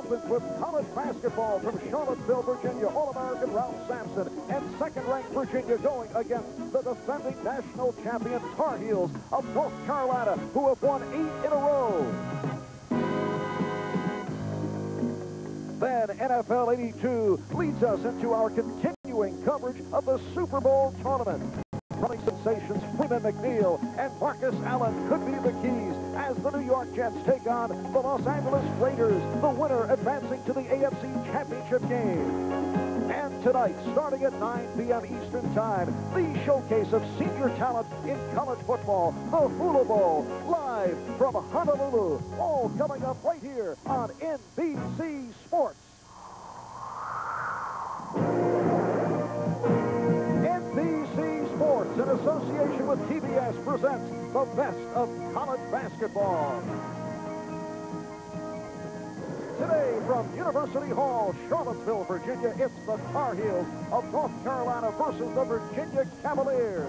opens with college basketball from Charlottesville, Virginia. All-American Ralph Sampson and second-ranked Virginia going against the defending national champion Tar Heels of North Carolina, who have won 8 in a row. Then NFL 82 leads us into our continuing coverage of the Super Bowl tournament. Running sensations Freeman McNeil and Marcus Allen could be the keys as the New York Jets take on the Los Angeles Raiders, the winner advancing to the AFC Championship game. And tonight, starting at 9 p.m. Eastern Time, the showcase of senior talent in college football, the Hula Bowl, live from Honolulu. All coming up right here on NBC Sports. NBC Sports, in association with TBS, presents the best of college basketball. Today from University Hall, Charlottesville, Virginia, it's the Tar Heels of North Carolina versus the Virginia Cavaliers.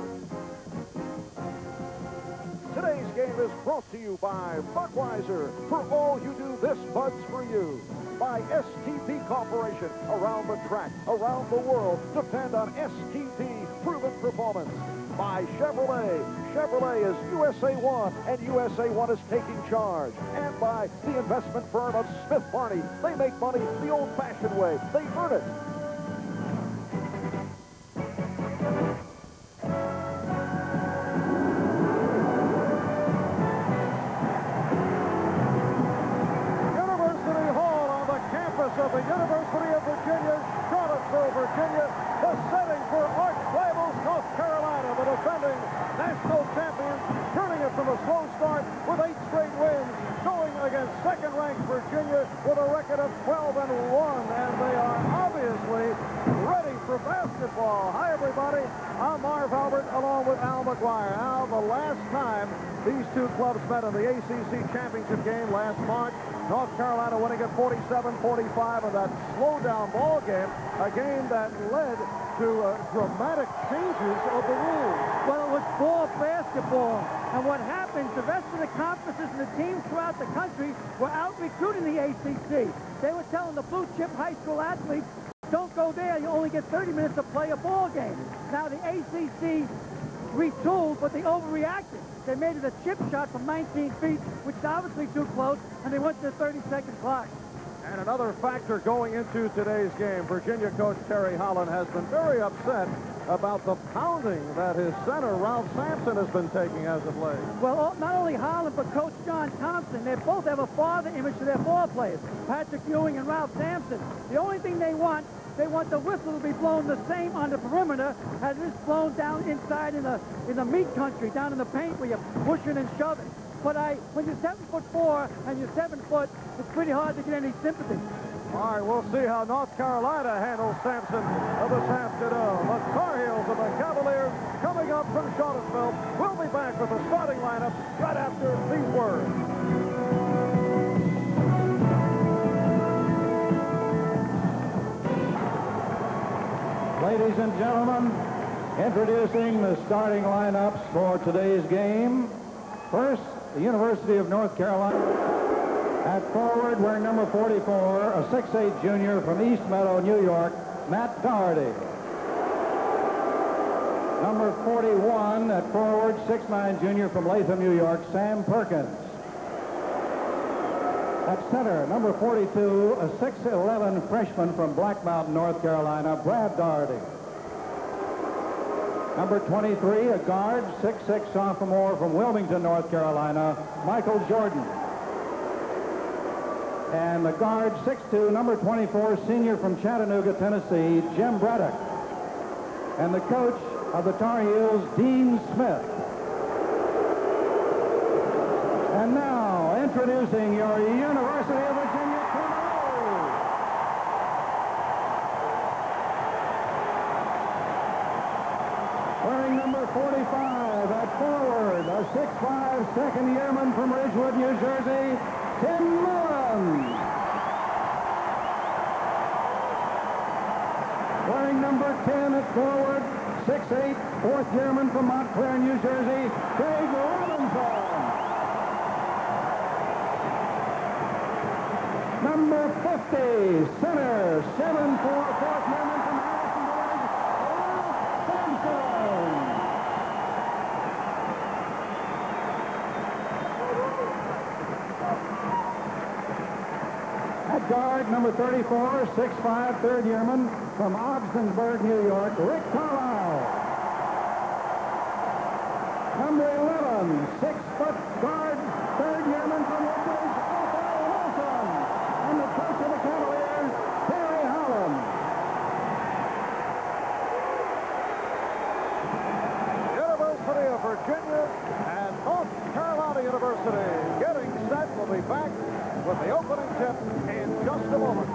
Today's game is brought to you by Budweiser. For all you do, this Bud's for you. By STP Corporation. Around the track, around the world, depend on STP proven performance. By Chevrolet. Chevrolet is USA One, and USA One is taking charge. And by the investment firm of Smith Barney. They make money the old-fashioned way. They earn it. Of the University of Virginia, Charlottesville, Virginia, the setting for arch rivals North Carolina, the defending national champions, turning it from a slow start with 8 straight wins, going against second-ranked Virginia with a record of 12-1, and they are obviously ready for basketball. Hi, everybody. I'm Marv Albert, along with Al McGuire. Al, the last time these two clubs met in the ACC championship game last March, North Carolina winning at 47-45 in that slow-down ball game, a game that led to dramatic changes of the rules. Well, it was ball basketball. And what happens, the rest of the conferences and the teams throughout the country were out-recruiting the ACC. They were telling the blue-chip high school athletes, don't go there, you only get 30 minutes to play a ball game. Now the ACC retooled, but they overreacted. They made it a chip shot from 19 feet, which is obviously too close, and they went to the 30-second clock. And another factor going into today's game, Virginia coach Terry Holland has been very upset about the pounding that his center, Ralph Sampson, has been taking as of late. Well, not only Holland, but Coach John Thompson. They both have a father image to their ball players, Patrick Ewing and Ralph Sampson. The only thing they want the whistle to be blown the same on the perimeter as it is blown down inside in the meat country, down in the paint where you're pushing and shoving. But when you're 7'4" and you're 7 foot, it's pretty hard to get any sympathy. All right, we'll see how North Carolina handles Sampson this afternoon. The Tar Heels of the Cavaliers coming up from Charlottesville. We'll be back with the starting lineup right after these words. Ladies and gentlemen, introducing the starting lineups for today's game. First, the University of North Carolina. At forward, wearing number 44, a 6'8" junior from East Meadow, New York, Matt Daugherty. Number 41 at forward, 6'9" junior from Latham, New York, Sam Perkins. At center, number 42, a 6'11" freshman from Black Mountain, North Carolina, Brad Daugherty. Number 23, a guard, 6'6" sophomore from Wilmington, North Carolina, Michael Jordan. And the guard, 6'2", number 24, senior from Chattanooga, Tennessee, Jim Braddock. And the coach of the Tar Heels, Dean Smith. And now, introducing your University of Virginia Cavaliers. Wearing number 45 at forward, a 6'5" second yearman from Ridgewood, New Jersey, Tim Mullen. Wearing number 10 at forward, 6'8", fourth yearman from Montclair, New Jersey, Craig Robinson. number 50, center, 7'4", fourth yearman from Harrisonburg, Ralph Sampson. At guard, number 34, 6'5", third yearman from Ogdensburg, New York, Rick Carlisle. Number 11, 6-foot guard, third yearman from Riggins, Merlin Olsen. And the coach of the Cavaliers, Terry Holland. University of Virginia and North Carolina University getting set. We'll be back with the opening tip in just a moment.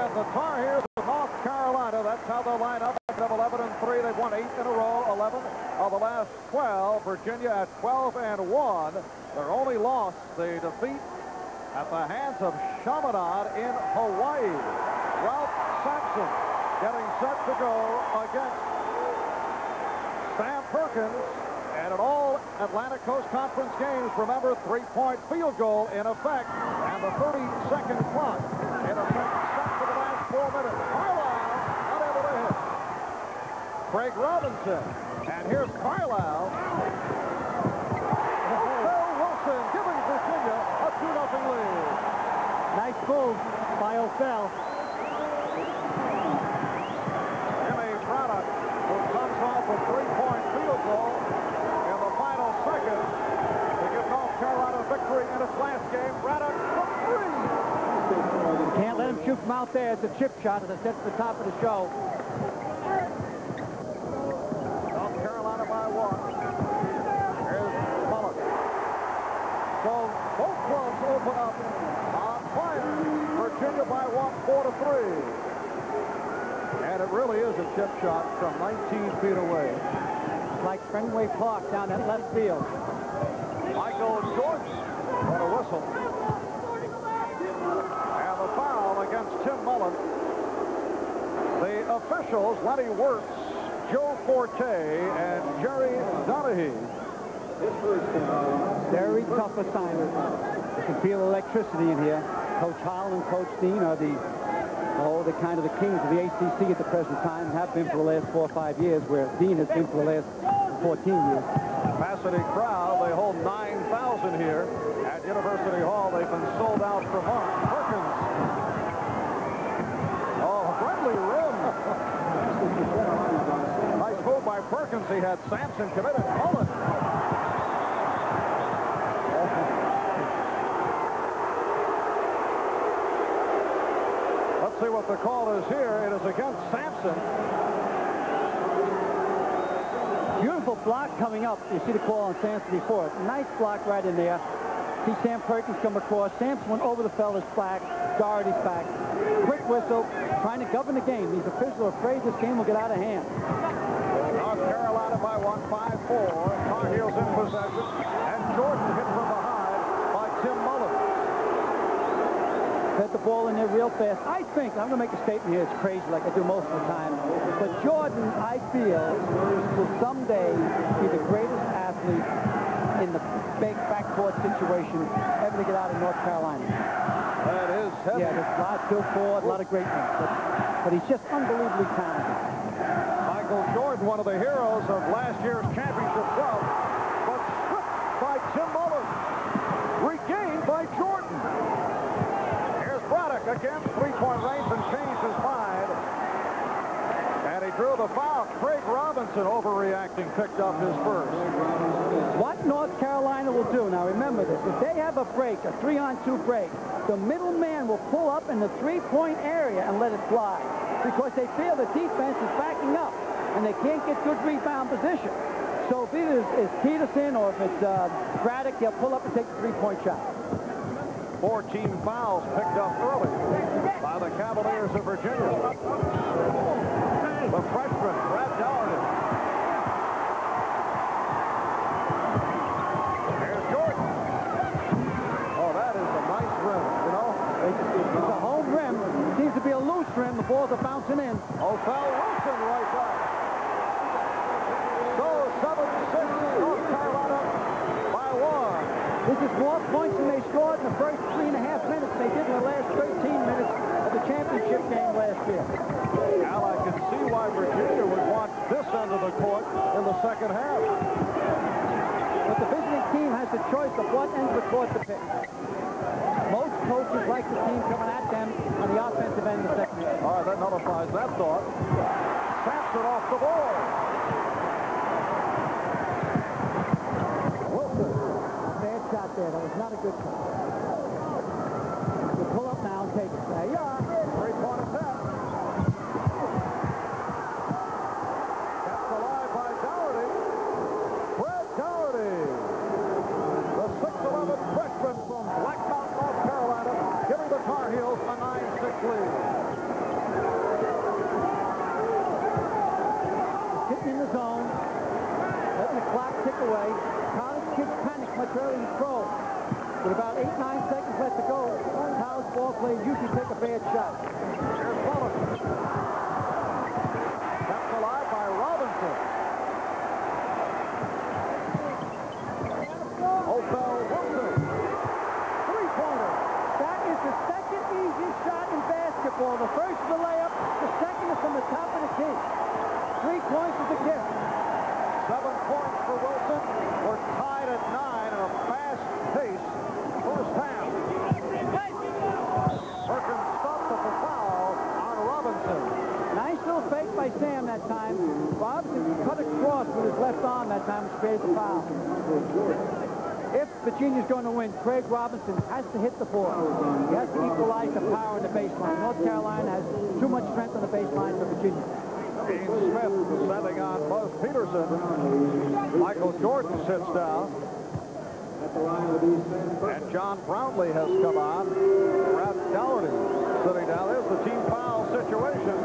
The Tar Heels of North Carolina, that's how they'll line up. Of 11-3, they've won 8 in a row, 11 of the last 12. Virginia at 12-1. Their only loss, the defeat at the hands of Chaminade in Hawaii. Ralph Sampson getting set to go against Sam Perkins. And in all Atlantic Coast Conference games, remember, 3-point field goal in effect, and the 30-second clock in effect. 4 minutes. Carlisle unable to hit. Craig Robinson. And here's Carlisle. Merlin Olsen giving Virginia a 2-0 lead. Nice move by Othell. Jimmy Braddock, who comes off a 3-point field goal in the final second to give North Carolina victory in its last game. Braddock for 3. Can't let him shoot from out there. It's a chip shot, as I said at the top of the show. North Carolina by 1. Here's Mullen. So both clubs open up on fire. Virginia by 1, 4-3. And it really is a chip shot from 19 feet away. It's like Fenway Park down at left field. Michael Jordan on a whistle. Foul against Tim Mullen. The officials, Lenny Wirtz, Joe Forte, and Jerry Donahue. Very tough assignment. You can feel electricity in here. Coach Howell and Coach Dean are the kind of the kings of the ACC at the present time, have been for the last 4 or 5 years, where Dean has been for the last 14 years. Capacity crowd, they hold 9,000 here at University Hall. They've been sold out for months. Perkins. Oh, friendly rim. Nice move by Perkins. He had Sampson committed. Mullen. Let's see what the call is here. It is against Sampson. Beautiful block coming up. You see the call on Sampson before. Nice block right in there. See Sam Perkins come across. Sampson went over the fella's back. Daugherty's back. Quick whistle. Trying to govern the game. These officials are afraid this game will get out of hand. North Carolina by 1, 5-4. Tar Heels in possession. And Jordan hit from behind by Tim Mullen. Set the ball in there real fast. I think, I'm going to make a statement here. It's crazy like I do most of the time. But Jordan, I feel, will someday be the greatest athlete in the big backcourt situation ever to get out of North Carolina. That is heavy. Yeah, there's a lot of Bill Ford, a lot of great ones. But he's just unbelievably talented. Michael Jordan, one of the heroes of last year's championship club, but stripped by Tim Mullen. Regained by Jordan. Here's Braddock again, three-point range, and changed his mind. And he drew the foul. Craig Robinson, overreacting, picked up his first. What North Carolina will do, now remember this, if they have a break, a 3-on-2 break, the middle man will pull up in the three-point area and let it fly because they feel the defense is backing up and they can't get good rebound position. So if it is Peterson or if it's Braddock, they'll pull up and take the three-point shot. 14 fouls picked up early by the Cavaliers of Virginia. The freshman, Brad Daugherty. Here's Jordan. Oh, that is a nice rim, you know. It's a home rim. It seems to be a loose rim. The balls are bouncing in. Othell Wilson right back. So 7-6 North Carolina by 1. This is more points than they scored in the first 3.5 minutes they did in the last 13 minutes of the championship game last year. Now I can see why Virginia would want this end of the court in the second half. But the visiting team has the choice of what end of the court to pick. Most coaches like the team coming at them on the offensive end of the second half. All right, that nullifies that thought. Sampson off the board. Wilson. Bad shot there. That was not a good shot. You pull up now and take it. There you are. 3-point attempt. Kept alive by Daughtery. Fred Daughtery. The 6'11" freshman from Black Mountain, North Carolina, giving the Tar Heels a 9-6 lead. Hitting in the zone. Letting the clock tick away. College kids panic much early in throw. With about 8-9 seconds left to go, college ball players usually take a bad shot. Here's Mullen. Kept alive by Robinson. Othell Wilson. Three-pointer. That is the second easiest shot in basketball. The first is the layup. The second is from the top of the key. 3 points is a gift. 7 points for Wilson. We're tied at 9 in a fast-paced first half. Perkins stopped at the foul on Robinson. Nice little fake by Sam that time. Robinson cut across with his left arm that time, which created the foul. If Virginia's going to win, Craig Robinson has to hit the ball. He has to equalize the power in the baseline. North Carolina has too much strength on the baseline for Virginia. Dean Smith sending on Buzz Peterson. Michael Jordan sits down. And John Brownlee has come on. Brad Daugherty sitting down. There's the team foul situation.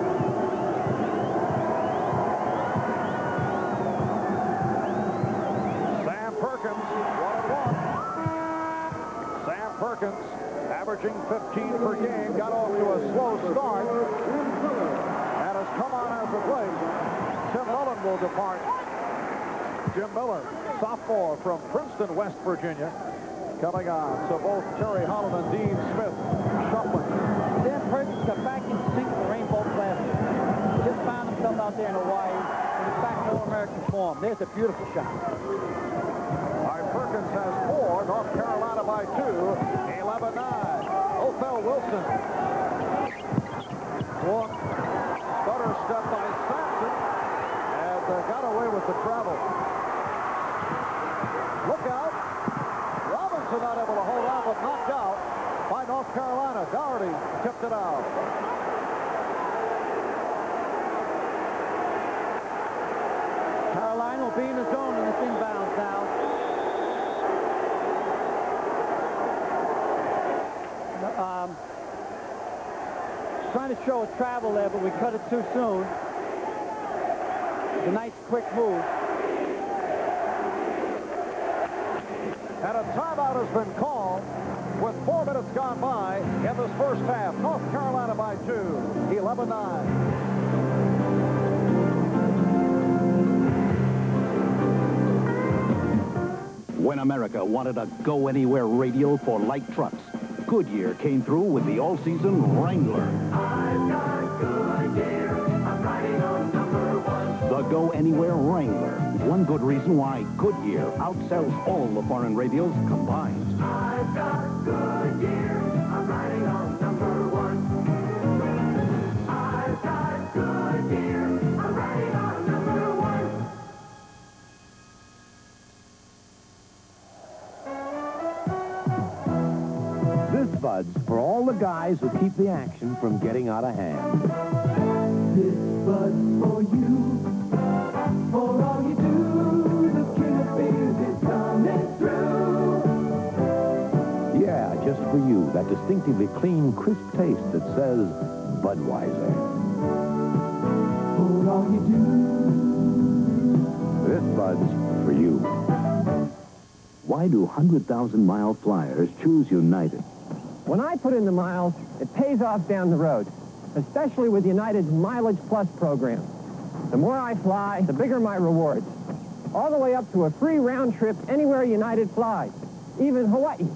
Sam Perkins, 1-1. Sam Perkins, averaging 15 per game, got off to a slow start. And has come on as of late. Tim Mullen will depart. Jim Miller, sophomore from Princeton, West Virginia, coming on. So both Terry Holland and Dean Smith shuffling. Sam Perkins got back in sync with the Rainbow Classic. Just found himself out there in Hawaii, and he's back in All-American form. There's a beautiful shot. All right, Perkins has 4. North Carolina by 2. 11-9. Othell Wilson. Walk. Stutter step by Sampson. And got away with the travel. Look out. Robinson not able to hold on, but knocked out by North Carolina. Daugherty tipped it out. Carolina will be in the zone when this inbounds now. Trying to show a travel there, but we cut it too soon. It's a nice quick move. And a timeout has been called with 4 minutes gone by in this first half. North Carolina by 2, 11-9. When America wanted a go-anywhere radial for light trucks, Goodyear came through with the all-season Wrangler. I've got Goodyear. I'm riding on #1. The go-anywhere Wrangler. One good reason why Goodyear outsells all the foreign radials combined. I've got Goodyear. I'm riding on #1. I've got Goodyear. I'm riding on #1. This bud's for all the guys who keep the action from getting out of hand. This bud's for you. For all you do, the king of beers is coming through. Yeah, just for you, that distinctively clean, crisp taste that says Budweiser. For all you do. This bud's for you. Why do 100,000-mile flyers choose United? When I put in the miles, it pays off down the road. especially with United's Mileage Plus program. The more I fly, the bigger my rewards. All the way up to a free round trip anywhere United flies, even Hawaii.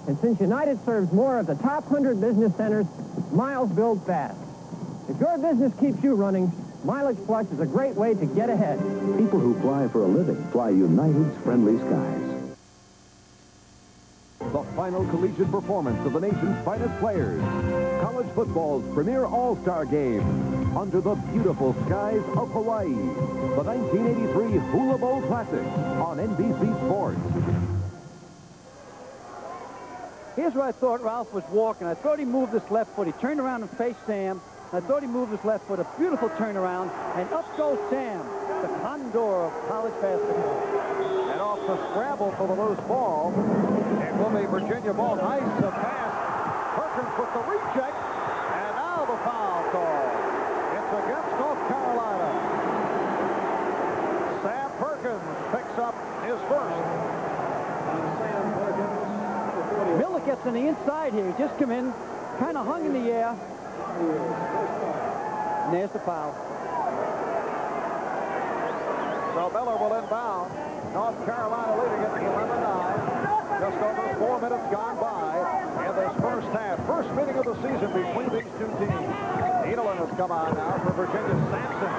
And since United serves more of the top 100 business centers, miles build fast. If your business keeps you running, Mileage Plus is a great way to get ahead. People who fly for a living fly United's friendly skies. The final collegiate performance of the nation's finest players. College football's premier all-star game under the beautiful skies of Hawaii. The 1983 Hula Bowl Classic on NBC Sports. Here's where I thought Ralph was walking. I thought he moved his left foot. He turned around and faced Sam. I thought he moved his left foot. A beautiful turnaround. And up goes Sam, the condor of college basketball. And off the scramble for the loose ball. It will be Virginia ball. Nice pass. Perkins with the reject. And now the foul call. It's against North Carolina. Sam Perkins picks up his first. Miller gets on the inside here. He just come in, kind of hung in the air. And there's the foul. So Miller will inbound. North Carolina leading it 11-9. Just over 4 minutes gone by in this first half. First meeting of the season between these two teams. Needleman has come on now for Virginia. Sampson.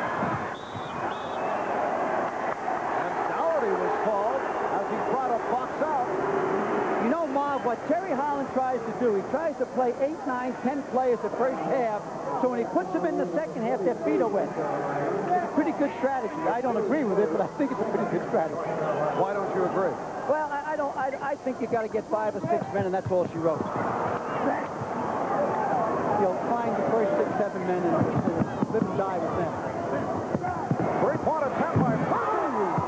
And Daughtery was called as he brought a box out. You know, Marv, what Terry Holland tries to do, he tries to play 8, 9, 10 players the first half, so when he puts them in the second half, their feet are wet. It's a pretty good strategy. I don't agree with it, but I think it's a pretty good strategy. Why don't you agree? Well, I think you got to get 5 or 6 men, and that's all she wrote. You'll find the first 6, 7 men and live and die with them. 3-point attempt by Perkins.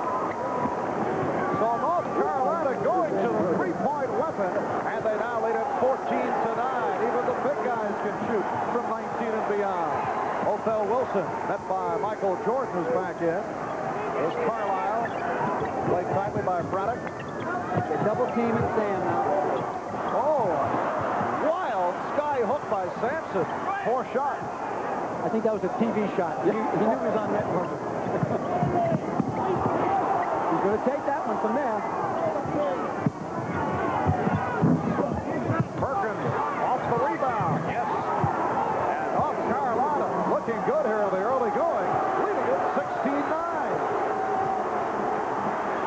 So North Carolina going to the 3-point weapon, and they now lead it 14-9. Even the big guys can shoot from 19 and beyond. Othell Wilson, met by Michael Jordan, who's back in. There's Carlisle, played tightly by Braddock. They double team and Sam now. Oh, wild sky hook by Sampson. Poor shot. I think that was a TV shot. He knew he was on network. He's going to take that one from there. Perkins off the rebound. Yes. And North Carolina looking good here in the early going, leading it 16-9.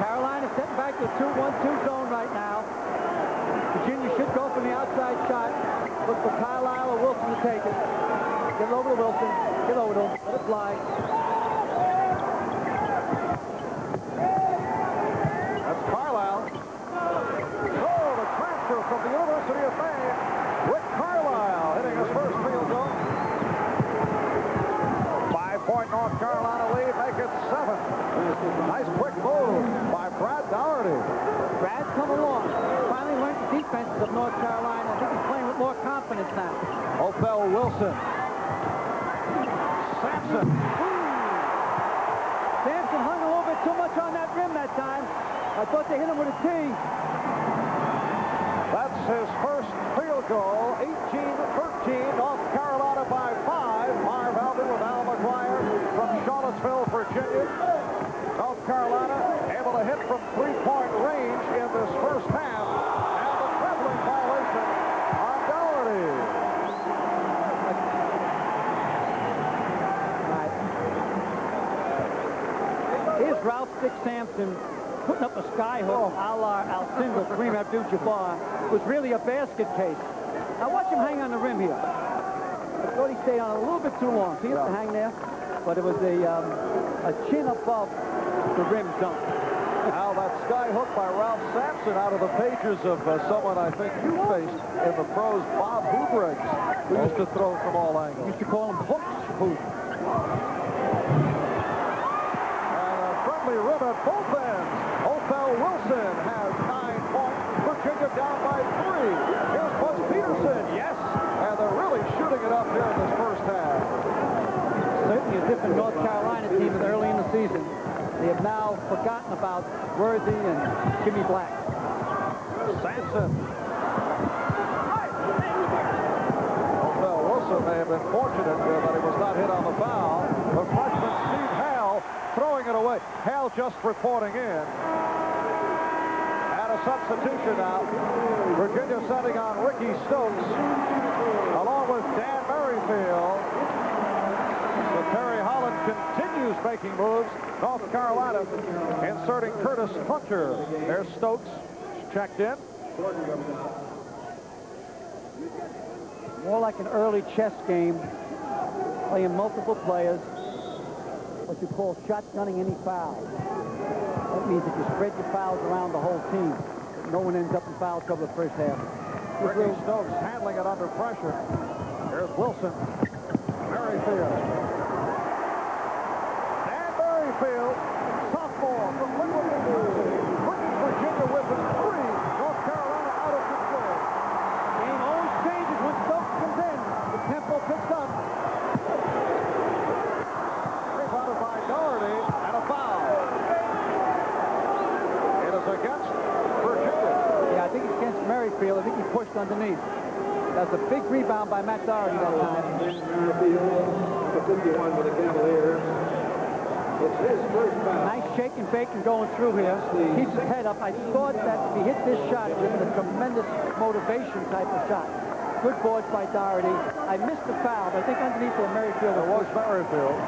Carolina setting back to 2-1-2 zone right now. Virginia should go for the outside shot. Look for Carlisle or Wilson to take it. Get it over to Wilson. Get over to him. Let it fly. That's Carlisle. Oh, the transfer from the University of Maine. Rick Carlisle hitting his first field goal. 5-point North Carolina lead, make it 7. Nice quick move by Brad Daugherty. Brad's come along. Finally learned the defenses of North Carolina. I think he's playing with more confidence now. Othell Wilson. Sampson. Sampson hung a little bit too much on that rim that time. I thought they hit him with a tee. That's his first field goal. 18-13. North Carolina by 5. Marv Alvin with Al McGuire from Charlottesville, Virginia. North Carolina able to hit from 3-point range in this first half. And the traveling violation on Daugherty. Here's Ralph Sampson putting up a sky hook a la Alcindor, Kareem Abdul-Jabbar. Was really a basket case. Now watch him hang on the rim here. I thought he stayed on a little bit too long. See him to hang there? But it was a chin above the rim dunk. Now that sky hook by Ralph Sampson out of the pages of someone I think you faced in the pros, Bob Hoobriggs, who used to throw from all angles. Used to call him hooks. Rim at both ends. Othell Wilson has 9 points. Virginia down by 3. Here's Buzz Peterson. Yes. And they're really shooting it up here in this first half. Certainly a different North Carolina team than early in the season. They have now forgotten about Worthy and Jimmy Black. Sampson. Othell Wilson may have been fortunate that he was not hit on the foul. But freshman Steve Hale throwing it away. Hale just reporting in. And a substitution now. Virginia sending on Ricky Stokes along with Dan Merrifield. So Terry Holland continues making moves. North Carolina inserting Curtis Hunter. There's Stokes checked in. More like an early chess game, playing multiple players, what you call shotgunning any foul. That means that you spread your fouls around the whole team. No one ends up in foul trouble the first half. Ricky Stokes handling it under pressure. Here's Wilson. Merrifield. Dan Merrifield, sophomore from Linwood, British Virginia with a 3. North Carolina out of control. Game always changes when Stokes comes in. The tempo picks up. Rebounded by Daugherty and a foul. It is against Virginia. Yeah, I think it's against Merrifield. I think he pushed underneath. That's a big rebound by Matt Daugherty that time. The 51 with the Cavaliers. It's his first foul. Nice shaking, baking going through here. Keeps his head up. I thought that if he hit this shot, it was a tremendous motivation type of shot. Good boards by Daugherty. I missed the foul, but I think underneath there, Merrifield was Merrifield.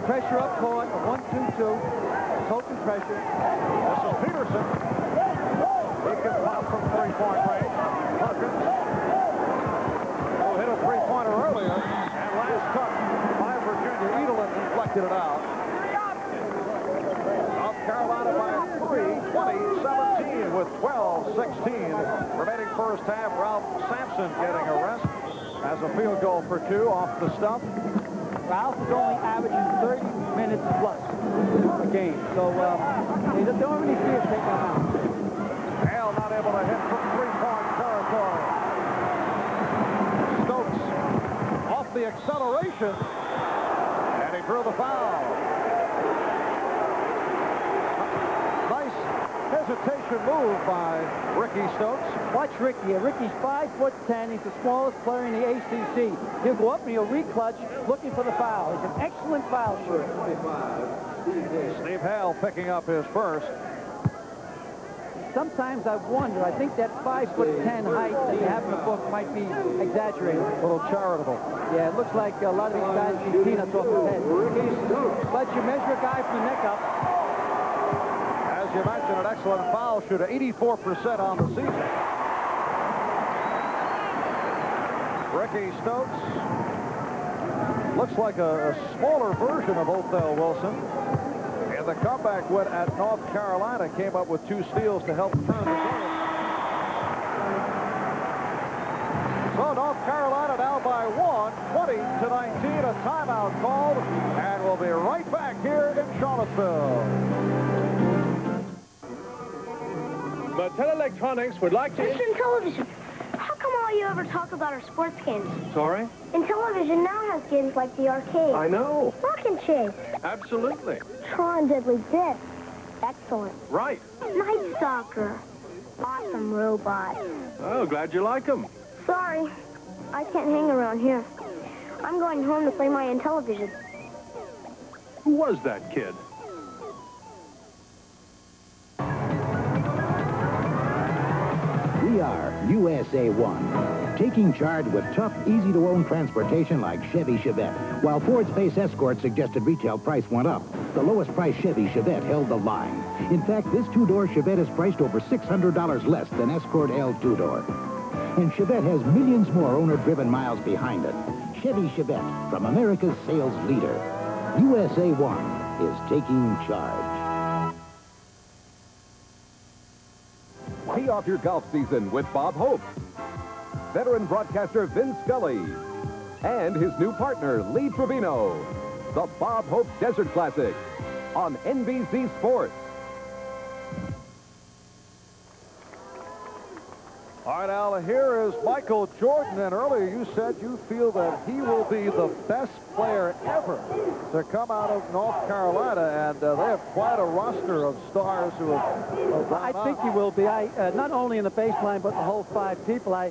Pressure up court, a 1-2-2. Token pressure. This is Peterson. He can pop from three-point range. Perkins, who hit a three-pointer earlier, and last cut by Virginia. Edelin deflected it out. North Carolina by 3, 20-17 with 12-16. Remaining first half, Ralph Sampson getting a rest as a field goal for 2 off the stump. Ralph is only averaging 30 minutes plus a game, so they don't really fear taking him out. Hale not able to hit from three-point territory. Stokes off the acceleration, and he drew the foul. Nice hesitation move by Ricky Stokes. Watch Ricky. Ricky's 5'10". He's the smallest player in the ACC. He'll go up and he'll re-clutch looking for the foul. He's an excellent foul shooter. Steve Hale picking up his first. Sometimes I wonder, I think that 5'10" height that you have in the book might be exaggerated. A little charitable. Yeah, it looks like a lot of these guys eat peanuts off his head. But you measure a guy from the neck up. As you mentioned, an excellent foul shooter, 84% on the season. Ricky Stokes looks like a smaller version of Othell Wilson. And the comeback win at North Carolina came up with 2 steals to help turn the game. So North Carolina now by 1, 20-19, a timeout called, and we'll be right back here in Charlottesville. Mattel Electronics would like to... Listen, television. How come all you ever talk about are sports games? Sorry? And television now has games like the arcade. I know. Rock Chase. Absolutely. Tron Deadly Disc. Excellent. Right. Night Stalker. Awesome robot. Oh, glad you like them. Sorry, I can't hang around here. I'm going home to play my Intellivision. Who was that kid? We are USA 1, taking charge with tough, easy-to-own transportation like Chevy Chevette. While Ford's Face Escort suggested retail price went up, the lowest price Chevy Chevette held the line. In fact, this 2-door Chevette is priced over $600 less than Escort L 2-door. And Chevette has millions more owner-driven miles behind it. Chevy Chevette, from America's sales leader. USA 1 is taking charge. Tee off your golf season with Bob Hope, veteran broadcaster Vince Scully, and his new partner, Lee Trevino. The Bob Hope Desert Classic on NBC Sports. All right, Al, here is Michael Jordan, and earlier you said you feel that he will be the best player ever to come out of North Carolina, and they have quite a roster of stars who have I think he will be. Not only in the baseline, but the whole 5 people. I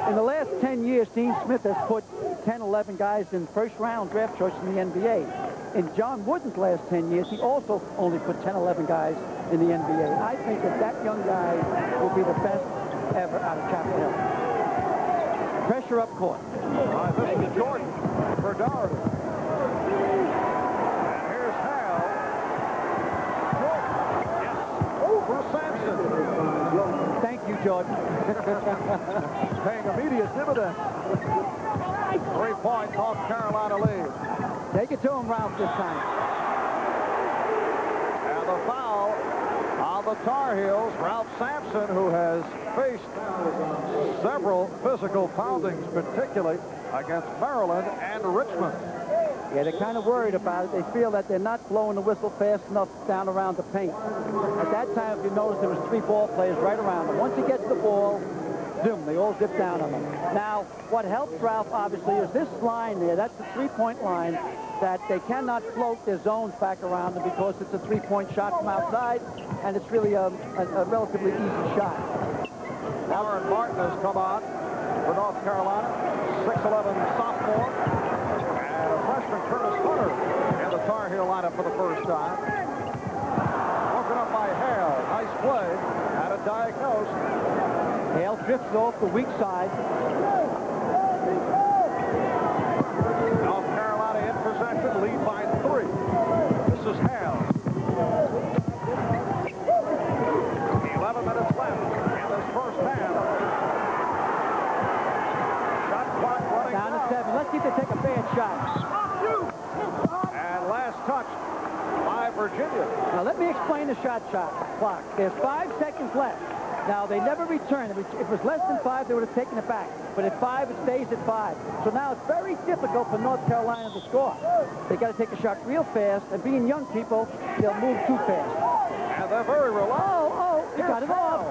In the last 10 years, Dean Smith has put 10, 11 guys in first-round draft choice in the NBA. In John Wooden's last 10 years, he also only put 10, 11 guys in the NBA. I think that young guy will be the best ever out of Chapel Hill. Pressure up court. This is Jordan for Daughtery. And here's Hal. Jordan. Yes. Over Sampson. Thank you, Jordan. Paying immediate dividends. 3-point North Carolina lead. Take it to him, Ralph, this time. And the foul on the Tar Heels. Ralph Sampson, who has faced several physical poundings, particularly against Maryland and Richmond. Yeah, they're kind of worried about it. They feel that they're not blowing the whistle fast enough down around the paint. At that time, if you notice, there was 3 ball players right around him. Once he gets the ball, zoom, they all zip down on him. Now, what helps Ralph, obviously, is this line there. That's the 3-point line that they cannot float their zones back around them because it's a 3-point shot from outside, and it's really a relatively easy shot. Warren Martin has come on for North Carolina, 6'11" sophomore, and a freshman, Curtis Hunter, in the Tar Heel lineup for the first time. Broken up by Hale. Nice play. Had it diagnosed. Hale drifts off the weak side. North Carolina in possession, lead by 3. This is Hale. 11 minutes left in this first half. Shot clock running Down to 7. Let's see if they take a bad shot. And last touch by Virginia. Now, let me explain the shot clock. There's 5 seconds left. Now, they never return. If it was less than 5, they would have taken it back. But at 5, it stays at 5. So now it's very difficult for North Carolina to score. They got to take a shot real fast, and being young people, they'll move too fast. And they're very reliable. Oh, he got it off.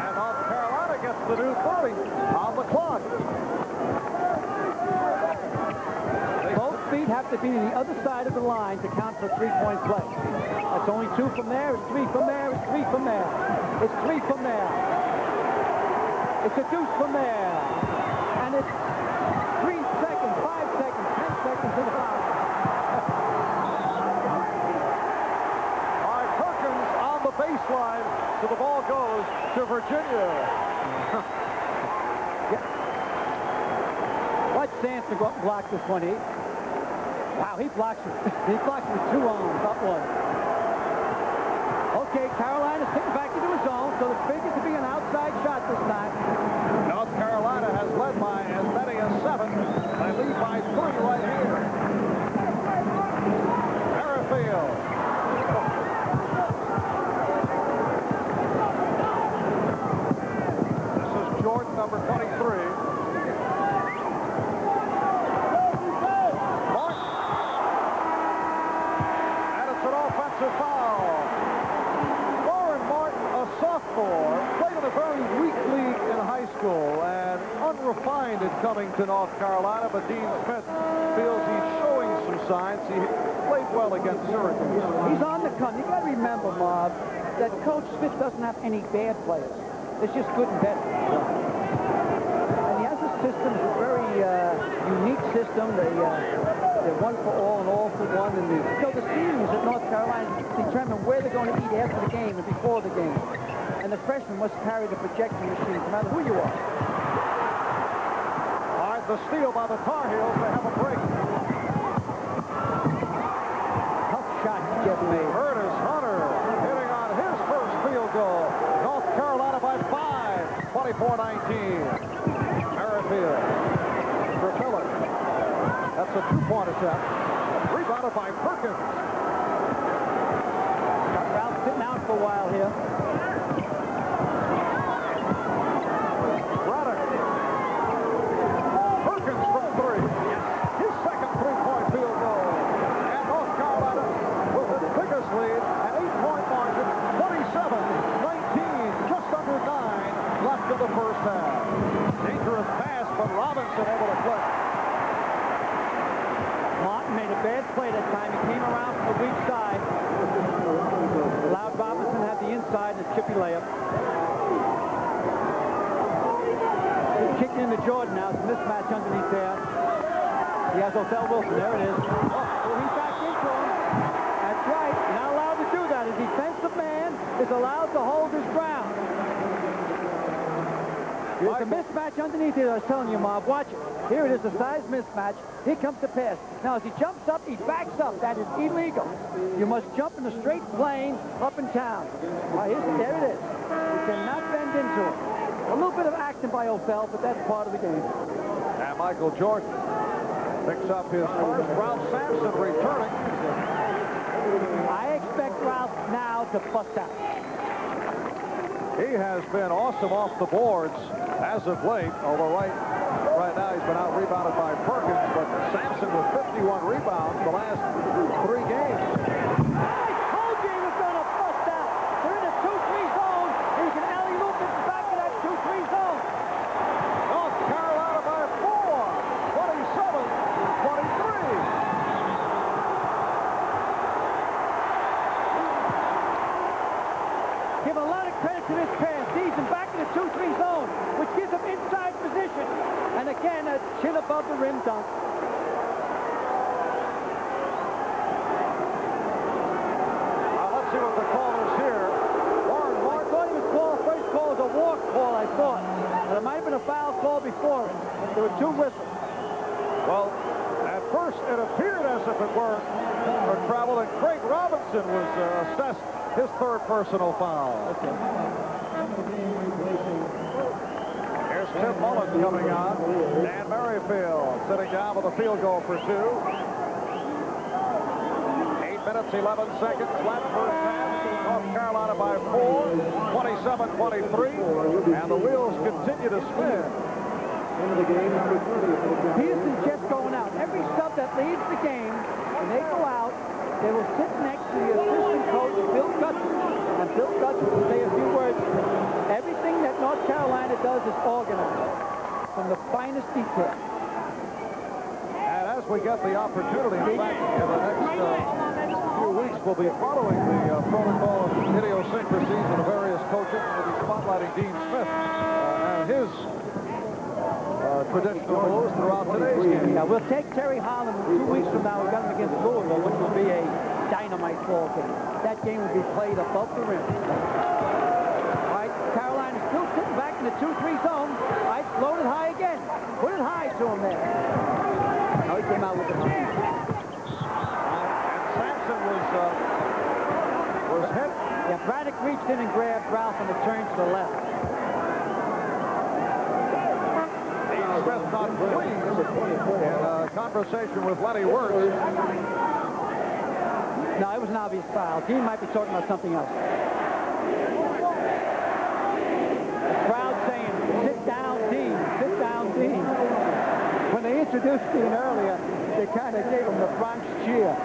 And North Carolina gets the new 30 on the clock. Both feet have to be to the other side of the line to count for 3-point play. That's only 2 from there, it's 3 from there, it's 3 from there. It's 3 from there. It's a deuce from there. And it's 3 seconds, 5 seconds, 10 seconds in the foul. All right, Perkins on the baseline, so the ball goes to Virginia. Watch Sampson go up and block this one. Wow, he blocks it. He blocks it with 2 arms, not 1. Okay, Carolina's getting back into his zone, so the figures to be an outside shot this time. North Carolina has led by as many as 7. They lead by 3 right here. Merrifield. This is Jordan, number 23. Martin. And it's an offensive foul. Warren Martin, a sophomore, played in a very weak league in high school and unrefined in coming to North Carolina, but Dean Smith feels he's showing some signs. He played well against Syracuse. He's on the come. You got to remember, Marv, that Coach Smith doesn't have any bad players. It's just good and better. And he has a system, it's a very unique system. They're 1 for all and all for 1. And so the seniors at North Carolina determine where they're going to eat after the game and before the game. And the freshmen must carry the projection machine, no matter who you are. All right, the steal by the Tar Heels. They have a break. Tough shot Jeff made. Curtis Hunter hitting on his first field goal. North Carolina by 5, 24-19. Merrifield for Miller. That's a 2-point attempt. Rebounded by Perkins. Got Ralph sitting out for a while here. Perkins from 3. His second 3-point field goal. And North Carolina with its biggest lead, an 8-point margin, 27-19, just under 9 left in the first half. Dangerous pass, but Robinson able to clip. Martin made a bad play that time. He came around from the weak side. Allowed Robinson to have the inside and a chippy layup. Kicking into Jordan now. It's a mismatch underneath there. He has Othell Wilson. There it is. Oh, he's back into him. That's right. You're not allowed to do that. A defensive man is allowed to hold his ground. There's a mismatch underneath it. I was telling you, Marv. Watch it. Here it is, a size mismatch. Here comes the pass. Now, as he jumps up, he backs up. That is illegal. You must jump in a straight plane up and down. There it is. You cannot bend into it. A little bit of acting by Othell, but that's part of the game. And Michael Jordan picks up his first. Ralph Sampson returning. I expect Ralph now to bust out. He has been awesome off the boards as of late, although right now he's been out-rebounded by Perkins, but Sampson with 51 rebounds the last 3 games. I told you he was going to bust out. They're in a 2-3 zone, and he can alley-oop it back to that 2-3 zone. North Carolina by 4, 27-23. Give a lot of credit to this pass. Sees him back in the 2-3 zone, which gives him inside position. And again, a chin above the rim dunk. Let's see what the call is here. I thought he was called, first call was a walk call, I thought. But it might have been a foul call before it. There were 2 whistles. Well, at first it appeared as if it were a travel, and Craig Robinson was assessed his 3rd personal foul. Okay. Here's Tim Mullen coming on. Dan Merrifield sitting down with a field goal for 2. 8 minutes, 11 seconds left, first half. North Carolina by 4, 27-23. And the wheels continue to spin. Into the game, number 30. Peterson's just going out. Every sub that leaves the game, when they go out, they will sit next to the assistant coach, Bill Gutson. And Bill Gutson will say a few words. Everything that North Carolina does is organized from the finest detail. And as we get the opportunity, in fact, in the next few weeks, we'll be following the protocol of idiosyncrasies of the various coaches. We'll be spotlighting Dean Smith and his traditional moves throughout today's game. Yeah, we'll take Terry Holland 2 weeks from now. We've got him against Louisville, which will be a dynamite ball game. That game will be played above the rim. All right, Carolina's still sitting back in the 2-3 zone. All right, load it high again. Put it high to him there. Now he came out with the And Sampson was hit. Yeah, Braddock reached in and grabbed Ralph on the turn to the left. Smith not pleased in a conversation with Lenny Wirtz. No, it was an obvious foul. Dean might be talking about something else. The crowd saying, sit down, Dean, sit down, Dean. When they introduced Dean earlier, they kind of gave him the Bronx cheer.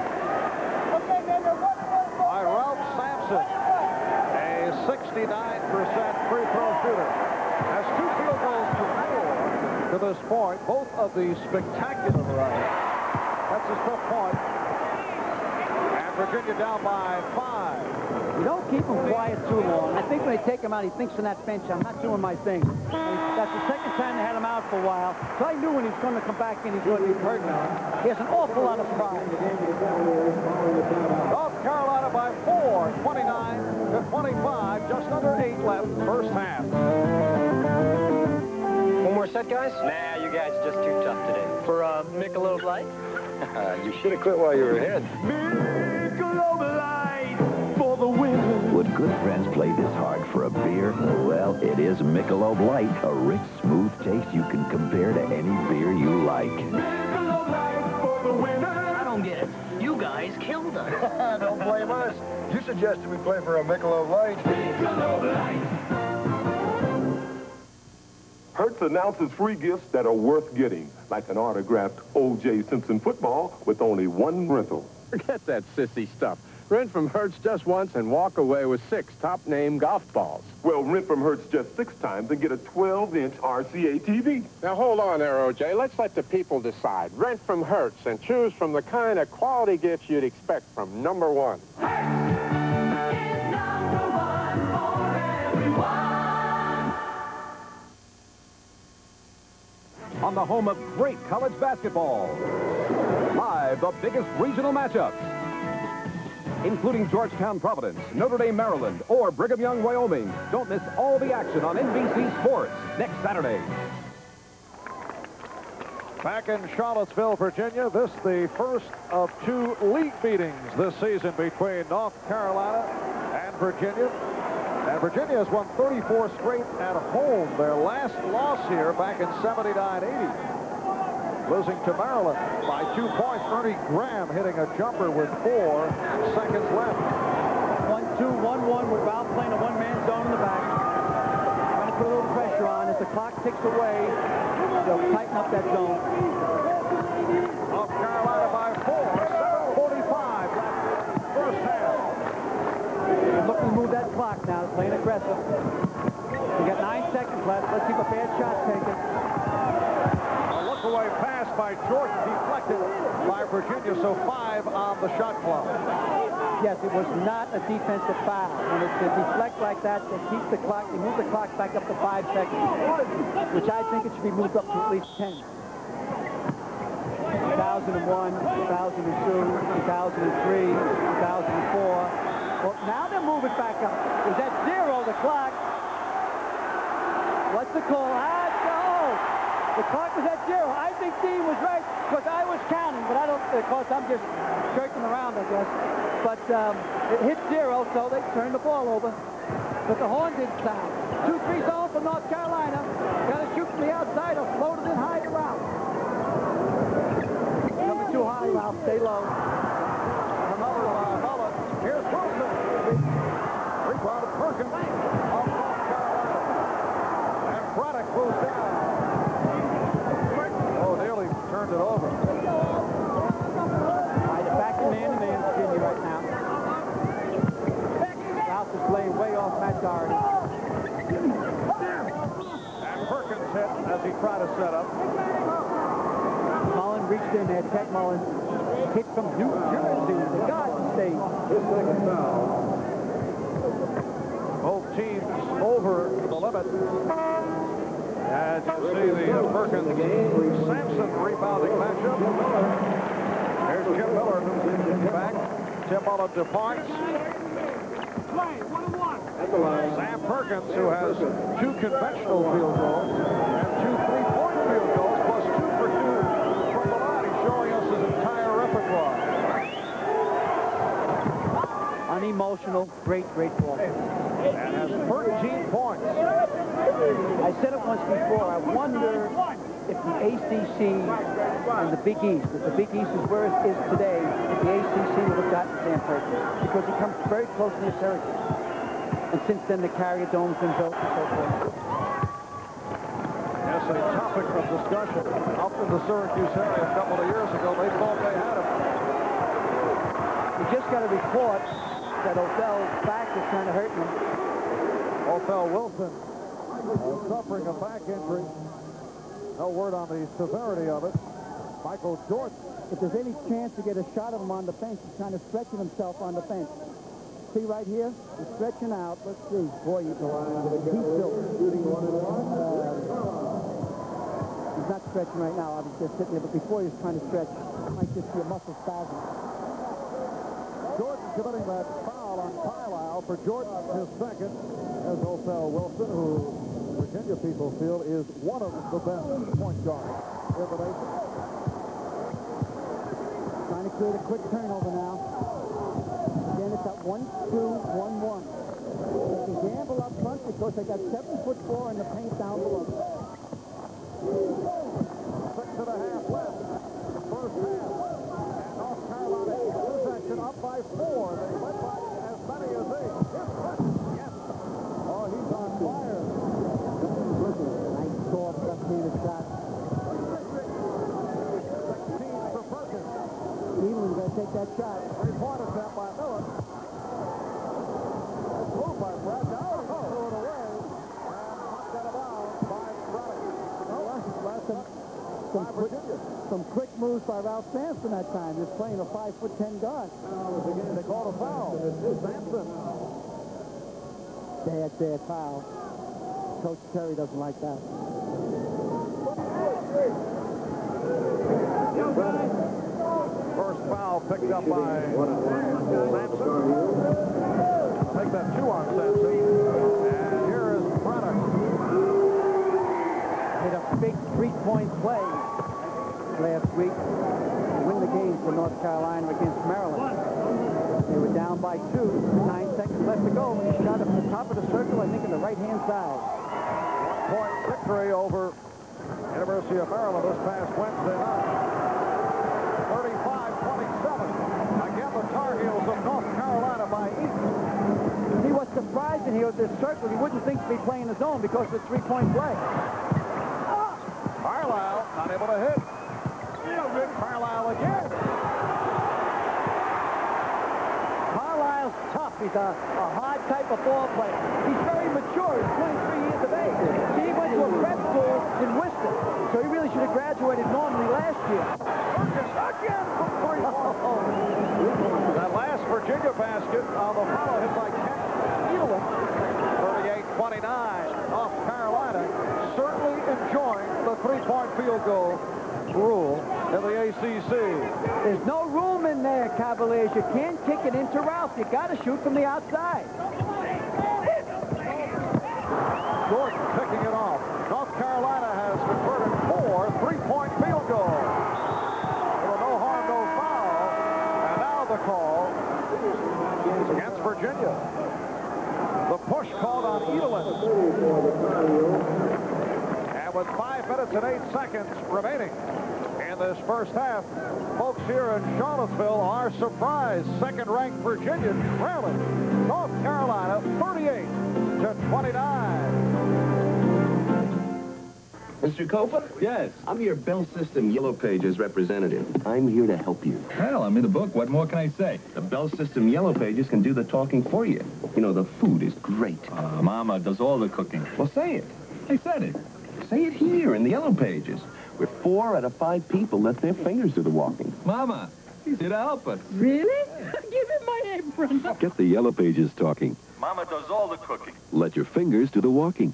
By Ralph Sampson, a 69% free throw shooter. Has 2 field goals to 4 to this point, both of the spectacular variety. That's his tough point. And Virginia down by 5. You don't keep him quiet too long. I think when they take him out, he thinks on that bench, I'm not doing my thing. That's the 2nd time they had him out for a while. So I knew when he was going to come back in, he's going to be hurt now. He has an awful lot of pride. North Carolina by 4, 29-25, just under 8 left, first half. One more set, guys? Nah, you guys are just too tough today. For Michelob Light? You should have quit while you were ahead. Michelob Light for the win. Would good friends play this hard for a beer? Well, it is Michelob Light, a rich, smooth taste you can compare to any beer you like. Michelob Light for the winner. I don't get it. You guys killed us. Don't blame us. You suggested we play for a Michelob Light. Michelob Light. Hertz announces free gifts that are worth getting, like an autographed O.J. Simpson football with only 1 rental. Forget that sissy stuff. Rent from Hertz just once and walk away with 6 top-name golf balls. Well, rent from Hertz just 6 times and get a 12-inch RCA TV. Now, hold on there, O.J. Let's let the people decide. Rent from Hertz and choose from the kind of quality gifts you'd expect from number 1. on the home of great college basketball. Live, the biggest regional matchups, including Georgetown, Providence, Notre Dame, Maryland, or Brigham Young, Wyoming. Don't miss all the action on NBC Sports next Saturday. Back in Charlottesville, Virginia, this the first of 2 league meetings this season between North Carolina and Virginia. And Virginia has won 34 straight at home. Their last loss here back in 79-80. Losing to Maryland by 2 points. Ernie Graham hitting a jumper with 4 seconds left. 1-2, 1-1 with Ralph playing a one-man zone in the back. Trying to put a little pressure on. As the clock ticks away, they'll tighten up that zone. North Carolina by 4. 7:45 left first half. They're looking to move that clock now. They're playing aggressive. We got 9 seconds left. Let's see if a bad shot's taken. A look-away pass by Jordan, deflected by Virginia, so 5 on the shot clock. Yes, it was not a defensive foul. When it's a deflect like that, they keep the clock, they move the clock back up to 5 seconds, which I think it should be moved up to at least 10. 2001, 2002, 2003, 2004. Well, now they're moving back up. It was at 0, the clock. What's the call? The clock was at 0. I think Dean was right because I was counting, but I don't, of course, I'm just jerking around, I guess. But it hit 0, so they turned the ball over. But the horn didn't sound. 2-3 zone for North Carolina. Got to shoot from the outside or float it in high to Ralph. Coming too high, Ralph. Stay low. Another Mullen. Here's Wilson. Rebound of Perkins of North Carolina. And Braddock moves down. Oh, nearly turned it over. Back to man-to-man Virginia right now. Ralph is playing way off Matt Daughtery. And Perkins hit as he tried to set up. Mullen reached in there. Ted Mullen hit from New Jersey, the Garden State. Both teams over the limit. And you see the Perkins-Sampson rebounding matchup. There's Jim Miller back. Tim Mullen departs. Sam Perkins, who has 2 conventional field goals and 2 3-point field goals, plus 2 for 2 from the line. He's showing us his entire repertoire. Unemotional, great ball. And has 13 points. I said it once before. I wonder if the ACC and the Big East, if the Big East is where it is today, if the ACC would have gotten Sam Perkins, because he comes very close near Syracuse. And since then, the Carrier Dome's been built and so forth. Yes, a topic of discussion up in the Syracuse area a couple of years ago. They thought they had him. We just got a report that Othell's back is kind of hurting him. Othell Wilson suffering a back injury. No word on the severity of it. Michael Jordan. If there's any chance to get a shot of him on the bench, he's kind of stretching himself on the bench. See right here? He's stretching out. Let's see. Boy, he's still. He's not stretching right now. I was just sitting there, but before he was trying to stretch, I might just see a muscle spasm. Jordan committing that foul on Carlisle for Jordan, his second, as Othell Wilson, who Virginia people feel is one of the best point guards in the nation. Trying to create a quick turnover now. Again, it's at 1-2, 1-1. They can gamble up front because they got 7'4" in the paint down below. 6.5 left in the first half. And North Carolina in possession up by 4. They led by as many as 8. Here's Perkins. Yes. Oh, he's on fire. Nice soft left-handed shot. 16 for Perkins. Cleveland's going to take that shot. 3-point attempt by Miller. It's moved by Brad. Now threw it away. And knocked out of bounds by Braddock. Some quick moves by Ralph Sampson that time. He was playing a 5'10" guard. They called a foul. Sampson. Bad foul. Coach Terry doesn't like that. First foul picked up by Sampson. Take that 2 on Sampson. And here is Braddock. Hit a big three-point play last week to win the game for North Carolina against Maryland. They were down by 2, 9 seconds left to go, and he shot it from the top of the circle, I think, in the right-hand side. 1-point victory over University of Maryland this past Wednesday night. 35-27. Again, the Tar Heels of North Carolina by 8. See, what's surprising here with this circle, you wouldn't think to be playing his own because of the three-point play. Carlisle not able to hit. Carlisle again. Carlisle's tough. He's a hard type of ball player. He's very mature. He's 23 years of age. See, he went to a prep school in Worcester, so he really should have graduated normally last year. Again from 3 That last Virginia basket on the follow hit by Kent Edelin. 38-29. North Carolina certainly enjoying the three-point field goal rule in the ACC. There's no room in there, Cavaliers. You can't kick it into Ralph. You got to shoot from the outside. Jordan picking it off. North Carolina has converted 4 three-point field goals. With a no harm, no foul. And now the call is against Virginia. The push called on Edelin. And with 5 minutes and 8 seconds remaining in this first half, folks here in Charlottesville are surprised. Second-ranked Virginia trailing North Carolina 38-29. Mr. Copa? Yes? I'm your Bell System Yellow Pages representative. I'm here to help you. Well, I'm in the book. What more can I say? The Bell System Yellow Pages can do the talking for you. You know, the food is great. Mama does all the cooking. Well, say it. I said it. Say it here in the Yellow Pages, where 4 out of 5 people let their fingers do the walking. Mama, he's here to help us. Really? Give him my apron. Get the Yellow Pages talking. Mama does all the cooking. Let your fingers do the walking.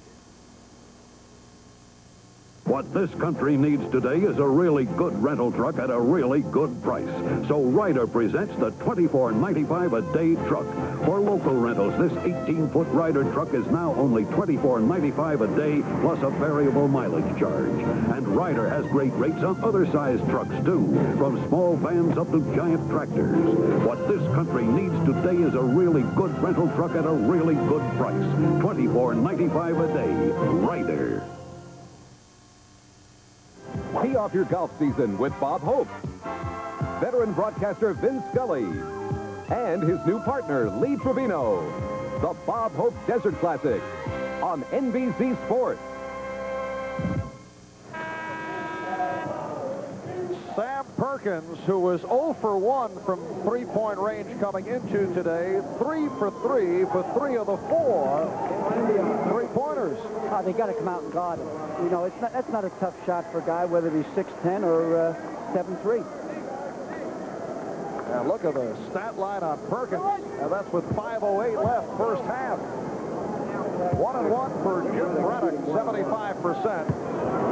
What this country needs today is a really good rental truck at a really good price. So Ryder presents the $24.95 a day truck. For local rentals, this 18-foot Ryder truck is now only $24.95 a day plus a variable mileage charge. And Ryder has great rates on other size trucks, too, from small vans up to giant tractors. What this country needs today is a really good rental truck at a really good price. $24.95 a day. Ryder. Tee off your golf season with Bob Hope, veteran broadcaster Vin Scully, and his new partner, Lee Trevino. The Bob Hope Desert Classic on NBC Sports. Sam Perkins, who was 0 for 1 from three-point range coming into today, 3 for 3 for 3 of the 4 three-pointers. Oh, they got to come out and guard him. You know, that's not a tough shot for a guy, whether he's 6'10 or 7'3. And look at the stat line on Perkins. And that's with 5:08 left, first half. 1-1 for Jim Braddock, 75%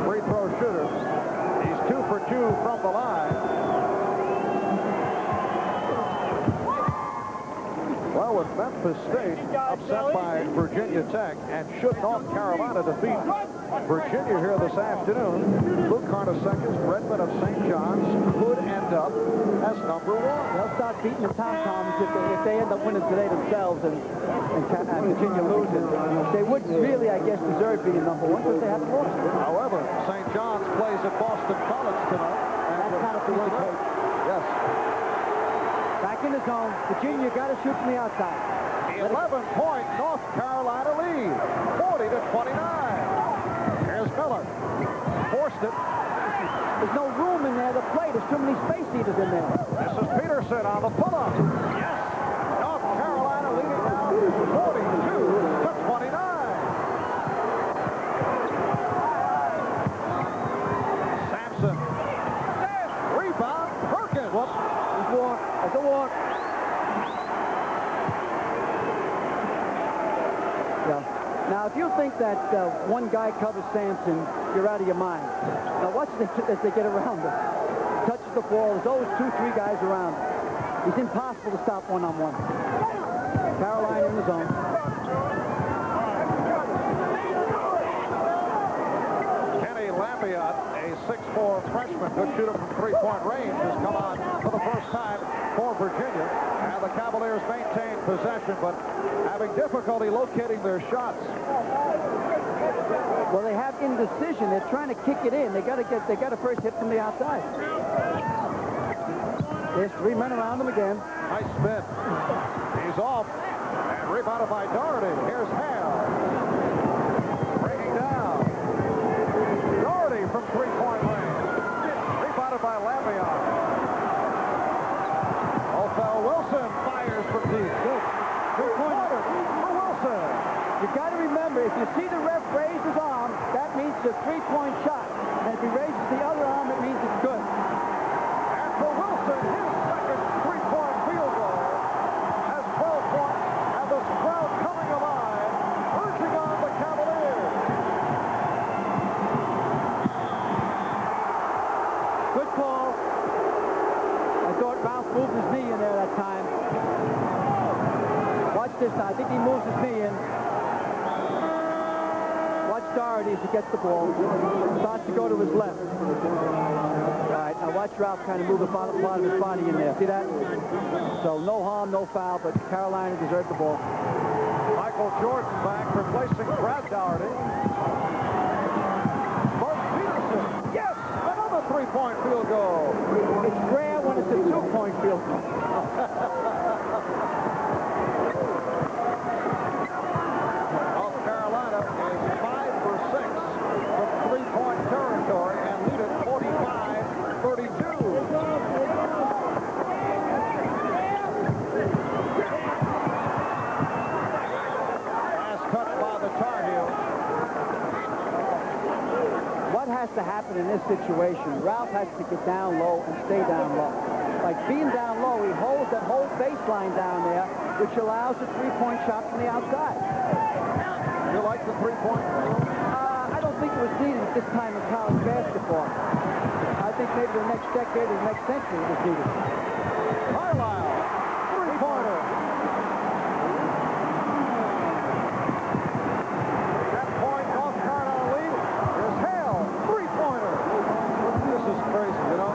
free throw shooter. He's 2 for 2 from the line. Well, with Memphis State upset by Virginia Tech, and should North Carolina defeat Virginia here this afternoon, Luke Carnesecca's Redmond of St. John's could end up as number 1. They'll start beating the Tom-Toms if they end up winning today themselves and Virginia loses. They wouldn't really, I guess, deserve being number 1 because they haven't lost. However, St. John's plays at Boston College tonight. And that's not a piece of cake. Yes. Back in the zone. Virginia got to shoot from the outside. The 11-point North Carolina lead, 40-29. Here's Miller. Forced it. There's no room in there to play. There's too many space heaters in there. This is Peterson on the pull-up. Yes. North Carolina leading now 42-29. Sampson. Rebound. Perkins. Whoop. He's walk. That's a walk. Yeah. Now, if you think think that one guy covers Sampson, you're out of your mind. Now watch this as they get around him. Touches the ball. There's always 2, 3 guys around him. It's impossible to stop one-on-one. Carolina in the zone. Kenny Lafayette, a 6'4" freshman, good shooter from three-point range, has come on for the first time for Virginia. And the Cavaliers maintain possession, but having difficulty locating their shots. Well, they have indecision. They're trying to kick it in. They got to first hit from the outside. There's 3 men around him again. Nice spin. He's off. And rebounded by Daugherty. Here's Hale. Bringing down. Daugherty from three-point range. Rebounded by Lafayette. Othell Wilson fires from deep. Good point for Wilson. You got to remember, if you see the ref raise his arm, that means it's a three-point shot. And if he raises the other arm, it means it's good. And for Wilson, his second three-point field goal has 12 points, and the crowd coming alive, urging on the Cavaliers. Good call. I thought Ralph moved his knee in there that time. Watch this. I think he moves his knee in. Watch Daugherty as he gets the ball. Starts to go to his left. All right, now watch Ralph kind of move the bottom part of his body in there. See that? So no harm, no foul, but Carolina deserved the ball. Michael Jordan back, replacing Brad Daugherty. Buzz Peterson. Yes! Another three-point field goal. It's rare when it's a two-point field goal. North Carolina is 5 for 6 from three-point territory and lead it 45-32. Last cut by the Tar Heels. What has to happen in this situation? Ralph has to get down low and stay down low. Like being down low, he holds that whole baseline down there, which allows a three-point shot from the outside. You like the three-point? I don't think it was needed at this time in college basketball. I think maybe the next decade or the next century it was needed. Carlisle, three-pointer. 10-point North Carolina lead. Here's Hale, three-pointer. This is crazy, you know?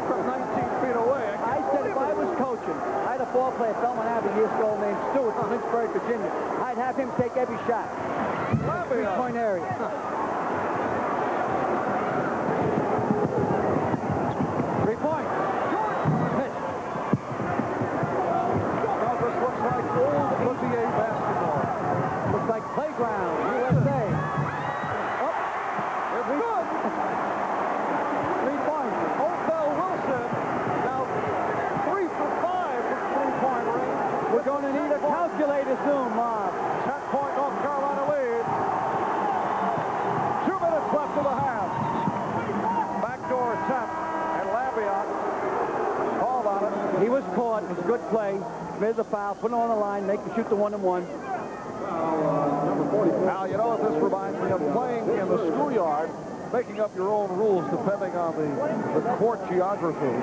From 19 feet away. I said if I was coaching, I had a ball player at Belmont Avenue years ago named Stewart from Lynchburg, Virginia. I'd have him take every shot. Three-point area. Three-point. Missed. Well, this looks like old NBA basketball. Looks like playground, USA. Oh, it's good. 3 points. Othell Wilson, now 3 for 5 from three-point range. We're going to need a calculator soon, Marv. 10-point North Carolina lead. 2 minutes left of the half. Backdoor attempt, and Lafayette called on it. He was caught. It was a good play. Made the foul, put it on the line, make him shoot the 1-and-1. Now, you know what this reminds me of? Playing in the schoolyard, making up your own rules depending on the court geography,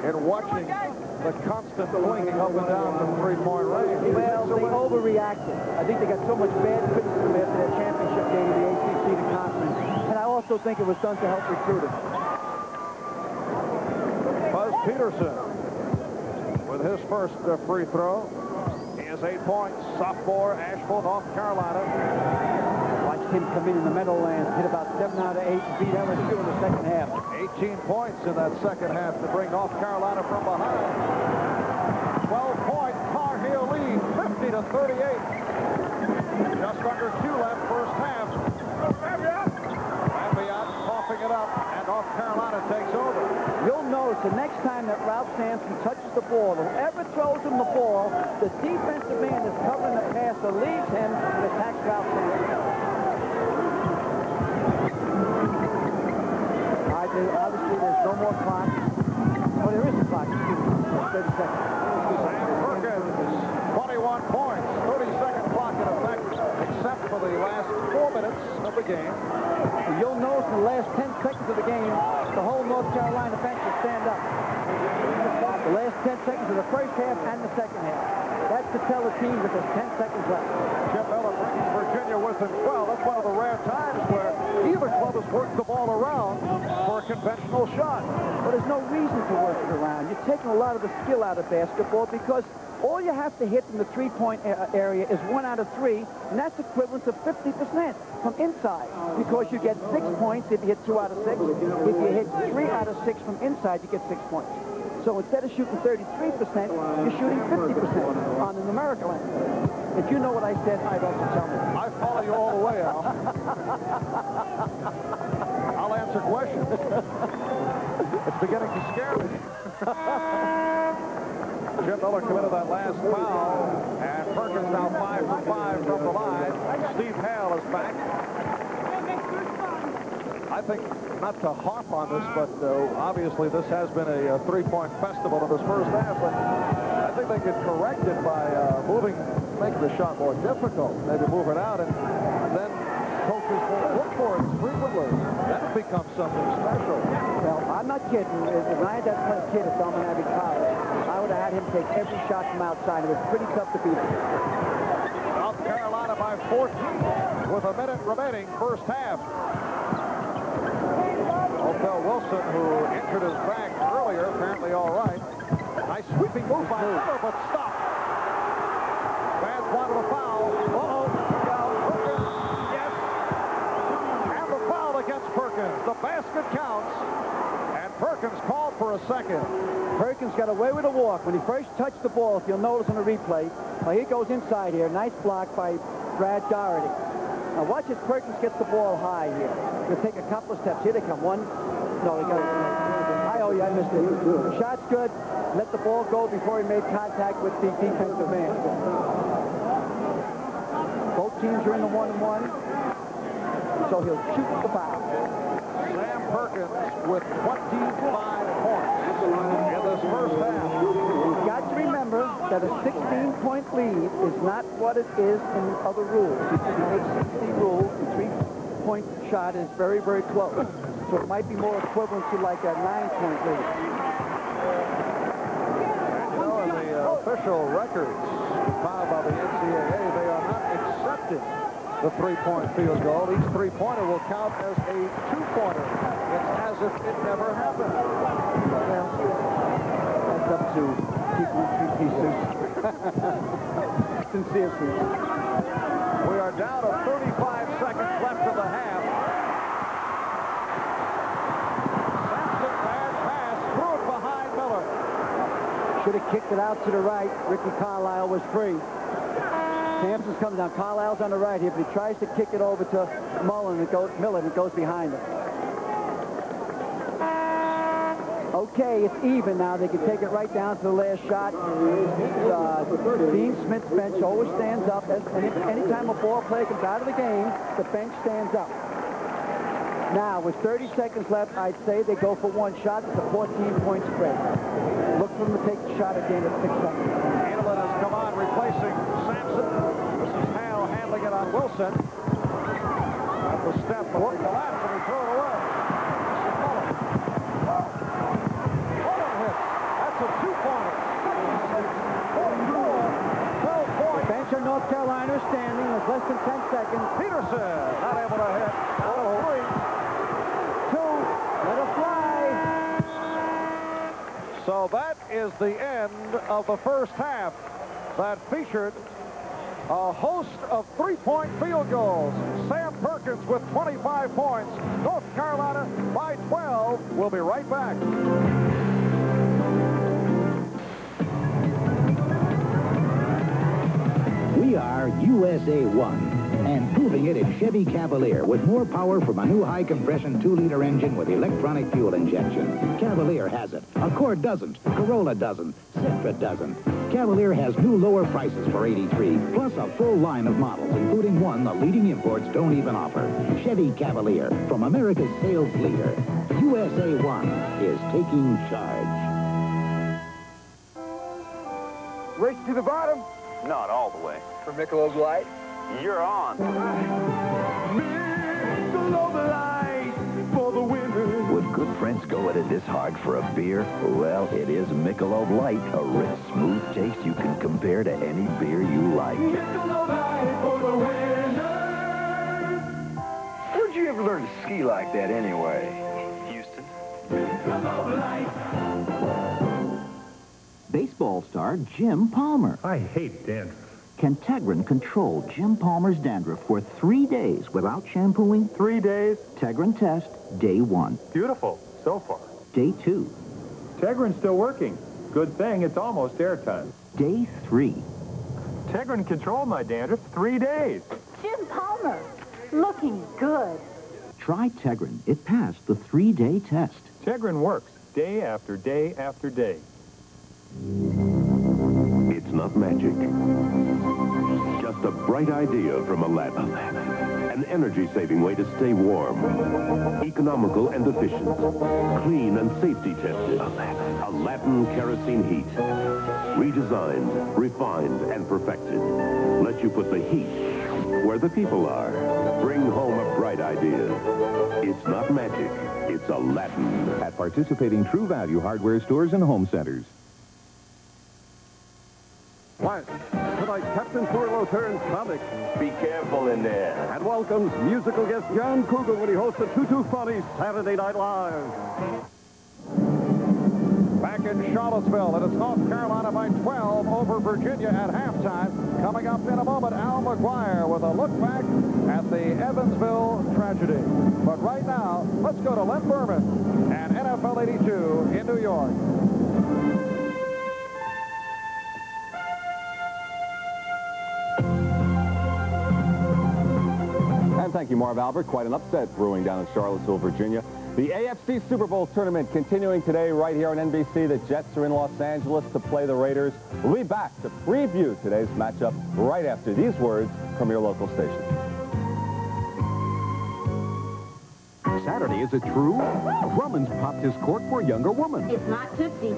and watching the constant flinging up and down from three-point range. Well, they overreacted. I think they got so much bad criticism after their championship game in the ACC, the conference. And I also think it was done to help recruiting. Buzz Peterson with his first free throw. He has 8 points. Sophomore, Asheville, North Carolina. Watched him come in the Meadowlands, hit about 7 out of 8, beat LSU in the second half. 18 points in that second half to bring North Carolina from behind. 12-point Tar Heel lead, 50-38. Just under 2 left first half. Lafayette coughing it up, and North Carolina takes over. You'll notice the next time that Ralph Sampson touches the ball, whoever throws him the ball, the defensive man that's covering the passer leaves him and attacks Ralph Sampson. Obviously, there's no more clock. Oh, there is a clock. 30 seconds. Sam Perkins, 21 points, 30-second clock in effect, except for the game. And you'll notice in the last 10 seconds of the game, the whole North Carolina bench will stand up. The last 10 seconds of the first half and the second half. That's to tell the team that there's 10 seconds left. Chip Miller brings Virginia within 12. That's one of the rare times where either club has worked the ball around for a conventional shot. But there's no reason to work it around. You're taking a lot of the skill out of basketball because all you have to hit in the three-point area is 1 out of 3, and that's equivalent to 50% from inside because you get 6 points if you hit 2 out of 6. If you hit 3 out of 6 from inside, you get 6 points. So instead of shooting 33%, you're shooting 50% on the numerical end. If you know what I said, I'd also tell me. I follow you all the way, Al. I'll answer questions. It's beginning to scare me. Jim Miller committed that last foul, and Perkins now 5 for 5 from the line. Steve Hale is back. I think, not to hop on this, but obviously this has been a three-point festival in this first half, but I think they could correct it by making the shot more difficult, maybe move it out, and then coaches will look for it frequently. That becomes something special. Well, I'm not kidding. When I had that kid at Belmont Abbey College, I would have had him take every shot from outside. It was pretty tough to beat him. South Carolina by 14 with a minute remaining first half. Othell Wilson, who injured his back earlier, apparently all right. Nice sweeping move by Miller, but stopped. Fans wanted a foul. Uh-oh. Perkins. Yes. And the foul against Perkins. The basket counts. And Perkins called for a second. Perkins got away with a walk. When he first touched the ball, if you'll notice on the replay, he goes inside here. Nice block by Brad Daugherty. Now watch as Perkins gets the ball high here. He'll take a couple of steps. Here they come. One. No, he got it. I missed it. The shot's good. Let the ball go before he made contact with the defensive man. Both teams are in the 1-1. So he'll shoot the foul. Sam Perkins with 25 points in this first half. You've got to remember that a 16-point lead is not what it is in other rules. The ACC rule, the three-point shot is very, very close. So it might be more equivalent to like a 9-point lead. You know, in the official records filed by the NCAA, they are not accepting the three-point field goal. Each three-pointer will count as a two-pointer. It's as if it never happened. Well, that's up to people in three pieces. Sincere pieces. We are down to 35 seconds left in the half. Sampson, bad pass, threw it behind Miller. Should have kicked it out to the right. Ricky Carlisle was free. Sampson's coming down. Carlisle's on the right here, but he tries to kick it over to Miller, and it goes behind him. Okay, it's even now. They can take it right down to the last shot. Dean Smith's bench always stands up. Anytime a ball player comes out of the game, the bench stands up. Now, with 30 seconds left, I'd say they go for one shot. It's a 14-point spread. Look for them to take the shot at the end of 6 seconds. Hanlon has come on, replacing Sampson. This is Hale handling it on Wilson. At the step, the work collapse, and he threw it away. That's a two-pointer. 12 points. The bench of North Carolina is standing with less than 10 seconds. Peterson not able to hit. Out of 3. 2. Let it fly. So that is the end of the first half that featured a host of three-point field goals. Sam Perkins with 25 points. North Carolina by 12. We'll be right back. We are USA 1, and proving it is Chevy Cavalier with more power from a new high-compression 2-liter engine with electronic fuel injection. Cavalier has it. Accord doesn't. Corolla doesn't. Sentra doesn't. Cavalier has new lower prices for '83, plus a full line of models, including one the leading imports don't even offer. Chevy Cavalier, from America's sales leader. USA 1 is taking charge. Race to the bottom? Not all the way. For Michelob Light? You're on. Light for the winner. Would good friends go at it this hard for a beer? Well, it is Michelob Light, a rich, smooth taste you can compare to any beer you like. Michelob Light for the winner. Where'd you ever learn to ski like that anyway? Houston. Michelob Light. Baseball star Jim Palmer. I hate dandruff. Can Tegrin control Jim Palmer's dandruff for 3 days without shampooing? 3 days? Tegrin test, day 1. Beautiful, so far. Day 2. Tegrin's still working. Good thing it's almost airtime. Day 3. Tegrin controlled my dandruff 3 days. Jim Palmer, looking good. Try Tegrin. It passed the 3-day test. Tegrin works day after day after day. It's not magic. Just a bright idea from Aladdin. An energy-saving way to stay warm. Economical and efficient. Clean and safety tested. Aladdin kerosene heat. Redesigned, refined, and perfected. Let you put the heat where the people are. Bring home a bright idea. It's not magic. It's Aladdin. At participating True Value hardware stores and home centers. Quiet. Tonight, Captain Furlow turns comic. Be careful in there. And welcomes musical guest Jan Kugel when he hosts the Tutu Funny Saturday Night Live. Back in Charlottesville, it is North Carolina by 12 over Virginia at halftime. Coming up in a moment, Al McGuire with a look back at the Evansville tragedy. But right now, let's go to Len Berman and NFL 82 in New York. And thank you, Marv Albert. Quite an upset brewing down in Charlottesville, Virginia. The AFC Super Bowl tournament continuing today right here on NBC. The Jets are in Los Angeles to play the Raiders. We'll be back to preview today's matchup right after these words from your local station. Saturday, is it true? Drummond's popped his cork for a younger woman. It's not Tootsie.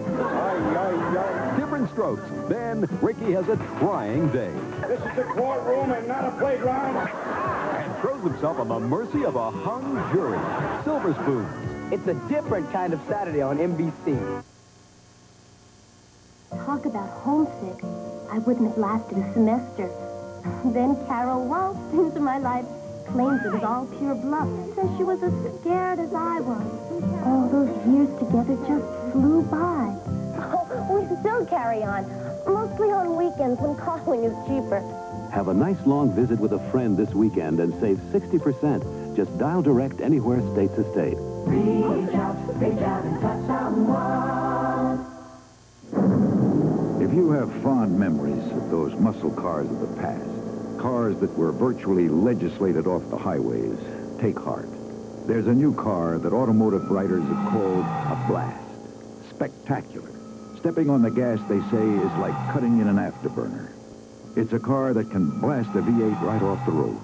Different strokes. Then Ricky has a trying day. This is the courtroom and not a playground. And throws himself on the mercy of a hung jury. Silver spoons. It's a different kind of Saturday on NBC. Talk about homesick. I wouldn't have lasted a semester. Then Carol waltzed into my life. Claims it was all pure bluff. Says she was as scared as I was. All those years together just flew by. Oh, we still carry on. Mostly on weekends when calling is cheaper. Have a nice long visit with a friend this weekend and save 60%. Just dial direct anywhere state to state. Reach out and touch someone. If you have fond memories of those muscle cars of the past, cars that were virtually legislated off the highways, take heart. There's a new car that automotive writers have called a blast. Spectacular. Stepping on the gas, they say, is like cutting in an afterburner. It's a car that can blast a V8 right off the road.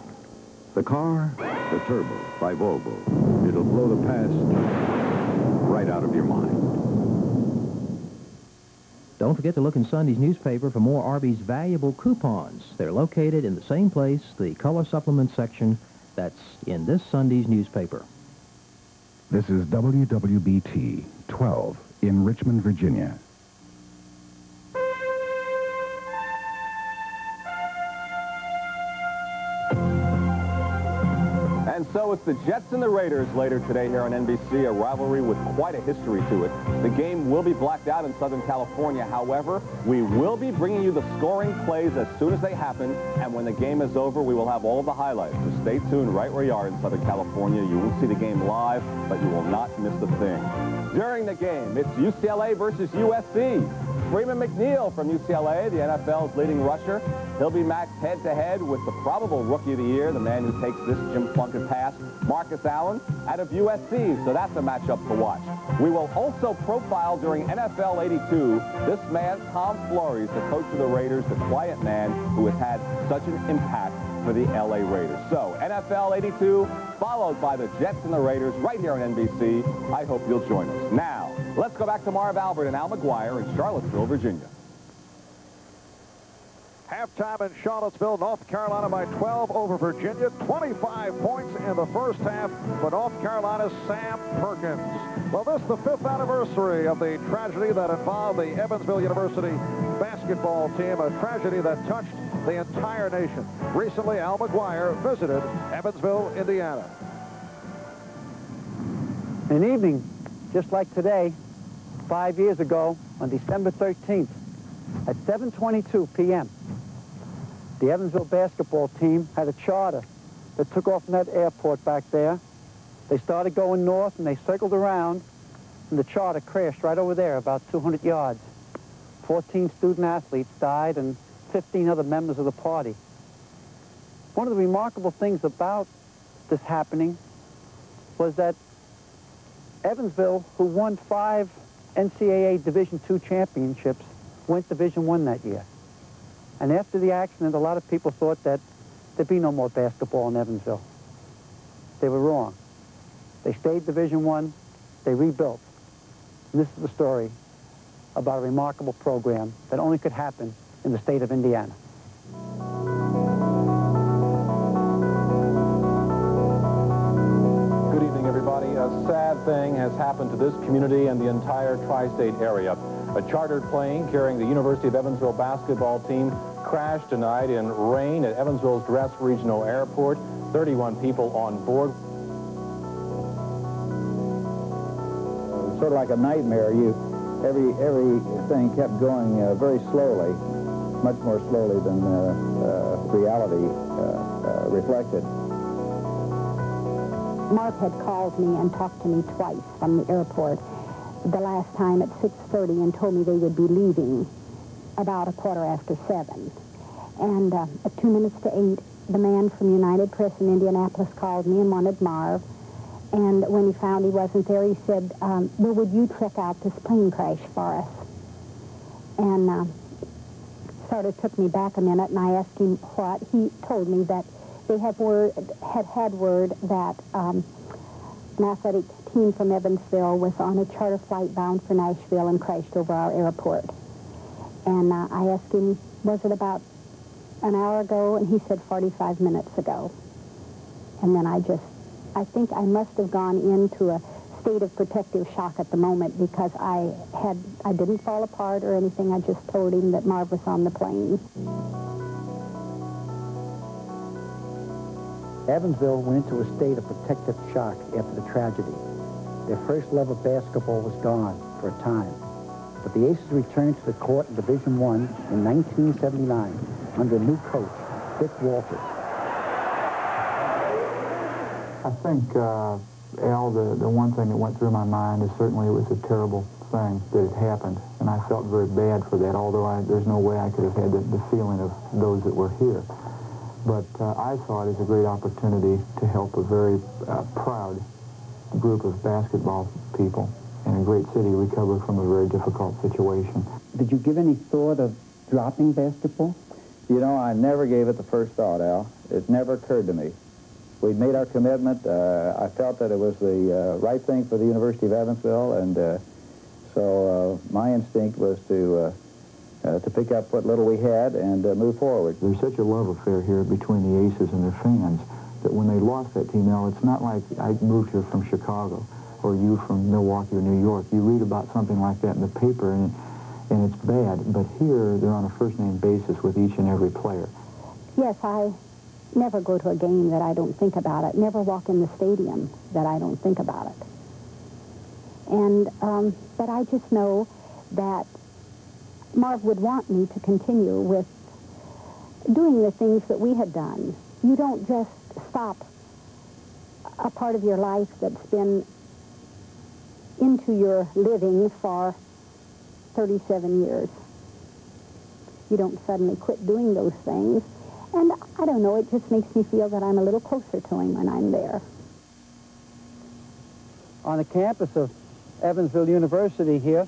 The car, the Turbo by Volvo. It'll blow the past right out of your mind. Don't forget to look in Sunday's newspaper for more Arby's valuable coupons. They're located in the same place, the color supplement section, that's in this Sunday's newspaper. This is WWBT 12 in Richmond, Virginia. And so it's the Jets and the Raiders later today here on NBC, a rivalry with quite a history to it. The game will be blacked out in Southern California. However, we will be bringing you the scoring plays as soon as they happen, and when the game is over, we will have all the highlights. So stay tuned right where you are in Southern California. You will see the game live, but you will not miss a thing. During the game, it's UCLA versus USC. Freeman McNeil from UCLA, the NFL's leading rusher. He'll be matched head-to-head with the probable Rookie of the Year, the man who takes this Jim Plunkett pass, Marcus Allen, out of USC, so that's a matchup to watch. We will also profile during NFL 82 this man, Tom Flores, the coach of the Raiders, the quiet man who has had such an impact for the LA Raiders. So, NFL 82, followed by the Jets and the Raiders right here on NBC. I hope you'll join us. Now, let's go back to Marv Albert and Al McGuire in Charlottesville, Virginia. Halftime in Charlottesville, North Carolina by 12 over Virginia. 25 points in the first half for North Carolina's Sam Perkins. Well, this is the 5th anniversary of the tragedy that involved the Evansville University basketball team, a tragedy that touched the entire nation. Recently, Al McGuire visited Evansville, Indiana. An evening just like today, 5 years ago, on December 13th, at 7:22 p.m., the Evansville basketball team had a charter that took off from that airport back there. They started going north, and they circled around, and the charter crashed right over there, about 200 yards. 14 student-athletes died, and 15 other members of the party. One of the remarkable things about this happening was that Evansville, who won 5 NCAA Division II championships, went Division I that year. And after the accident, a lot of people thought that there'd be no more basketball in Evansville. They were wrong. They stayed Division I, they rebuilt. And this is the story about a remarkable program that only could happen in the state of Indiana. Good evening, everybody. A sad thing has happened to this community and the entire tri-state area. A chartered plane carrying the University of Evansville basketball team crashed tonight in rain at Evansville's Dress Regional Airport. 31 people on board. Sort of like a nightmare. Everything kept going very slowly, much more slowly than reality reflected. Marv had called me and talked to me twice from the airport. The last time at 6:30 and told me they would be leaving about 7:15. And at 2 minutes to 8, the man from United Press in Indianapolis called me and wanted Marv. And when he found he wasn't there, he said, well, would you check out this plane crash for us? And sort of took me back a minute, and I asked him what. He told me that they had word that an athletic team from Evansville was on a charter flight bound for Nashville and crashed over our airport. And I asked him, was it about an hour ago? And he said 45 minutes ago. And then I think I must have gone into a state of protective shock at the moment, because I didn't fall apart or anything. I just told him that Marv was on the plane. Evansville went into a state of protective shock after the tragedy. Their first love of basketball was gone for a time. But the Aces returned to the court in Division I in 1979 under a new coach, Dick Walters. I think, Al, the one thing that went through my mind is certainly it was a terrible thing that had happened, and I felt very bad for that, although there's no way I could have had the feeling of those that were here. But I saw it as a great opportunity to help a very proud group of basketball people in a great city recover from a very difficult situation. Did you give any thought of dropping basketball? You know, I never gave it the first thought, Al. It never occurred to me. We'd made our commitment. I felt that it was the right thing for the University of Evansville, and so my instinct was to pick up what little we had and move forward. There's such a love affair here between the Aces and their fans that when they lost that team, Al, it's not like I moved here from Chicago or you from Milwaukee or New York. You read about something like that in the paper, and it's bad, but here they're on a first-name basis with each and every player. Yes, I never go to a game that I don't think about it. Never walk in the stadium that I don't think about it. And, but I just know that Marv would want me to continue with doing the things that we had done. You don't just stop a part of your life that's been into your living for 37 years. You don't suddenly quit doing those things. And I don't know, it just makes me feel that I'm a little closer to him when I'm there. On the campus of Evansville University here,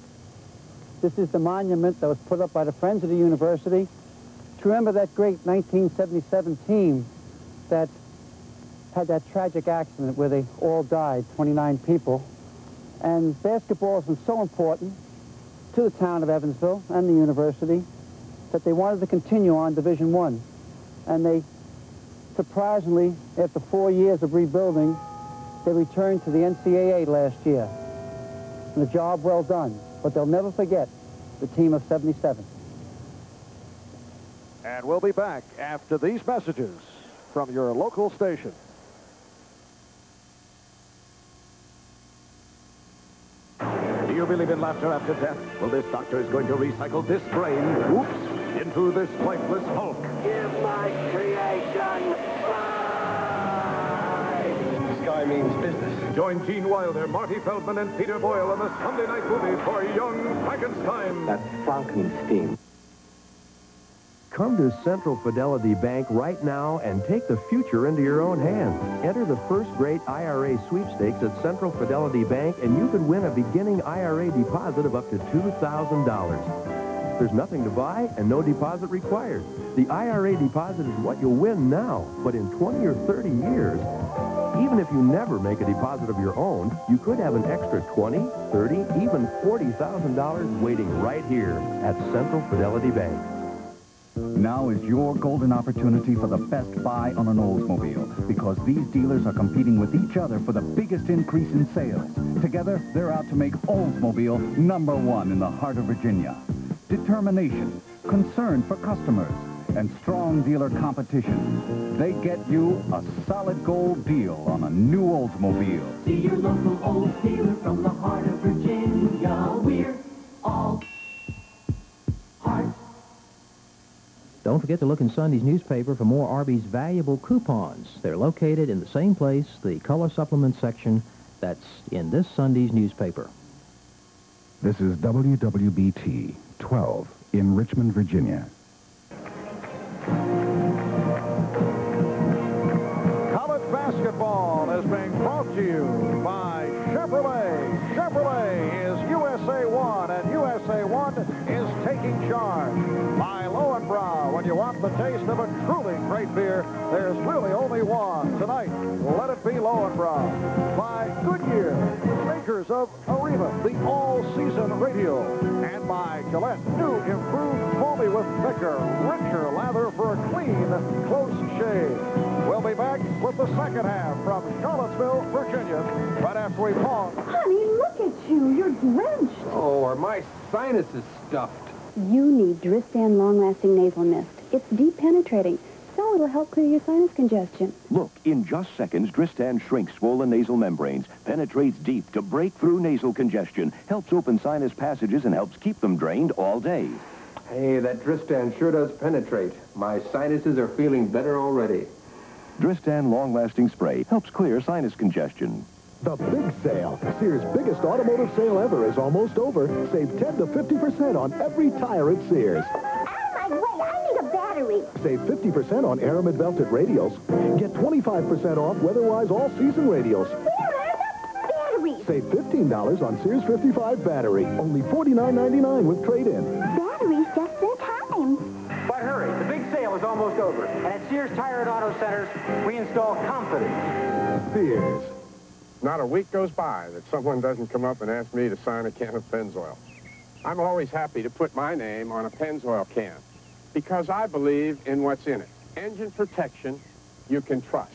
this is the monument that was put up by the Friends of the University to remember that great 1977 team that had that tragic accident where they all died, 29 people. And basketball has been so important to the town of Evansville and the university that they wanted to continue on Division I. And they, surprisingly, after 4 years of rebuilding, they returned to the NCAA last year. And a job well done. But they'll never forget the team of '77. And we'll be back after these messages from your local station. Do you believe in laughter after death? Well, this doctor is going to recycle this brain, whoops, into this lifeless Hulk. Give my creation This guy means business. Join Gene Wilder, Marty Feldman, and Peter Boyle in the Sunday night movie for Young Frankenstein. That's Frankenstein. Come to Central Fidelity Bank right now and take the future into your own hands. Enter the first great IRA sweepstakes at Central Fidelity Bank, and you could win a beginning IRA deposit of up to $2,000. There's nothing to buy and no deposit required. The IRA deposit is what you'll win now, but in 20 or 30 years, even if you never make a deposit of your own, you could have an extra $20, $30, even $40,000 waiting right here at Central Fidelity Bank. Now is your golden opportunity for the best buy on an Oldsmobile, because these dealers are competing with each other for the biggest increase in sales. Together, they're out to make Oldsmobile #1 in the heart of Virginia. Determination, concern for customers, and strong dealer competition. They get you a solid gold deal on a new Oldsmobile. See your local Olds dealer from the heart of Virginia. We're all heart. Don't forget to look in Sunday's newspaper for more Arby's valuable coupons. They're located in the same place, the color supplement section, that's in this Sunday's newspaper. This is WWBT 12 in Richmond, Virginia. College basketball is being brought to you by Chevrolet. Chevrolet is USA 1, and USA 1 is taking charge. By Lowenbrow, when you want the taste of a truly great beer, there's really only one. Tonight, let it be Lowenbrow. By Goodyear, makers of Arriva, the all-season radio. And by Gillette, new improved foamy with thicker, richer lather for a clean, close shave. We'll be back with the second half from Charlottesville, Virginia, right after we pause. Honey, look at you. You're drenched. Oh, are my sinuses stuffed? You need Dristan long-lasting nasal mist. It's deep penetrating, so it'll help clear your sinus congestion. Look, in just seconds, Dristan shrinks swollen nasal membranes, penetrates deep to break through nasal congestion, helps open sinus passages, and helps keep them drained all day. Hey, that Dristan sure does penetrate. My sinuses are feeling better already. Dristan long-lasting spray helps clear sinus congestion. The big sale. Sears' biggest automotive sale ever is almost over. Save 10 to 50% on every tire at Sears. Out of my way, I need a battery. Save 50% on Aramid belted radials. Get 25% off weather-wise all-season radials. Where are the batteries? Save $15 on Sears 55 battery. Only $49.99 with trade-in. Batteries just in time. But hurry, the big sale is almost over. And at Sears Tire and Auto Centers, we install confidence. Sears. Not a week goes by that someone doesn't come up and ask me to sign a can of Pennzoil. I'm always happy to put my name on a Pennzoil can because I believe in what's in it. Engine protection you can trust.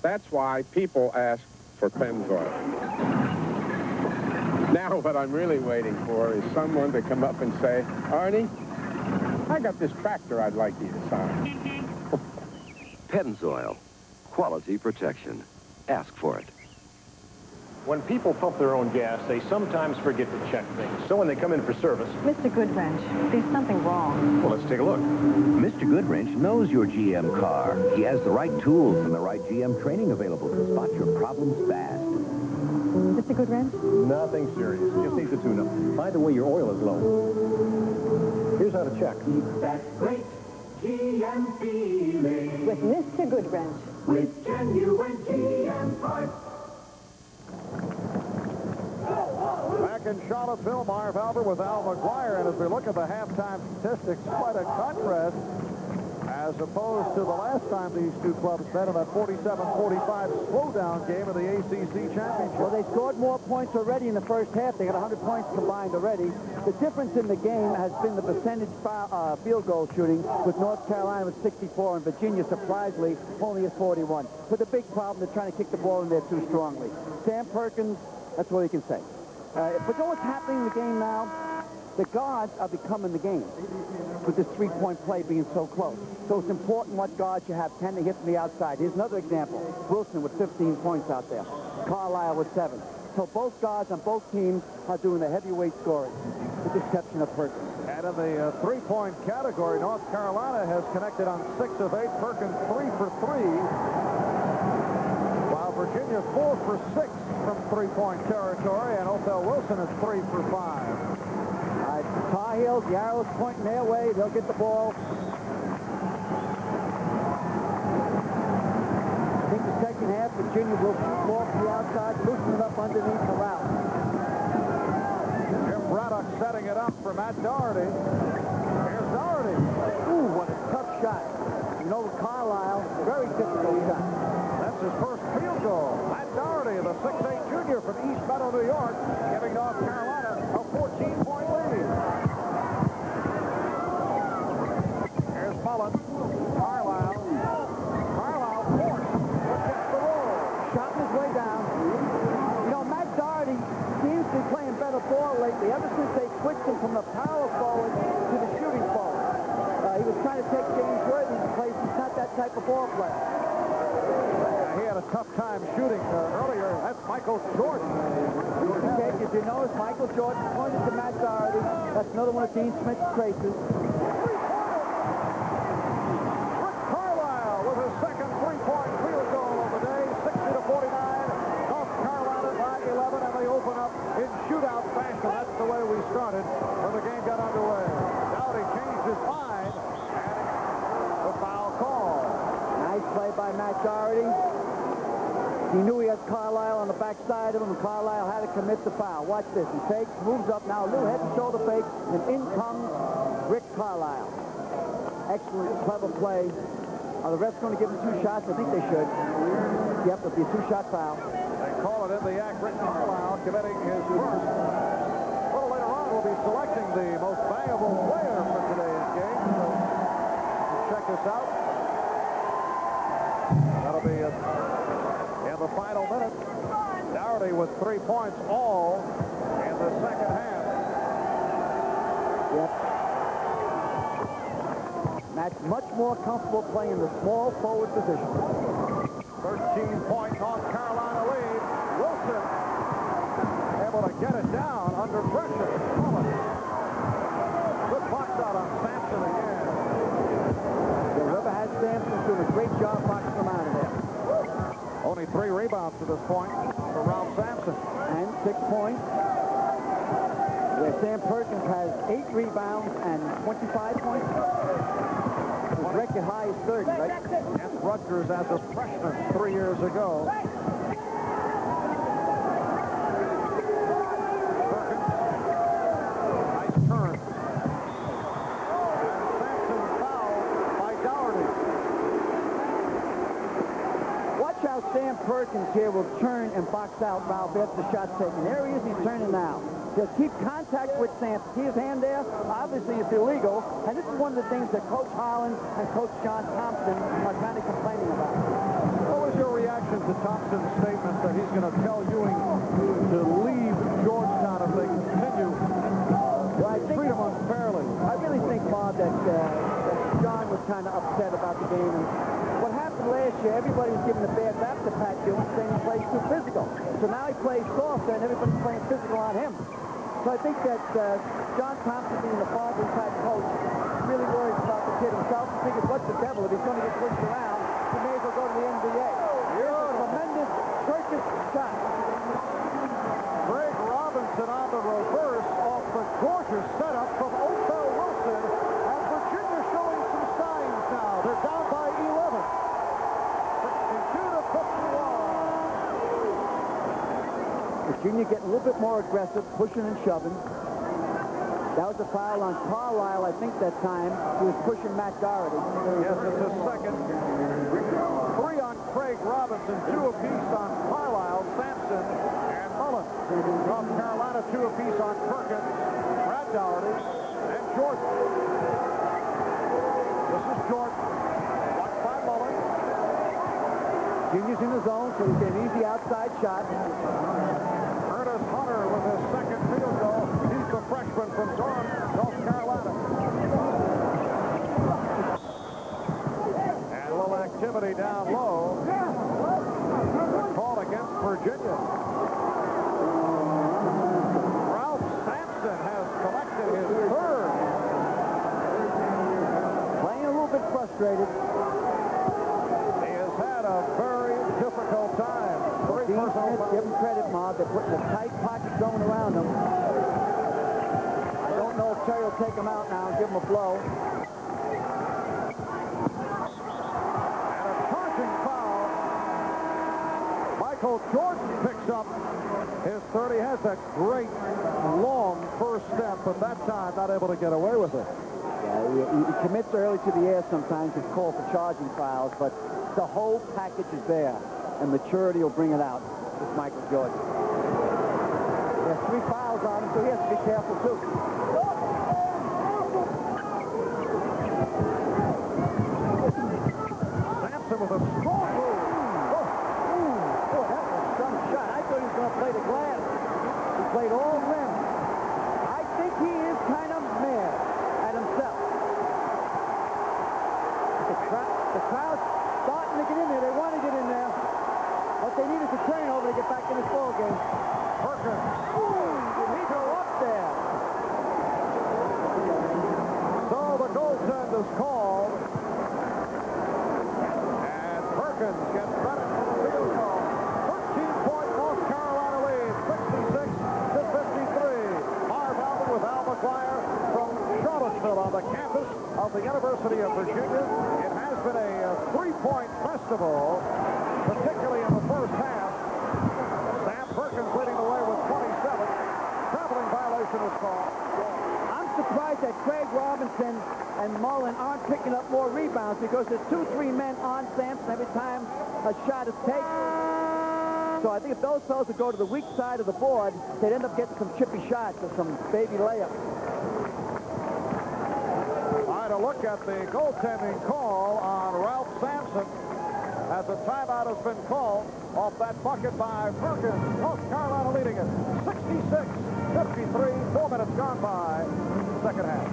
That's why people ask for Pennzoil. Now what I'm really waiting for is someone to come up and say, Arnie, I got this tractor I'd like you to sign. Pennzoil. Quality protection. Ask for it. When people pump their own gas, they sometimes forget to check things. So when they come in for service... Mr. Goodwrench, there's something wrong. Well, let's take a look. Mr. Goodwrench knows your GM car. He has the right tools and the right GM training available to spot your problems fast. Mr. Goodwrench? Nothing serious. Just needs a tune-up. By the way, your oil is low. Here's how to check. That great GM feeling. With Mr. Goodwrench. With genuine GM parts. Back in Charlottesville, Marv Albert with Al McGuire, and as we look at the halftime statistics, quite a contrast. As as opposed to the last time these two clubs met in that 47-45 slowdown game of the ACC Championship. Well, they scored more points already in the first half. They got 100 points combined already. The difference in the game has been the percentage field goal shooting, with North Carolina with 64 and Virginia, surprisingly, only at 41. But the big problem, they're trying to kick the ball in there too strongly. Sam Perkins, that's all you can say. But you know what's happening in the game now? The guards are becoming the game with this three-point play being so close. So it's important what guards you have. Can they hit from the outside? Here's another example. Wilson with 15 points out there. Carlisle with 7. So both guards on both teams are doing the heavyweight scoring, with the exception of Perkins. And in the three-point category, North Carolina has connected on 6 of 8. Perkins 3 for 3. While Virginia 4 for 6 from three-point territory, and Othell Wilson is 3 for 5. Tar Heels, the arrow's pointing their way. They'll get the ball. I think the second half, Virginia will shoot ball from the outside, loosen it up underneath the route. Jim Braddock setting it up for Matt Daugherty. Here's Daugherty. Ooh, what a tough shot. You know, Carlisle, very difficult shot. That's his first field goal. Matt Daugherty, the 6'8" junior from East Meadow, New York, giving North Carolina a 14-point lead. Here's Mullen. Carlisle forced against the wall. Shot his way down. You know, Matt Daugherty seems to be playing better ball lately, ever since they switched him from the power forward to the shooting forward. He was trying to take James Worthy's place. He's not that type of ball player. He had a tough time shooting earlier. That's Michael Jordan. Okay, as you notice, Michael Jordan pointed to Matt Daugherty. That's another one of Dean Smith's traces. Rick Carlisle with his second three-point field goal of the day, 60-49. North Carolina by 11, and they open up in shootout fashion. That's the way we started when the game got underway. Daugherty changed his mind, and the foul call. Nice play by Matt Daugherty. He knew he had Carlisle on the backside of him, and Carlisle had to commit the foul. Watch this. He takes, moves up now, a little head and shoulder fake, and in comes Rick Carlisle. Excellent, clever play. Are the refs going to give him 2 shots? I think they should. Yep, it'll be a 2-shot foul. They call it in the act. Rick Carlisle committing his first. A little later on, we'll be selecting the most valuable player for today's game. So check this out. That'll be in the final minute. Daugherty with 3 points all in the second half. Yep. Matt's much more comfortable playing the small forward position. 13-point North Carolina lead. Wilson able to get it down under pressure. Good box out on Sampson again. Whoever has Sampson doing a great job boxing him out of there. Only 3 rebounds to this point for Ralph Sampson. And 6 points. Where Sam Perkins has 8 rebounds and 25 points. His record high is 30, right? Against Rutgers as a freshman 3 years ago. Perkins. Nice turn. And Sampson fouled by Daugherty. Watch how Sam Perkins here will turn and box out Ralph after the shot's taken. There he is, he's turning now. Just keep contact with Sampson. See his hand there? Obviously, it's illegal. And this is one of the things that Coach Holland and Coach John Thompson are kind of complaining about. What was your reaction to Thompson's statement that he's going to tell Ewing to leave Georgetown if they continue to treat him unfairly? I really think, Bob, that John was kind of upset about the game. And what happened last year, everybody was giving a bad rap to Pat Ewing, saying he plays too physical. So now he plays softer, and everybody's playing physical on him. So I think that John Thompson, being the father-type coach, really worries about the kid himself. He figures, what's the devil? If he's going to get pushed around, he may as well go to the NBA. Here's a tremendous circus shot. Greg Robinson on the reverse off the gorgeous setup from Othell Wilson. And Virginia showing some signs now. They're down by 11. 62-51. Virginia getting a little bit more aggressive, pushing and shoving. That was a foul on Carlisle, I think, that time. He was pushing Matt Daugherty. Yes, it's a second. 3 on Craig Robinson, 2 apiece on Carlisle, Sampson, and Mullen. North Carolina, 2 apiece on Perkins, Brad Daugherty, and Jordan. This is Jordan. Blocked by Mullen. Junior's in the zone, so he's an easy outside shot. Curtis Hunter with his second field goal. He's the freshman from Durham, North Carolina. And a little activity down low. Call against Virginia. Ralph Sampson has collected his third. Playing a little bit frustrated. He has had a very difficult time. Give him credit, Marv. They're putting a tight pocket zone around him. I don't know if Terry will take him out now and give him a blow. And a charging foul. Michael Jordan picks up his 30. He has a great long first step, but that time not able to get away with it. Yeah, he commits early to the air sometimes. It's called for charging fouls, but the whole package is there, and maturity will bring it out. It's Michael Jordan. He has 3 fouls on him, so he has to be careful, too. Sampson with a strong move. Oh, that was a strong shot. I thought he was going to play the glass. He played all rim. I think he is kind of mad at himself. The crowd's starting to get in there. They want to get in there. But they needed to turn over to get back in this ball game. Perkins. Did he go up there? So the goaltend is called. And Perkins gets credit for the field goal. 13-point North Carolina lead, 66-53. Marv Alvin with Al McGuire from Charlottesville on the campus of the University of Virginia. It has been a 3-point festival, particularly in the first half. Sam Perkins leading the way with 27. Traveling violation is called. I'm surprised that Craig Robinson and Mullen aren't picking up more rebounds because there's 2-3 men on Sampson every time a shot is taken. So I think if those fellows would go to the weak side of the board, they'd end up getting some chippy shots or some baby layups. All right, a look at the goaltending call on Ralph Sampson as a timeout has been called off that bucket by Perkins. North Carolina leading it 66-53. 4 minutes gone by. Second half.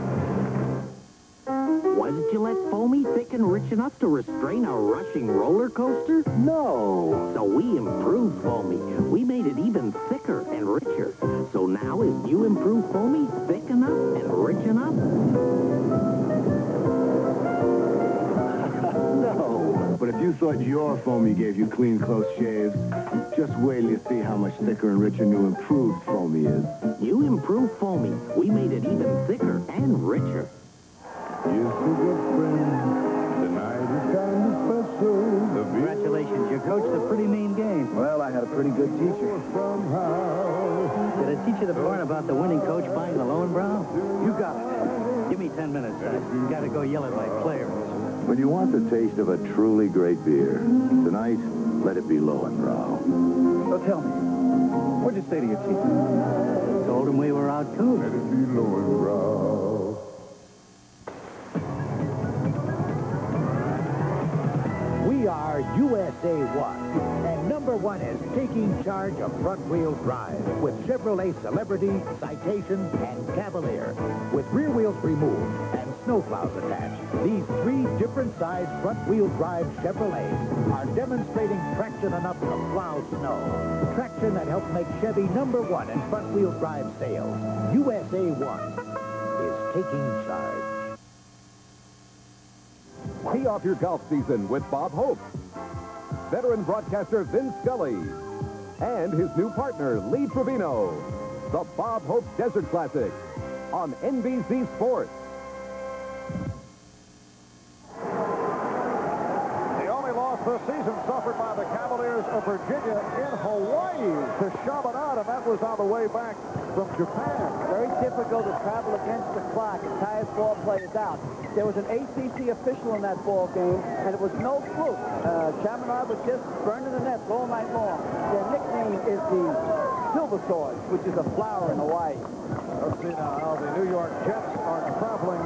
Wasn't Gillette foamy, thick, and rich enough to restrain a rushing roller coaster? No. So we improved foamy. We made it even thicker and richer. So now is new improved foamy thick enough and rich enough? No. But if you thought your foamy gave you clean, close shaves, just wait till you see how much thicker and richer new improved foamy is. New improved foamy. We made it even thicker and richer. Yes, good friend. Tonight is kind of special. Congratulations, you coached a pretty mean game. Well, I had a pretty good teacher. Did it teach you the part about the winning coach buying the Lowenbrow? You got it. Give me 10 minutes. I gotta go yell at my players. When you want the taste of a truly great beer, tonight, let it be Lowenbrow. So tell me, what'd you say to your teacher? Told him we were out coached. Let it be Lowenbrow. We are USA 1, and number 1 is taking charge of front-wheel drive with Chevrolet Celebrity, Citation, and Cavalier. With rear wheels removed and snowplows attached, these 3 different size front-wheel drive Chevrolets are demonstrating traction enough to plow snow. Traction that helps make Chevy number 1 in front-wheel drive sales. USA 1 is taking charge. Tee off your golf season with Bob Hope, veteran broadcaster Vin Scully, and his new partner, Lee Trevino. The Bob Hope Desert Classic on NBC Sports. The only loss this season suffered by the Cavaliers of Virginia in Hawaii to Chaminade, and that was on the way back from Japan. Very difficult to travel against the clock and tires 4 players out. There was an ACC official in that ball game, and it was no fluke. Chaminade was just burning the nets all night long. Their nickname is the Silver Swords, which is a flower in Hawaii. Let's see now how the New York Jets are traveling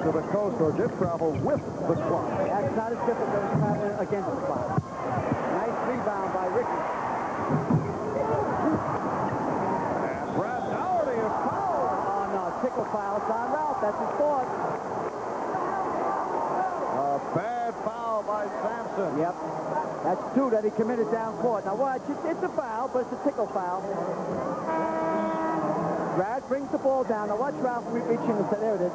to the coast, or did travel with the clock. That's not as difficult as traveling against the clock. Nice rebound by Riggins. And Brad Daugherty is fouled. Oh, no, tickle foul. It's on Ralph. That's his fault. A bad foul by Sampson. Yep. That's 2 that he committed down court. Now watch, it's a foul, but it's a tickle foul. Brad brings the ball down. Now watch Ralph reaching and say, there it is.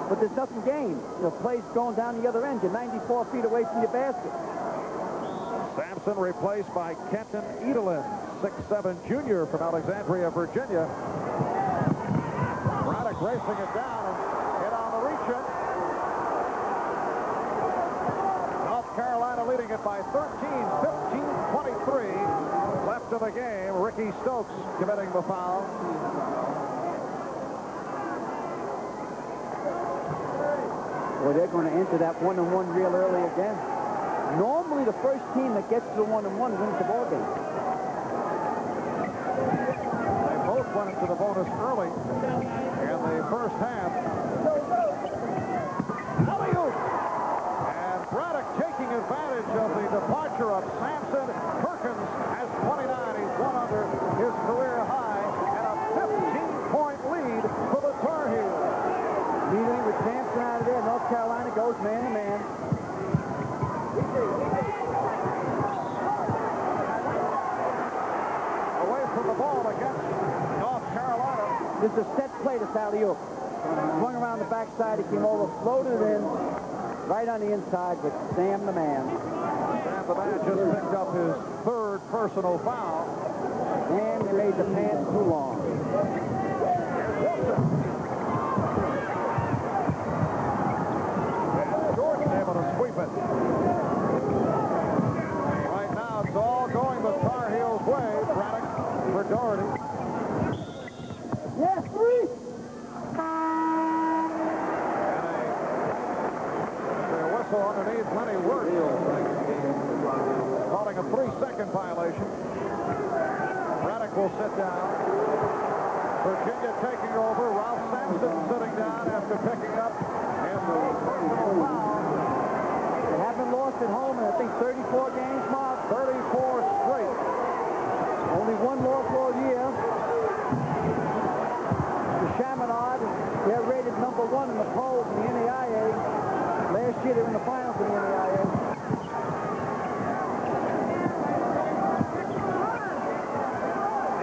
But there's nothing gained. The play's going down the other end. You're 94 feet away from your basket. Sampson replaced by Kenton Edelin, 6'7" junior from Alexandria, Virginia. Braddock racing it down and hit on the reach-in. North Carolina leading it by 13, 15-23. Left of the game. Ricky Stokes committing the foul. Well, they're going to enter that 1-on-1 real early again. Normally, the first team that gets to the 1-on-1 wins the ball game. They both went into the bonus early in the first half. Alley-oop! And Braddock taking advantage of the departure of Sampson. Perkins has 29. He's one under his career high, and a 15-point lead for the Tar Heels. Immediately with Sampson out of there, North Carolina goes man-to-man. Away from the ball against North Carolina. This is a set play to alley-oop. Swung around the backside, he came over, floated in, right on the inside with Sam the Man. Sam the Man just picked up his 3rd personal foul. And they made the pants too long. Here's Wilson. Able to sweep it. Right now, it's all going the Tar Heels' way. Braddock for Daugherty. Yes, 3. And a whistle underneath. Lenny Wirt calling a 3-second violation. Braddock will sit down. Virginia taking over. Ralph Sampson sitting down after picking up his personal foul. They haven't lost at home in, I think, 34 games, Marv. 34 straight. Only 1 loss all year. The Chaminade, they're rated number 1 in the polls in the NAIA. Last year, they were in the finals in the NAIA.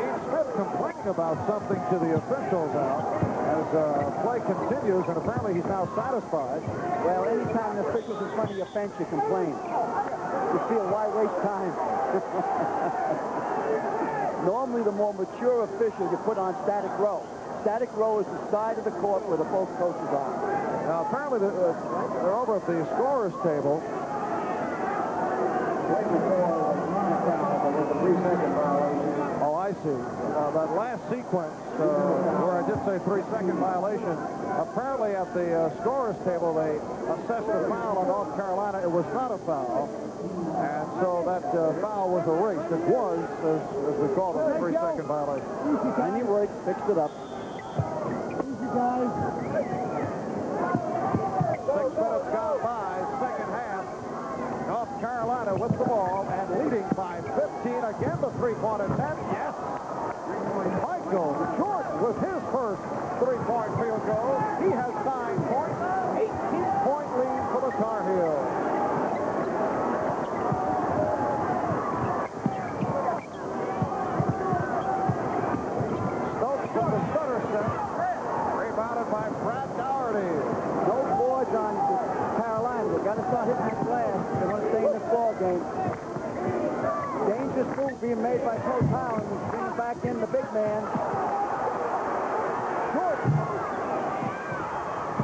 Dean Smith complaining about something to the officials out as play continues, and apparently he's now satisfied. Well, anytime an official's in front of your bench, you complain. You feel, why waste time? Normally, the more mature official you put on static row. Static row is the side of the court where the both coaches are. Now, apparently, they're over at the scorer's table. Oh, I see. That last sequence, where I did say 3-second violation, apparently at the scorer's table, they assessed a foul on North Carolina. It was not a foul. And so that foul was erased. It was, as we call it, a 3-second violation. Lenny Wirt fixed it up. Easy, guys. 6 minutes gone by, second half. North Carolina with the ball and leading by 15. Again, the three-point attempt. Yes. Michael Jordan with his first three-point field goal. He has 9 points. 18-point lead for the Tar Heels. Stokes from the stutter set. Rebounded by Brad Daugherty. No boards on Carolina. They've got to start hitting the glass. They want to stay in this ball game. Dangerous move being made by Coach Howland. He's bringing back in the big man. Short.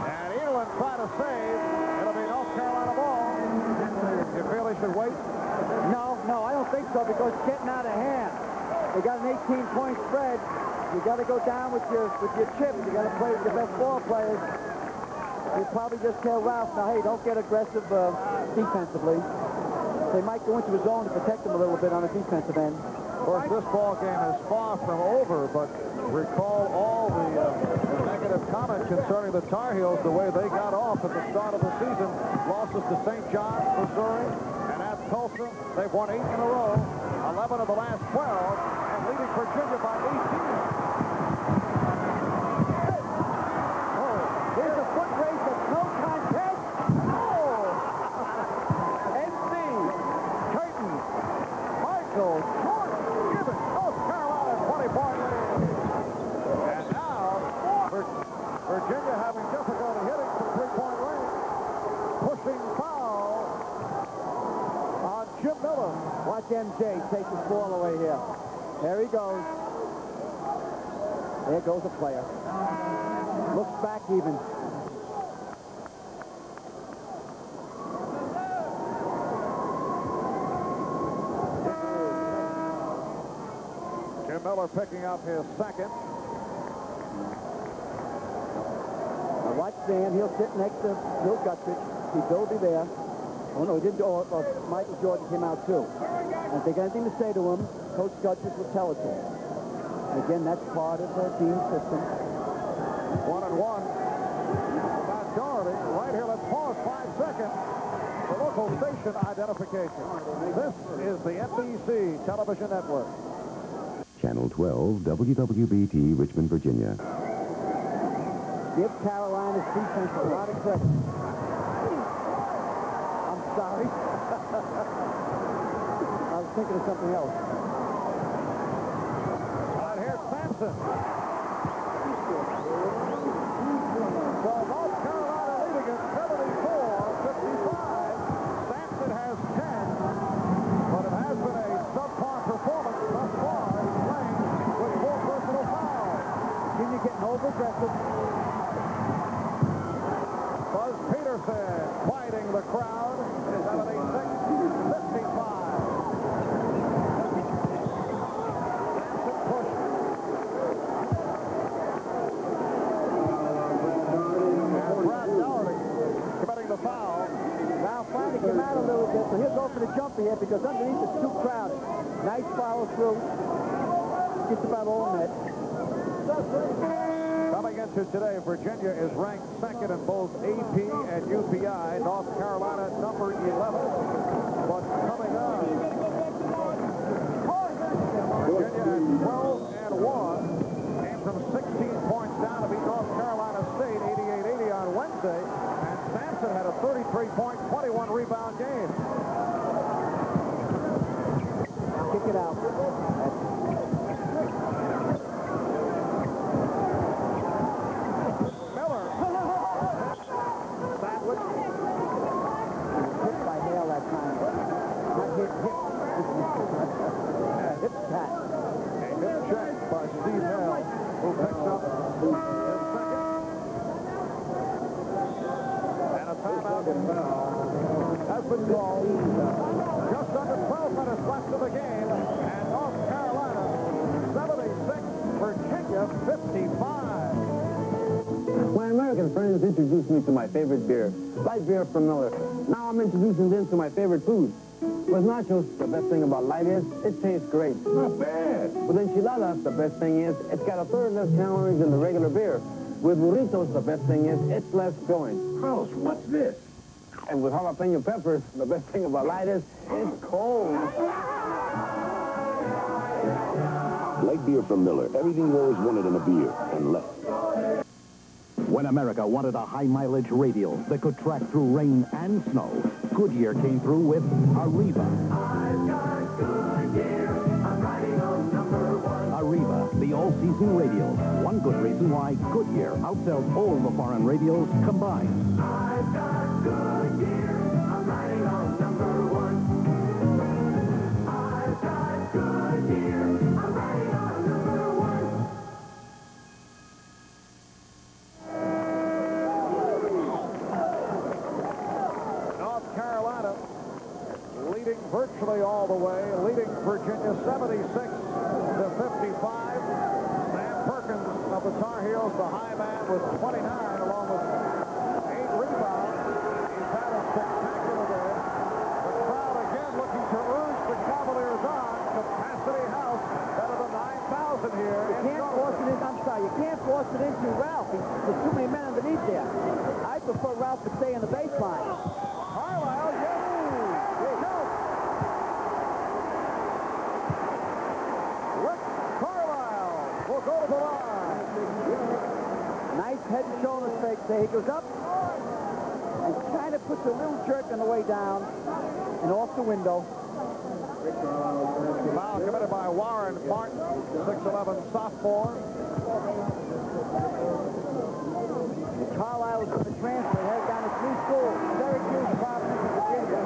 And Edelin trying to save. It'll be North Carolina ball. You feel he should wait? No, I don't think so, because it's getting out of hand. They got an 18-point spread. You got to go down with your chips. You got to play with your best ball players. You probably just tell Ralph, now, hey, don't get aggressive defensively. They might go into his zone to protect him a little bit on the defensive end. Of course, this ball game is far from over, but recall all the negative comment concerning the Tar Heels, the way they got off at the start of the season. Losses to St. John's, Missouri, and at Tulsa. They've won 8 in a row, 11 of the last 12, and leading Virginia by 18. Here's a foot race of no contest. Oh! NC, Curtin, Michael, Jordan, Gibbons, North Carolina, 20-point lead. And now, Virginia having difficulty hitting from three-point range. Pushing foul on Jim Miller. Watch MJ take his ball away here. There he goes. There goes a player. Looks back even. Jim Miller picking up his second. Now watch Dan. He'll sit next to Bill Guthridge. He'll be there. Oh, no, he didn't. Oh, Michael Jordan came out, too. And if they got anything to say to him, Coach Guthridge will tell it to him. Again, that's part of the team system. 1-1. About Daugherty. Right here, let's pause 5 seconds for local station identification. This is the NBC Television Network. Channel 12, WWBT, Richmond, Virginia. Give Carolina's defense a lot of credit. I'm sorry. I was thinking of something else. Right here, Sampson. So North Carolina leading at 74-55. Sampson has 10, but it has been a subpar performance thus far. He's playing with 4 personal fouls. Virginia getting over-aggressive. Buzz Peterson quieting the crowd. 76-55. Him out a little bit, so he'll go for the jumper here because underneath it's too crowded. Nice follow through. Gets about all net. Coming into today, Virginia is ranked second in both AP and UPI. North Carolina number 11. But coming up, Virginia at 12-1 came from 16 points down to beat North Carolina State 88-80 on Wednesday. Sampson had a 33-point, 21-rebound game. Kick it out. Miller. Sandwich. Hit by Hale that time. Not hit. Hip tap. A hip check by Steve Hale, who picks up his second. Timeout has been called. Just under 12 minutes left of the game, and North Carolina 76, Virginia 55. My American friends introduced me to my favorite beer, light beer from Miller. Now I'm introducing them to my favorite food. With nachos, the best thing about light is it tastes great. Not bad. With enchiladas, the best thing is it's got a third less calories than the regular beer. With burritos, the best thing is it's less filling. Carlos, what's this? And with jalapeno peppers, the best thing about light is it's cold. Light beer from Miller. Everything you always wanted in a beer, and less. When America wanted a high-mileage radial that could track through rain and snow, Goodyear came through with Arriva. I've got Goodyear. I'm riding on #1. Arriva, the all-season radial. One good reason why Goodyear outsells all the foreign radials combined. I've got Goodyear. I'm riding on #1. I've got Goodyear. I'm riding on #1. North Carolina leading virtually all the way, leading Virginia 76-55. 55. Sam Perkins of the Tar Heels, the high man, with 29, along with 8 rebounds. He's had a spectacular day. The crowd again looking to urge the Cavaliers on. Capacity House, better than 9,000 here. You can't force it in. I'm sorry, you can't force it into Ralph. There's too many men underneath there. I prefer Ralph to stay in the baseline. Carlisle, yes. Rick Carlisle will go to the line. Nice head and shoulders fake there. He goes up and kind of puts a little jerk on the way down and off the window. Foul committed by Warren Martin, 6'11" sophomore. Carlisle was going to transfer, headed down to 3 schools, Syracuse, Providence, and Virginia.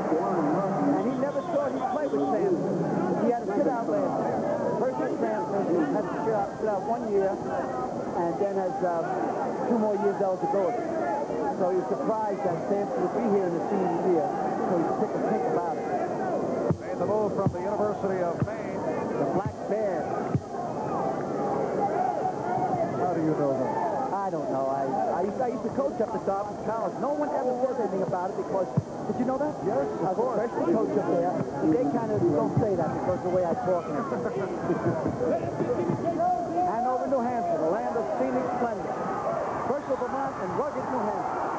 And he never thought he'd play with Sampson. He had to sit out last year. First year transfer, had to sit out 1 year, and then has 2 more years eligibility. So he was surprised that Sampson would be here in the senior year, so he took a think about it. Made the move from the University of Maine. The Black Bear. How do you know that? I don't know. I used to coach up at Dartmouth College. No one ever says anything about it because, did you know that? Yes, I was a freshman coach up there. They kind of don't say that because of the way I talk and everything. Hanover, New Hampshire, the land of scenic splendor. Herschel, Vermont, and rugged New Hampshire.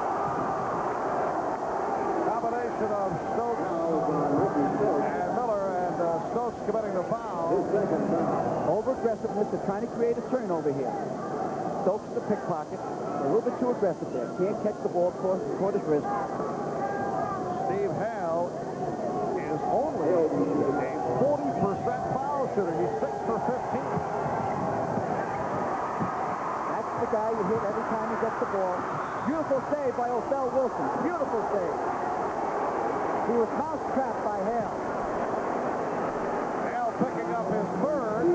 Combination of Stokes and Miller, and Stokes committing the foul. Over-aggressiveness. They're trying to create a turnover here. Stokes is a pickpocket. A little bit too aggressive there. Can't catch the ball, caught his wrist. Steve Hale is only a 40% foul shooter. He's 6 for 15. That's the guy you hit every time he gets the ball. Beautiful save by Othell Wilson. Beautiful save. He was mouse-trapped by Hale. Hale picking up his third.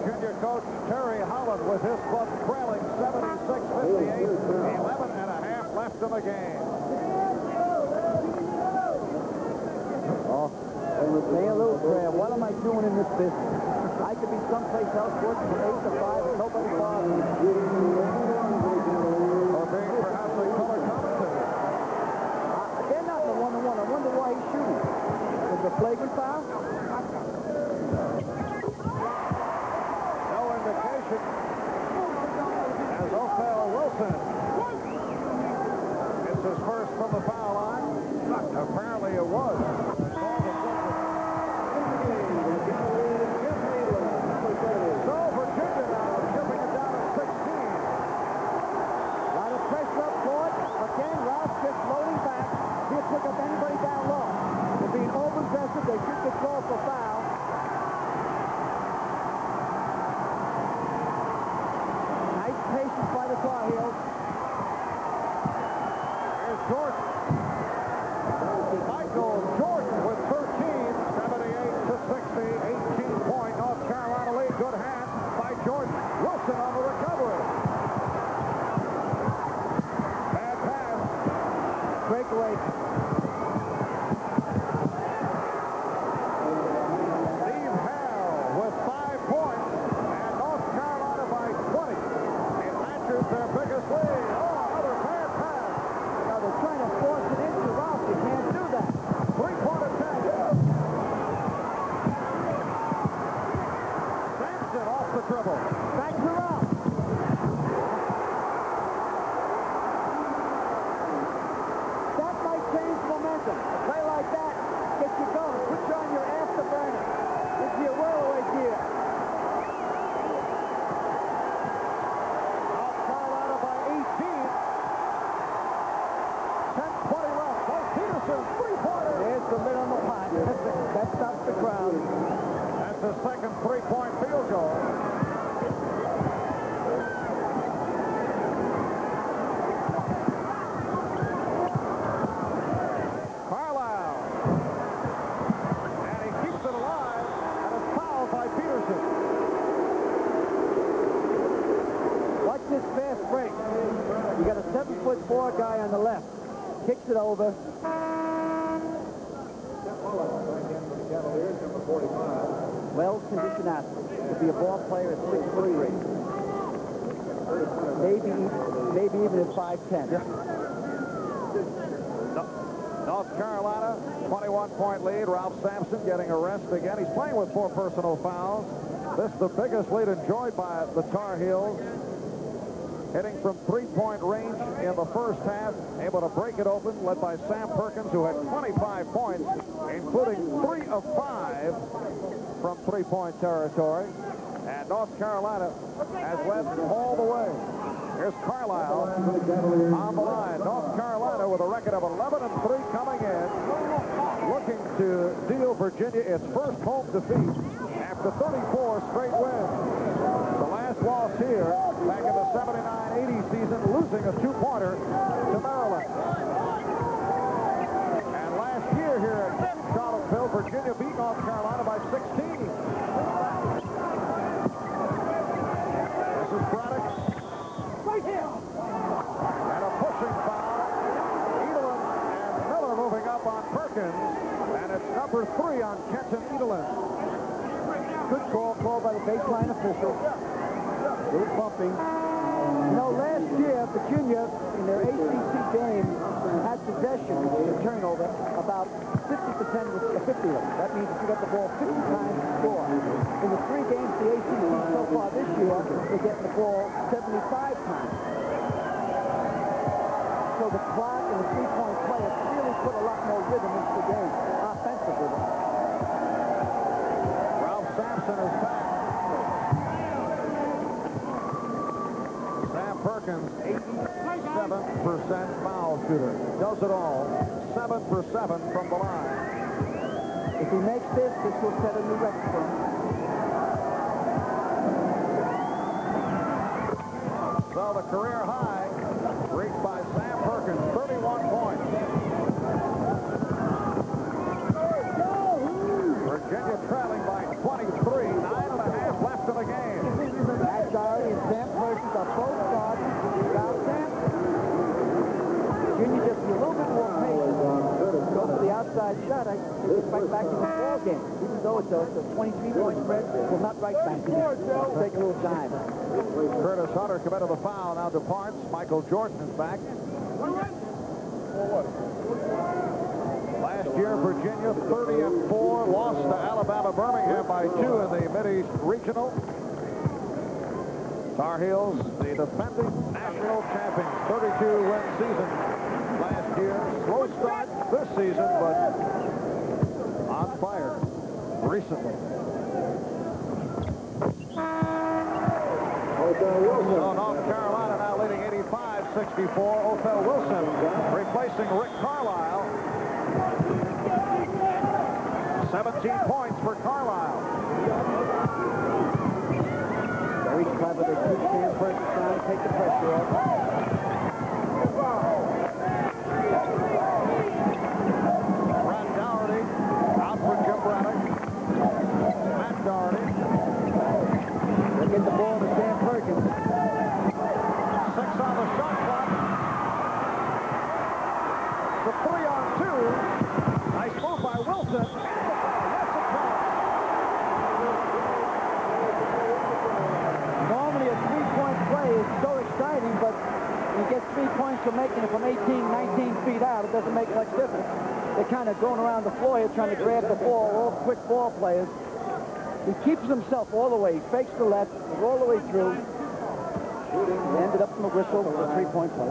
Virginia coach Terry Holland with his club trailing 76-58. 11 and a half left in the game. Oh, say a little prayer. What am I doing in this business? I could be someplace else working from 8 to 5 and nobody bothers me. Or being perhaps a color commentator. They're not in the one-on-one. I wonder why he's shooting. Is it a flagrant foul? No indication. As Othell Wilson gets his first from the foul line. Apparently it was. So Virginia now shipping it down to 16. A lot of pressure up court. Again, Ralph just loading back. He'll pick up anybody down low. They're being over-aggressive. They should get called for foul. Nice patience by the Tar Heels. Here's Jordan. Michael Jordan with 13, 78-60, 18-point North Carolina lead. Good hand by Jordan. Wilson on the recovery. Bad pass. Breakaway. Steve Hale with 5 points, and North Carolina by 20. It matches their biggest lead. Oh, another bad pass. Now they're trying to force it into Ralph. You can't do that. 3-point attack. Sampson off the dribble. Back to Ralph. That might change momentum. A play like that gets you going. Put you on your afterburner. Gives you a whirlaway gear. North Carolina by 18. 10-20 left. Both Peterson, 3-pointer. There's the lid on the pot. That stops the crowd. That's the second 3-point field goal. Carlisle. And he keeps it alive, and it's fouled by Peterson. Watch this fast break. You got a 7'4" guy on the left. Kicks it over. Cavaliers, number 45. well-conditioned athlete. To be a ball player at 6'3". Maybe even at 5'10". North Carolina, 21-point lead. Ralph Sampson getting a rest again. He's playing with 4 personal fouls. This is the biggest lead enjoyed by the Tar Heels. Hitting from three-point range in the first half, able to break it open, led by Sam Perkins, who had 25 points, including 3 of 5 from three-point territory. And North Carolina has led all the way. Here's Carlisle on the line. North Carolina with a record of 11-3 coming in, looking to deal Virginia its first home defeat after 34 straight wins. The last loss here back in the 79-80 season, losing a 2-pointer to Maryland. And last year here at Charlottesville, Virginia beat North Carolina by 16. This is Braddock. And a pushing foul. Edelin and Miller moving up on Perkins. And it's number 3 on Kenton Edelin. Good call called by the baseline official. Little bumping. You know, last year, Virginia, in their ACC game, had possession, the turnover, about 50% of the 50 of them. That means if you got the ball 50 times, you score. In the 3 games of the ACC so far this year, they're getting the ball 75 times. So the clock and the three-point play have really put a lot more rhythm into the game, offensive rhythm. Ralph Sampson is back. Sam Perkins, 87% foul shooter. Does it all. 7 for 7 from the line. If he makes this will set a new record for him. So the career high reached by Sam Perkins, 31 points. Virginia trailing by 23, 9.5 left in the game. Daughtery and Sam Perkins are both guards. Without Sampson, Virginia just be a little bit more patient. Go for the outside shot. I think it's right back in the ball game. Even though it's a 23-point spread, will not right back in it. It'll take a little time. Curtis Hunter committed the foul, now departs. Michael Jordan is back. Last year, Virginia 30-4, lost to Alabama Birmingham by 2 in the Mid-East Regional. Tar Heels, the defending national champions, 32-win season last year. Slow start this season, but on fire recently. So North Carolina now leading 85-64. Othell Wilson replacing Rick Carlisle. 17 points for Carlisle. Very clever. They keep Sam Perkins down, take the pressure off. Brad Daugherty out for Jim Braddock. Matt Daugherty. They get the ball to Sam Perkins. 6 on the shot clock. The 3-on-2. Nice move by Wilson. Normally a three-point play is so exciting, but you get 3 points for making it from 18, 19 feet out. It doesn't make much difference. They're kind of going around the floor here trying to grab the ball, all quick ball players. He keeps himself all the way. He fakes the left, goes all the way through. He ended up in the whistle with a 3-point play.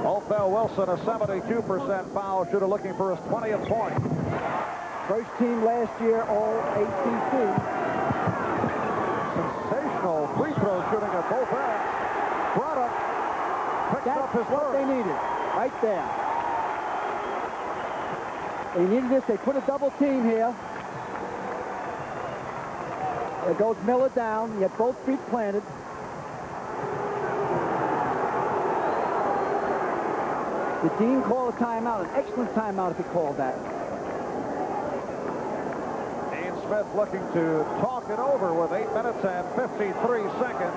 Othell Wilson, a 72% foul shooter, looking for his 20th point. First team last year, all ACC. Sensational free throw shooting at both ends. Braddock picks up his what they needed, right there. They needed this. They put a double team here. There goes Miller down. He had both feet planted. The dean called a timeout, an excellent timeout if he called that. Dean Smith looking to talk it over with 8 minutes and 53 seconds.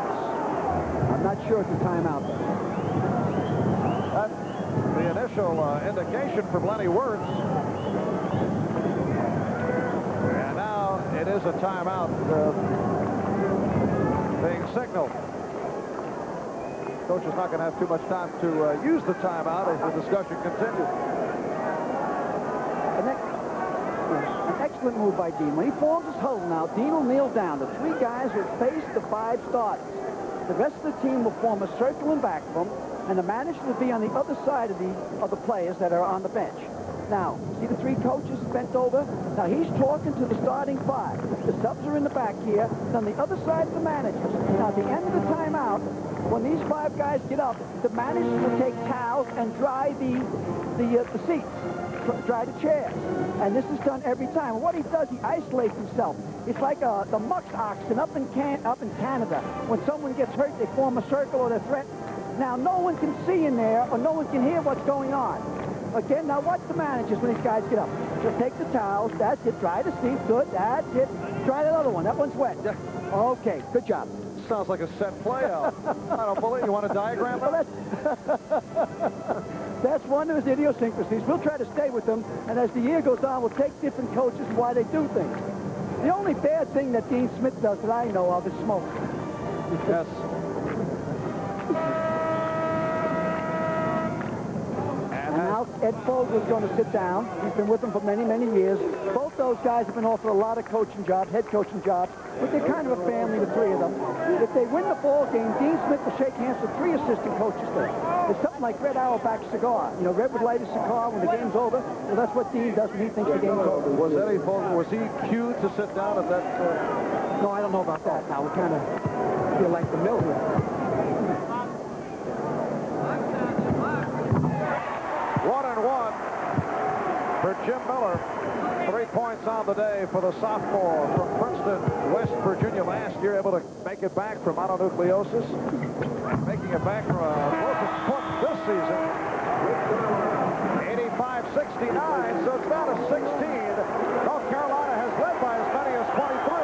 I'm not sure it's a timeout. That's the initial indication from Lenny Wirtz. And now it is a timeout being signaled. Coach is not going to have too much time to use the timeout as the discussion continues. An excellent move by Dean. When he forms his huddle now, Dean will kneel down. The 3 guys will face the 5 starters. The rest of the team will form a circle in back of them, and the manager will be on the other side of the players that are on the bench. Now, see the 3 coaches bent over? Now, he's talking to the starting 5. The subs are in the back here, and on the other side of the managers. Now, at the end of the timeout, when these 5 guys get up, the managers will take towels and dry the seats, dry the chairs. And this is done every time. And what he does, he isolates himself. It's like the muck oxen up in Canada. When someone gets hurt, they form a circle or they're threatened. Now, no one can see in there, or no one can hear what's going on. Again, now watch the managers when these guys get up. Just take the towels, that's it, dry the seat, good, that's it. Try that other one, that one's wet. Okay, good job. Sounds like a set play out. I don't believe you want a diagram? Well, that's one of his idiosyncrasies. We'll try to stay with them, and as the year goes on, we'll take different coaches and why they do things. The only bad thing that Dean Smith does that I know of is smoke. Yes. And now Ed Fogler's going to sit down. He's been with them for many, many years. Both those guys have been offered a lot of coaching jobs, head coaching jobs, but they're kind of a family, the 3 of them. If they win the ball game, Dean Smith will shake hands with 3 assistant coaches there. It's something like Red Auerbach cigar. You know, Red would light a cigar when the game's over. Well, that's what Dean does when he thinks the game's over. Was Eddie Fogler, was he cued to sit down at that? No, I don't know about that now. We kind of feel like the mill here. 1-1 for Jim Miller. 3 points on the day for the sophomore from Princeton, West Virginia last year, able to make it back from mononucleosis, making it back from a broken foot this season. 85-69, so it's down to 16. North Carolina has led by as many as 23.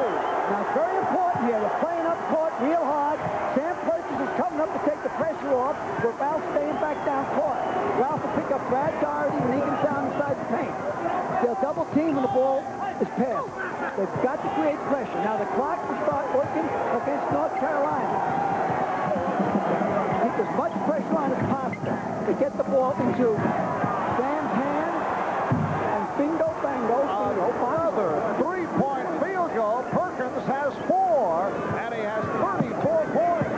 Now, it's very important here. They're playing up court real hard. Sam Perkins is coming up to take the pressure off, but Ralph staying back down court. Ralph will pick up Brad Daugherty when he comes down inside the paint. They'll double team when the ball is passed. They've got to create pressure. Now the clock will start working against North Carolina. Keep as much pressure on as possible to get the ball into Sam's hands. And bingo, bango, bingo, another 3-point field goal. Perkins has 4, and he has 34 points.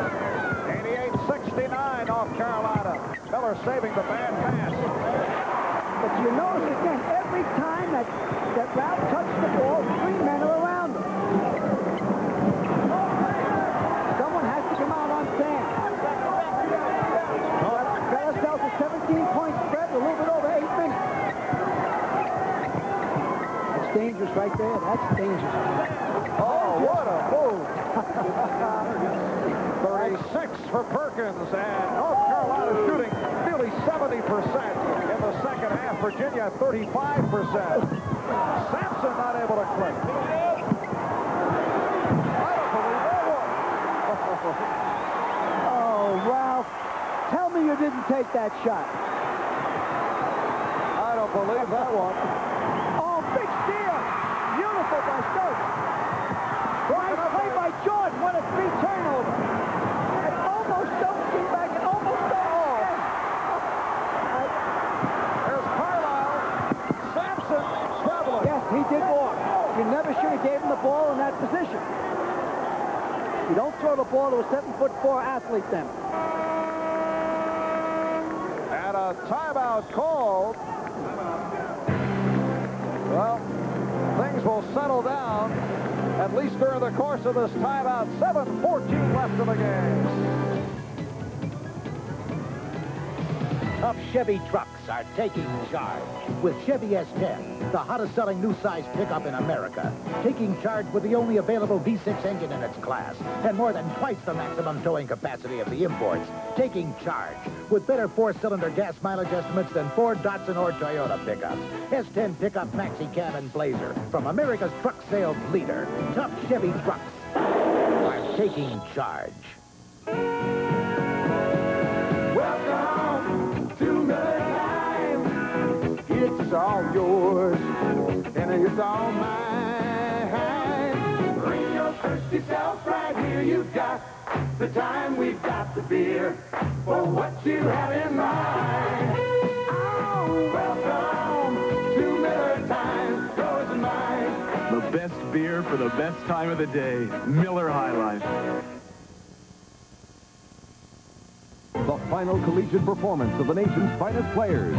88-69 North Carolina. Miller saving the bad pass. But you notice again, every time that Ralph touched the ball, 3 men are around him. Someone has to come out on Sam. Got ourselves a 17-point spread, a little bit over 8 minutes. That's dangerous right there. That's dangerous. Oh, what a move. 36 for Perkins, and North Carolina shooting nearly 70% in the second half. Virginia 35%. Sampson not able to click. I don't believe that one. Oh, Ralph, tell me you didn't take that shot. I don't believe that one. Oh, big steal. Beautiful by Stokes. Nice play by Jordan. What a 3 turnover. And almost Stokes came back and almost Stokes. There's Carlisle. Sampson traveling. Yes, he did walk. You never should have gave him the ball in that position. You don't throw the ball to a 7'4" athlete then. And a timeout called. Well, things will settle down, at least during the course of this timeout. 7:14 left in the game. Tough Chevy trucks are taking charge with Chevy S10, the hottest selling new size pickup in America. Taking charge with the only available V6 engine in its class and more than twice the maximum towing capacity of the imports. Taking charge with better 4-cylinder gas mileage estimates than Ford, Datsun, or Toyota pickups. S10 pickup Maxi Cab and Blazer from America's truck sales leader. Tough Chevy trucks are taking charge. Welcome to the time. It's all yours and it's all mine. yourself right here. You've got the time, we've got the beer for what you have in mind. Oh, welcome to Miller Time, yours and mine. The best beer for the best time of the day. Miller High Life. The final collegiate performance of the nation's finest players.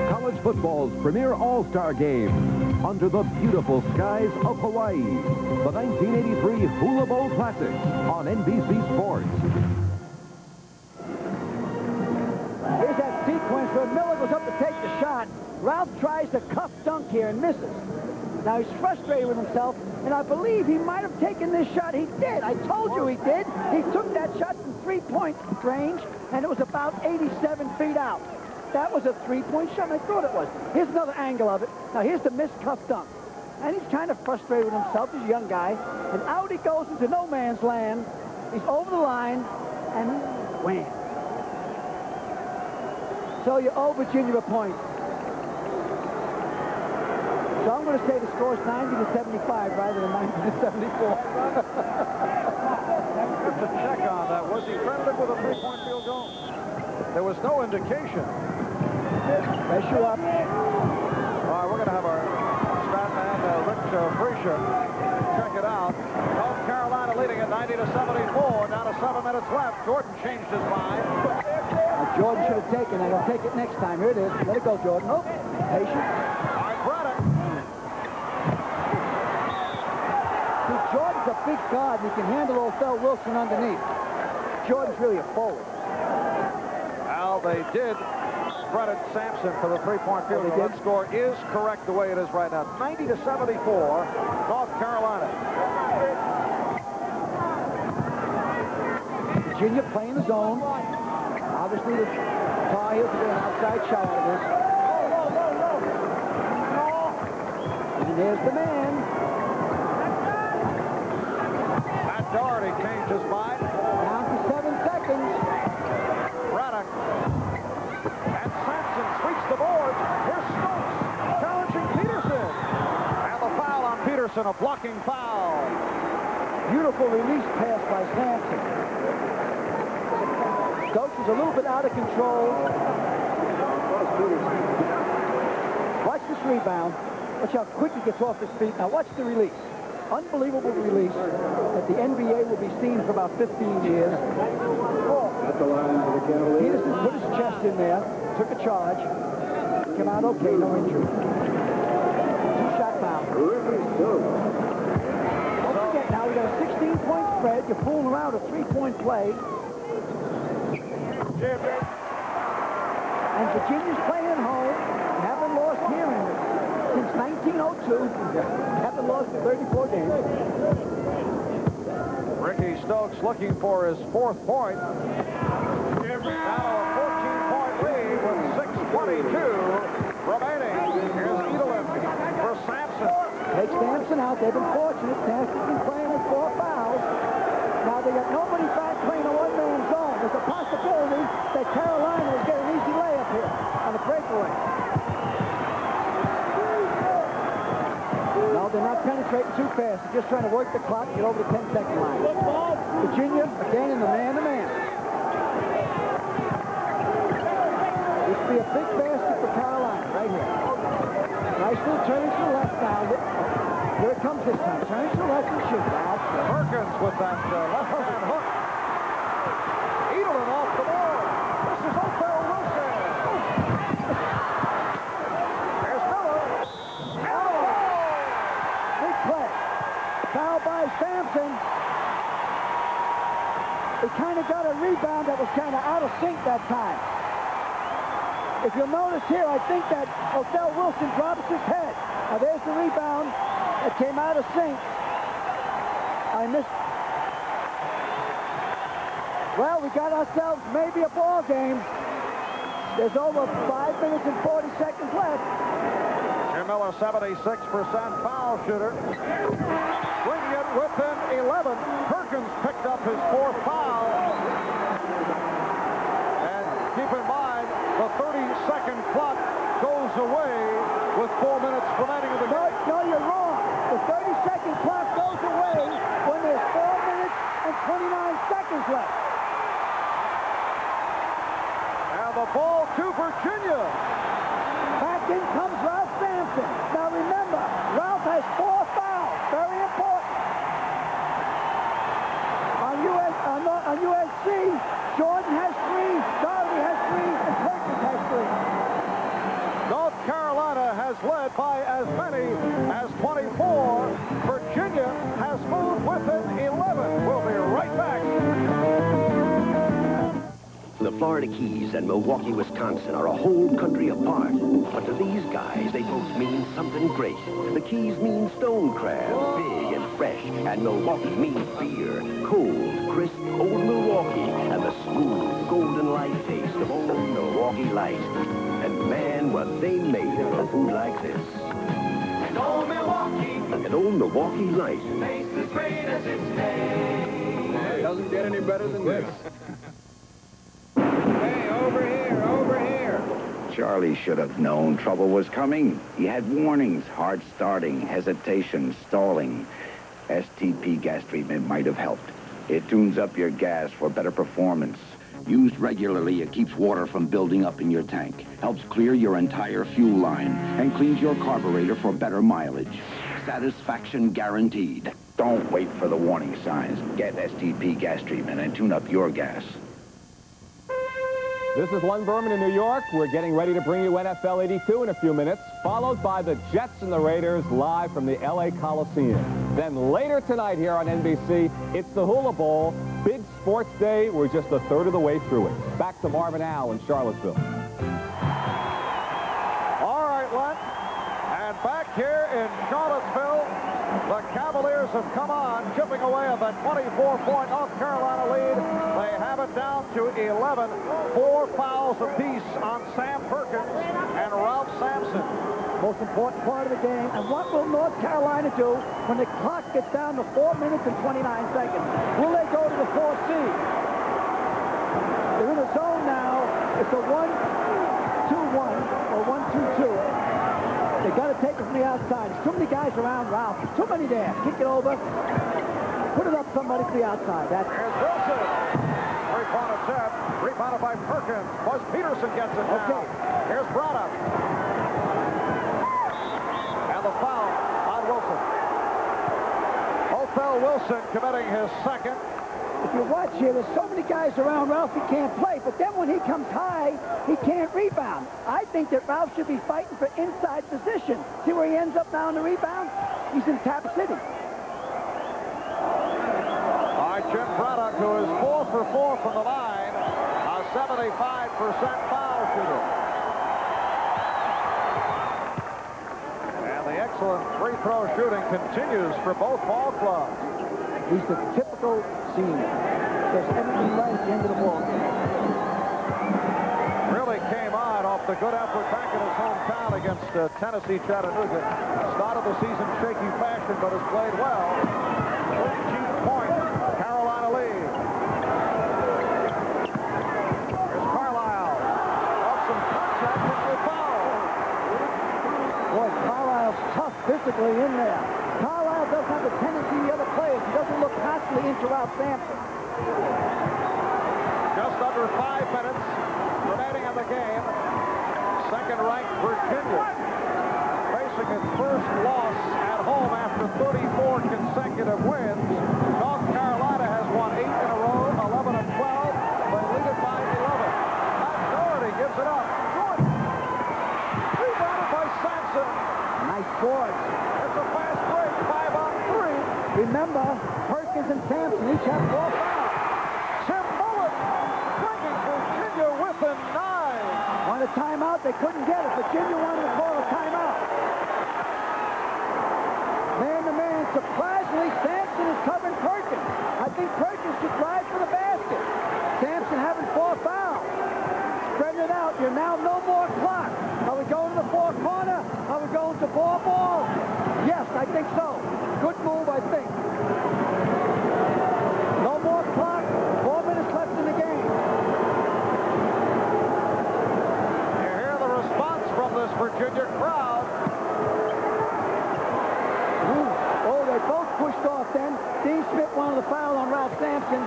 College football's premier all-star game under the beautiful skies of Hawaii. The 1983 Hula Bowl Classic on NBC Sports. Here's that sequence where Miller goes up to take the shot. Ralph tries to cuff dunk here and misses. Now he's frustrated with himself, and I believe he might have taken this shot. He did. I told you he did. He took that shot from three-point range, and it was about 87 feet out. That was a three-point shot, and I thought it was. Here's another angle of it. Now here's the missed cuff dunk. And he's kind of frustrated with himself. He's a young guy. And out he goes into no man's land. He's over the line, and wham. So you owe Virginia a point. So I'm going to say the score is 90-75 rather than 90-74. Just to check on that. Was he credited with a three-point field goal? There was no indication. Pressure up. All right, we're going to have our stat man, Rick Freisha, check it out. North Carolina leading at 90-74. Down to 7 minutes left. Jordan changed his mind. Now, Jordan should have taken it. He'll take it next time. Here it is. Let it go, Jordan. Oh, patient. All right, Braddock. Jordan's a big guard, and he can handle Othell Wilson underneath. Jordan's really a forward. Well, they did credit Sampson for the three-point field goal. That score is correct the way it is right now. 90-74, North Carolina. Virginia playing the zone. Obviously, the Tar Heels will get an outside shot out of this. And there's the man. Daugherty changed his mind. Down to 7 seconds. Braddock. And Sampson sweeps the boards. Here's Stokes challenging Peterson. And the foul on Peterson, a blocking foul. Beautiful release pass by Sampson. Stokes is a little bit out of control. Watch this rebound. Watch how quick he gets off his feet. Now watch the release. Unbelievable release that the NBA will be seen for about 15 years. Peterson put his chest in there, took a charge, came out okay, no injury. Two-shot foul. Don't forget now, we got a 16-point spread. You're fooling around a three-point play. And Virginia's playing at home. Haven't lost here since 1902. Haven't lost in 34 games. Ricky Stokes looking for his fourth point. Now a 14-point lead with 6:22 remaining. Here's Edelin for Sampson. Take Sampson out. They've been fortunate. Sampson's been playing with 4 fouls. Now they got nobody back playing a one-man zone. There's a possibility that Carolina will get an easy layup here on the breakaway. No, they're not penetrating too fast. They're just trying to work the clock, get over the 10-second line. Virginia, again, in the man-to-man. This will be a big basket for Carolina, right here. Nice little turn to the left now. Here it comes this time. Turn to the left and shoot. Perkins with that left-hand hook. Edelin off the ball. This is Othell Wilson. There's Miller. Big play. Foul by Sampson. He kind of got a rebound that was kind of out of sync that time. If you'll notice here, I think that Othell Wilson drops his head. Now there's the rebound that came out of sync. I missed. Well, we got ourselves maybe a ball game. There's over 5 minutes and 40 seconds left. Jim Miller, 76% foul shooter. Bringing it within 11. Perkins picked up his 4th foul. And keep in mind, the 30-second clock goes away with 4 minutes remaining in the game. No, you're wrong. The 30-second clock goes away when there's 4 seconds left. And the ball to Virginia. Back in comes Ralph Sampson. Now remember, Ralph has 4 fouls. Very important. On USC, Jordan has 3, Daughtery has 3, and Perkins has 3. North Carolina has led by as many as 24. Virginia has moved within 11. We'll be right back. The Florida Keys and Milwaukee, Wisconsin are a whole country apart. But to these guys, they both mean something great. The Keys mean stone crab, big and fresh, and Milwaukee means beer, cold, crisp, old Milwaukee, and the smooth, golden light taste of old Milwaukee Light. And man, what they made of food like this. And old Milwaukee. And old Milwaukee Light. Tastes as great as its name. It doesn't get any better than this. Hey, over here, over here. Charlie should have known trouble was coming. He had warnings, hard starting, hesitation, stalling. STP gas treatment might have helped. It tunes up your gas for better performance. Used regularly, it keeps water from building up in your tank, helps clear your entire fuel line, and cleans your carburetor for better mileage. Satisfaction guaranteed. Don't wait for the warning signs. Get STP gas treatment and tune up your gas. This is Len Berman in New York. We're getting ready to bring you NFL 82 in a few minutes, followed by the Jets and the Raiders live from the LA Coliseum. Then later tonight here on NBC, it's the Hula Bowl. Big sports day. We're just a third of the way through it. Back to Marv and Al in Charlottesville. All right, Len. And back here in Charlottesville, the Cavaliers have come on, chipping away at that 24-point North Carolina lead. They have it down to 11. 4 fouls apiece on Sam Perkins and Ralph Sampson. Most important part of the game. And what will North Carolina do when the clock gets down to 4 minutes and 29 seconds? Will they go to the 4th seed? They're in a zone now. It's a 1-2-1 or 1-2-2. They got to take it from the outside. There's too many guys around Ralph. Too many there. Kick it over. Put it up somebody to the outside. That's Here's Wilson. Three-point attempt. Rebounded by Perkins. Buzz Peterson gets it down. Okay. Here's Braddock. And the foul on Wilson. Othell Wilson committing his second. If you watch here, there's so many guys around Ralph he can't play. But then when he comes high, he can't rebound. I think that Ralph should be fighting for inside position. See where he ends up now in the rebound? He's in Tap City. All right, Jim Braddock, who is 4 for 4 from the line, a 75% foul shooter. And the excellent free throw shooting continues for both ball clubs. He's the typical senior. Does everything right at the end of the ball game. Really came on off the good effort back in his hometown against Tennessee Chattanooga. Started the season shaky fashion, but has played well. 13-point Carolina lead. Here's Carlisle. Off some contact with the foul. Boy, Carlisle's tough physically in there. Carlisle doesn't have the tendency of the other players. He doesn't look constantly into Ralph Sampson. Just under 5 minutes remaining in the game. Second-ranked Virginia facing its first loss at home after 34 consecutive wins. North Carolina has won 8 in a row, 11 and 12. They lead it by 11. Dougherty gives it up. Jordan. Rebounded by Sampson. Nice boards. It's a fast break, 5 on 3. Remember, Perkins and Sampson each have 4 fouls. Tim Bullock bringing Virginia within 9. On a timeout, they couldn't get it. Virginia wanted to call a timeout. Man-to-man, surprisingly, Sampson is covering Perkins. I think Perkins should drive for the basket. Sampson having 4 fouls. Spreading it out. You're now no more clock. Are we going to the 4 corner? Are we going to ball? Yes, I think so. Good move, I think. No more clock. 4 minutes left in the game. You hear the response from this Virginia crowd. Oh, they both pushed off then. Dean Smith wanted the foul on Ralph Sampson.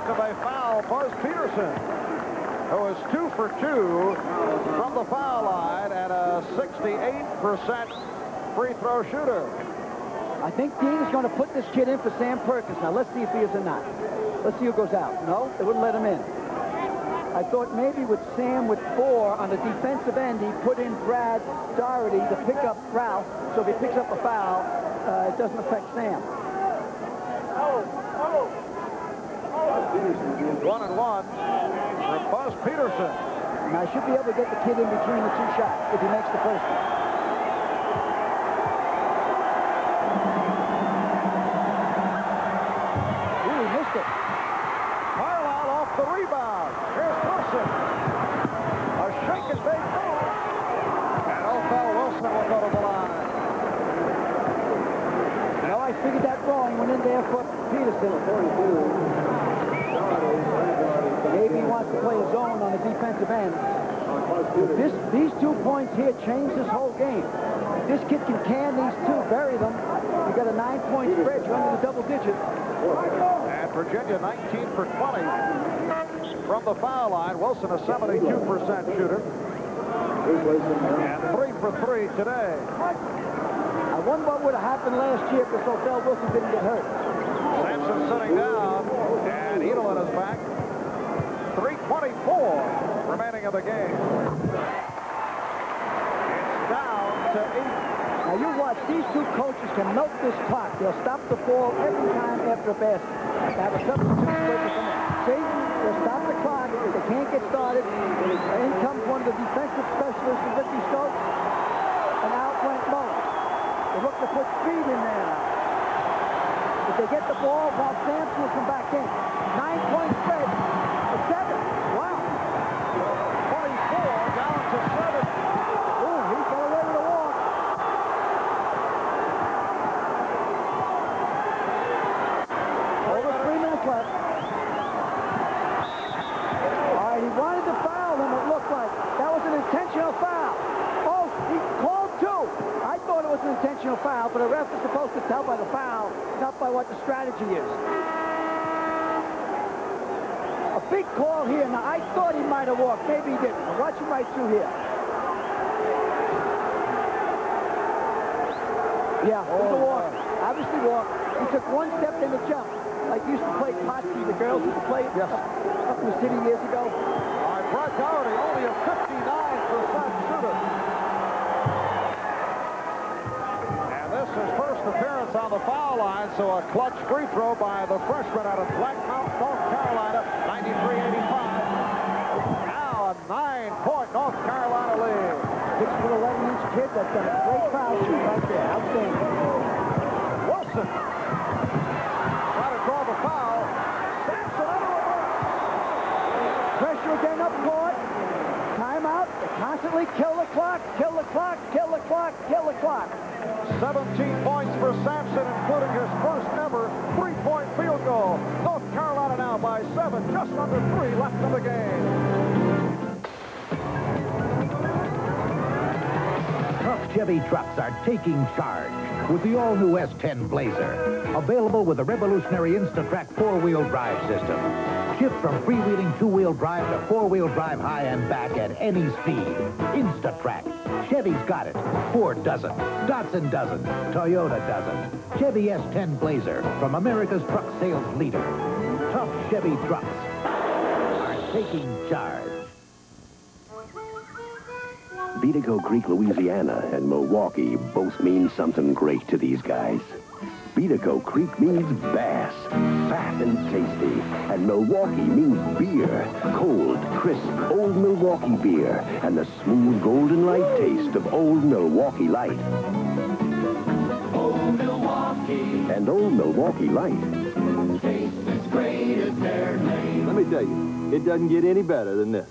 of a foul, Buzz Peterson, who is 2 for 2 from the foul line and a 68% free throw shooter. I think Dean is going to put this kid in for Sam Perkins. Now, let's see if he is or not. Let's see who goes out. No, they wouldn't let him in. I thought maybe with Sam with 4 on the defensive end, he put in Brad Daugherty to pick up Ralph. So if he picks up a foul, it doesn't affect Sam. 1 and 1 for Buzz Peterson. Now, I should be able to get the kid in between the 2 shots if he makes the first one. Ooh, he missed it. Carlisle off the rebound. Here's Wilson. A shake and bake move. And Othell Wilson will go to the line. Now, I figured that wrong. Went in there for Peterson. 42. Maybe he wants to play a zone on the defensive end. These 2 points here change this whole game. If this kid can can these 2, bury them, you got a 9-point spread. You're under the double digits. And Virginia 19 for 20 from the foul line. Wilson a 72% shooter. And 3 for 3 today. I wonder what would have happened last year if Othell Wilson didn't get hurt. Sampson sitting down, and Edel is back. 3:24 remaining of the game. It's down to 8. Now you watch, these 2 coaches can milk this clock. They'll stop the ball every time after a basket. Have a substitute breaker come in. See, they'll stop the clock if they can't get started. In comes one of the defensive specialists from Ricky Stokes, and out went Mullen. They look to put speed in there. If they get the ball, Ralph Sampson will come back in. 9-point spread. 7. Wow. 24 down to 7. Ooh, he got away with a walk. Over 3 minutes left. All right, he wanted to foul him, it looked like. That was an intentional foul. Oh, he called 2. I thought it was an intentional foul, but a ref is supposed to tell by the foul, not by what the strategy is. A big call here. Now, I thought he might have walked. Maybe he didn't. Watch him right through here. Yeah, it was a walk. Obviously walk. He took 1 step in the jump. Like used to play Potsy. The girls used to play it up in the city years ago. All right, Brad Daugherty, only a 59% shooter. And this is first appearance on the foul line, so a clutch free throw by the freshman out of Black Mountain, North Carolina, 93-85. Now a 9-point North Carolina lead. 6 foot 11-inch kid that's done a great foul shoot right there. Outstanding. Wilson trying to draw the foul. Sampson out of reverse. Pressure again up court. Timeout. They constantly kill the clock, kill the clock, kill the clock, kill the clock. 17 points for Sampson, including his first ever 3-point field goal. North Carolina now by 7, just under 3 left in the game. Tough Chevy trucks are taking charge with the all-new S10 Blazer. Available with the revolutionary Instatrack 4-wheel drive system. Shift from freewheeling 2-wheel drive to 4-wheel drive high and back at any speed. Instatrack. Chevy's got it. Ford doesn't. Datsun doesn't. Toyota doesn't. Chevy S10 Blazer from America's truck sales leader. Tough Chevy trucks are taking charge. Beatico Creek, Louisiana, and Milwaukee both mean something great to these guys. Beatico Creek means bass, fat and tasty, and Milwaukee means beer, cold, crisp, Old Milwaukee beer, and the smooth golden light taste of Old Milwaukee Light. Old Milwaukee. And Old Milwaukee Light. Taste as great as their name. Let me tell you, it doesn't get any better than this.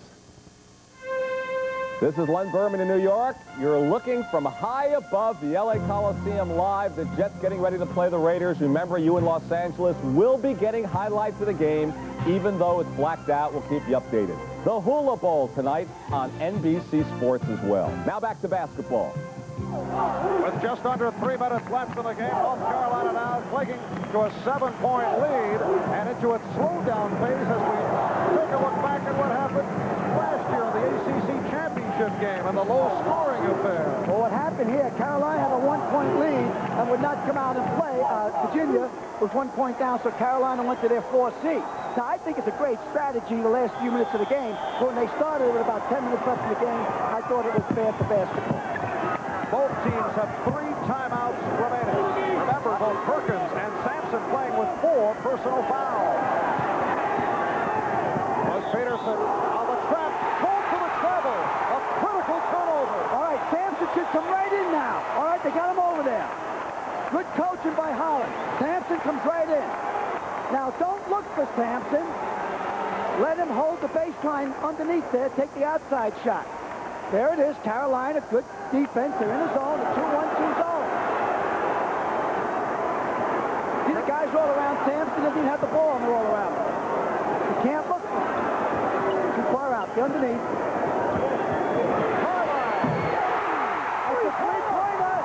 This is Len Berman in New York. You're looking from high above the LA Coliseum live. The Jets getting ready to play the Raiders. Remember, you in Los Angeles will be getting highlights of the game. Even though it's blacked out, we'll keep you updated. The Hula Bowl tonight on NBC Sports as well. Now back to basketball. With just under 3 minutes left in the game, North Carolina now clinging to a 7-point lead and into its slowdown phase as we take a look back at what happened last year in the ACC championship game and the low-scoring affair. Well, what happened here, Carolina had a 1-point lead and would not come out and play. Virginia was 1 point down, so Carolina went to their 4th seed. Now, I think it's a great strategy the last few minutes of the game. But when they started with about 10 minutes left in the game, I thought it was fair for basketball. Both teams have 3 timeouts remaining. Remember, both Perkins and Sampson playing with 4 personal fouls. Was Peterson on the trap, called for the treble. A critical turnover. All right, Sampson should come right in now. All right, they got him over there. Good coaching by Holland. Sampson comes right in. Now, don't look for Sampson. Let him hold the baseline underneath there, take the outside shot. There it is, Carolina, good defense. They're in the zone, a 2-1-2 zone. See, the guys all around Sampson doesn't even have the ball, and they're all around him. You can't look for him. Too far out, the underneath. That's a three-pointer.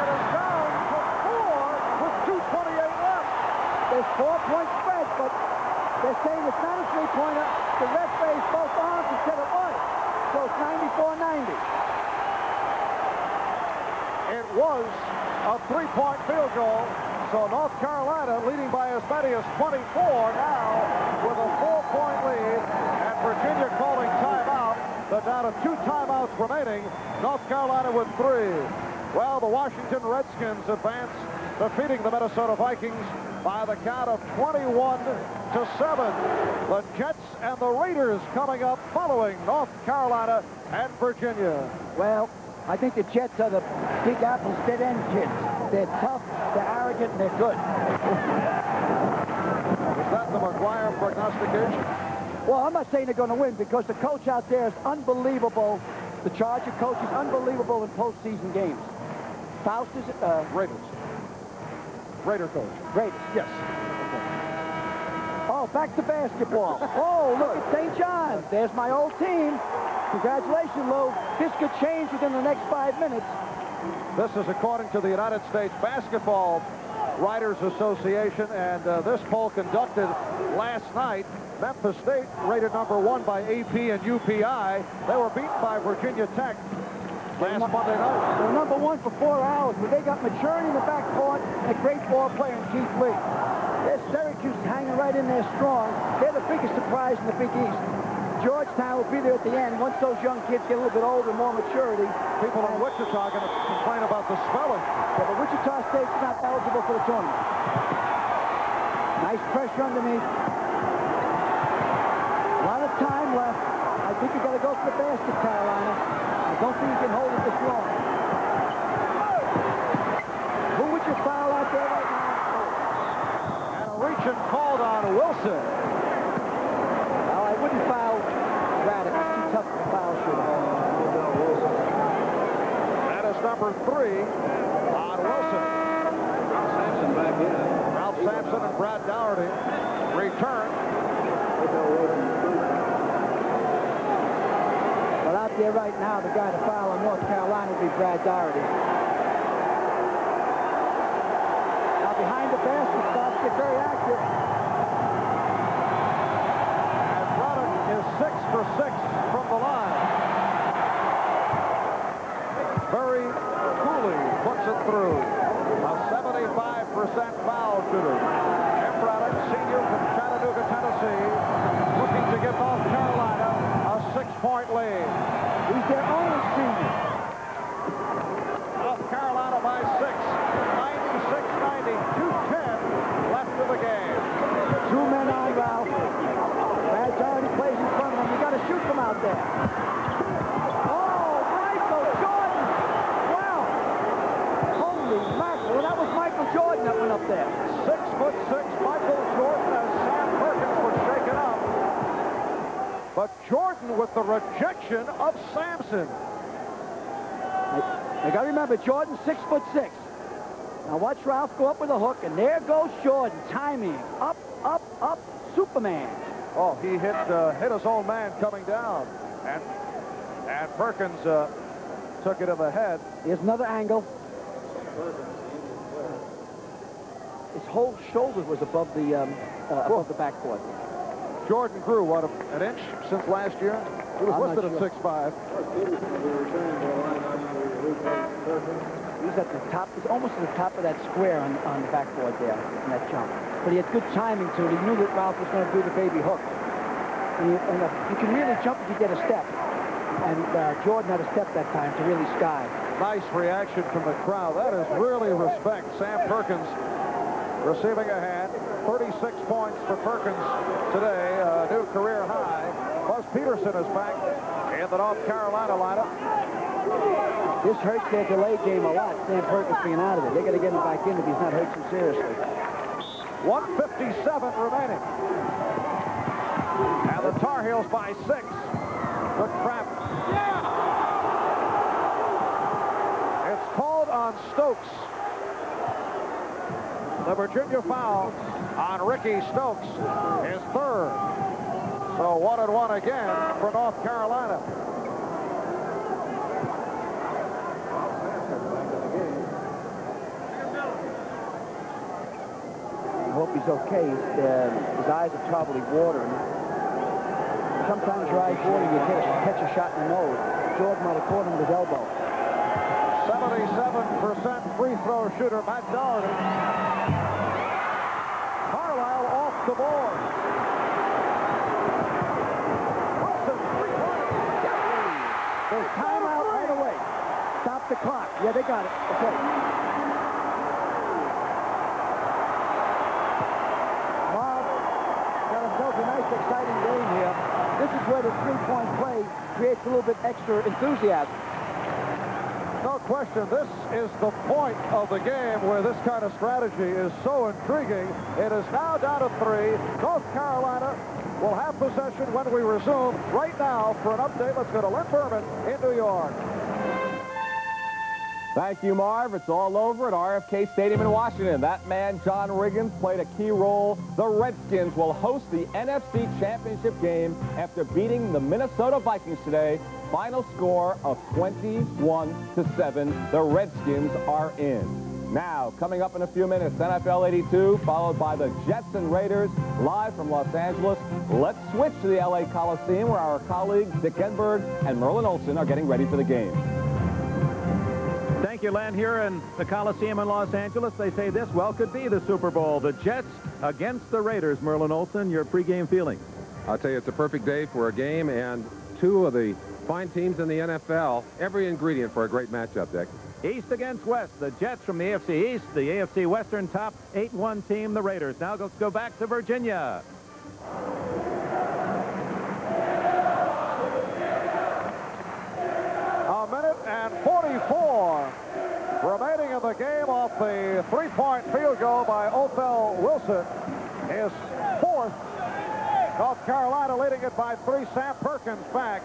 It is down to 4 with 2:28 left. There's 4-point spread, but they're saying it's not a three-pointer. The ref raised both arms and said it was. So it's 94-90. It was a 3-point field goal. So North Carolina leading by as many as 24 now with a 4-point lead. And Virginia calling timeout. They're down to 2 timeouts remaining. North Carolina with 3. Well, the Washington Redskins advance, defeating the Minnesota Vikings by the count of 21-7. The Jets and the Raiders coming up following North Carolina and Virginia. Well, I think the Jets are the Big Apple's dead-end kids. They're tough, they're arrogant, and they're good. Is that the McGuire prognostication? Well, I'm not saying they're going to win because the coach out there is unbelievable. The Charger coach is unbelievable in postseason games. Faust is Raiders. Raider coach. Raiders. Yes. Oh, back to basketball. Oh, look, it's St. John's. There's my old team. Congratulations, Lou. This could change within the next 5 minutes. This is according to the United States Basketball Writers Association, and this poll conducted last night. Memphis State rated #1 by AP and UPI. They were beaten by Virginia Tech last Monday night. They were #1 for 4 hours, but they got maturity in the backcourt and a great ball player in Keith Lee. There's Syracuse hanging right in there strong. They're the biggest surprise in the Big East. Georgetown will be there at the end once those young kids get a little bit older and more maturity. People in Wichita are going to complain about the spelling. Yeah, but Wichita State's not eligible for the tournament. Nice pressure underneath. A lot of time left. I think you got to go for the basket, Carolina. I don't think you can hold it this long. Who would you foul out there right now? And a reach-in called on Wilson. Well, I wouldn't foul Braddock. It's too tough to foul shooter. That is #3 on Wilson. Ralph Sampson back in. Ralph Sampson and Brad Daugherty return. But out there right now, the guy to foul on North Carolina would be Brad Daugherty. Now behind the basket, starts to get very active. And Braddock is 6 for 6 from the line. Very coolly puts it through. A 75% foul shooter. Jim Braddock, senior from Chattanooga, Tennessee, looking to give North Carolina a 6-point lead. He's their only senior. North Carolina by 6. 96-90. 2:10 left in the game. 2 men on Ralph. Brad Daugherty plays in front of him. You got to shoot from out there. Oh, Michael Jordan! Wow! Holy mackerel! Well, that was Michael Jordan that went up there. 6'6" Michael Jordan as Sam Perkins was shaken up. But Jordan with the rejection of Sampson. You got to remember, Jordan's 6'6". Now watch Ralph go up with a hook, and there goes Jordan, timing. Up, up, up, Superman. Oh, he hit his own man coming down. And Perkins took it in the head. Here's another angle. His whole shoulder was above the backboard. Jordan grew, what, an inch since last year? He was listed at 6'5". He's at the top, he's almost at the top of that square on the backboard there, in that jump. But he had good timing, too. He knew that Ralph was going to do the baby hook. And you can really jump if you get a step. And Jordan had a step that time to really sky. Nice reaction from the crowd. That is really respect. Sam Perkins receiving a hand. 36 points for Perkins today, a new career high. Buzz Peterson is back in the North Carolina lineup. This hurts their delay game a lot, Sam Perkins being out of it. They're going to get him back in if he's not hurt too seriously. 1:57 remaining. And the Tar Heels by 6. Good crap. It's called on Stokes. The Virginia foul on Ricky Stokes is third. So 1-1 again for North Carolina. I hope he's okay. His eyes are probably watering. Sometimes your eyes water, you catch a shot in the nose. Jordan might have caught him with his elbow. 77% free throw shooter, Matt Daugherty. Carlisle off the board. Wilson, 3-pointer. There's timeout right away. Stop the clock. Yeah, they got it. Okay. Marv got himself a nice, exciting game here. This is where the three-point play creates a little bit extra enthusiasm. No question, this is the point of the game where this kind of strategy is so intriguing. It is now down to 3. North Carolina will have possession when we resume. Right now, for an update, let's go to Lynn Berman in New York. Thank you, Marv. It's all over at RFK Stadium in Washington. That man, John Riggins, played a key role. The Redskins will host the NFC Championship game after beating the Minnesota Vikings today. Final score of 21-7. The Redskins are in. Now, coming up in a few minutes, NFL 82, followed by the Jets and Raiders, live from Los Angeles. Let's switch to the LA Coliseum, where our colleagues Dick Enberg and Merlin Olsen are getting ready for the game. Thank you, Len. Here in the Coliseum in Los Angeles, they say this well could be the Super Bowl. The Jets against the Raiders. Merlin Olsen, your pregame feeling? I'll tell you, it's a perfect day for a game, and two of the fine teams in the NFL. Every ingredient for a great matchup, Dick. East against West. The Jets from the AFC East, the AFC Western top 8-1 team, the Raiders. Now let's go back to Virginia. A minute and 44 remaining in the game off the three-point field goal by Othell Wilson. His fourth. North Carolina leading it by 3. Sam Perkins back.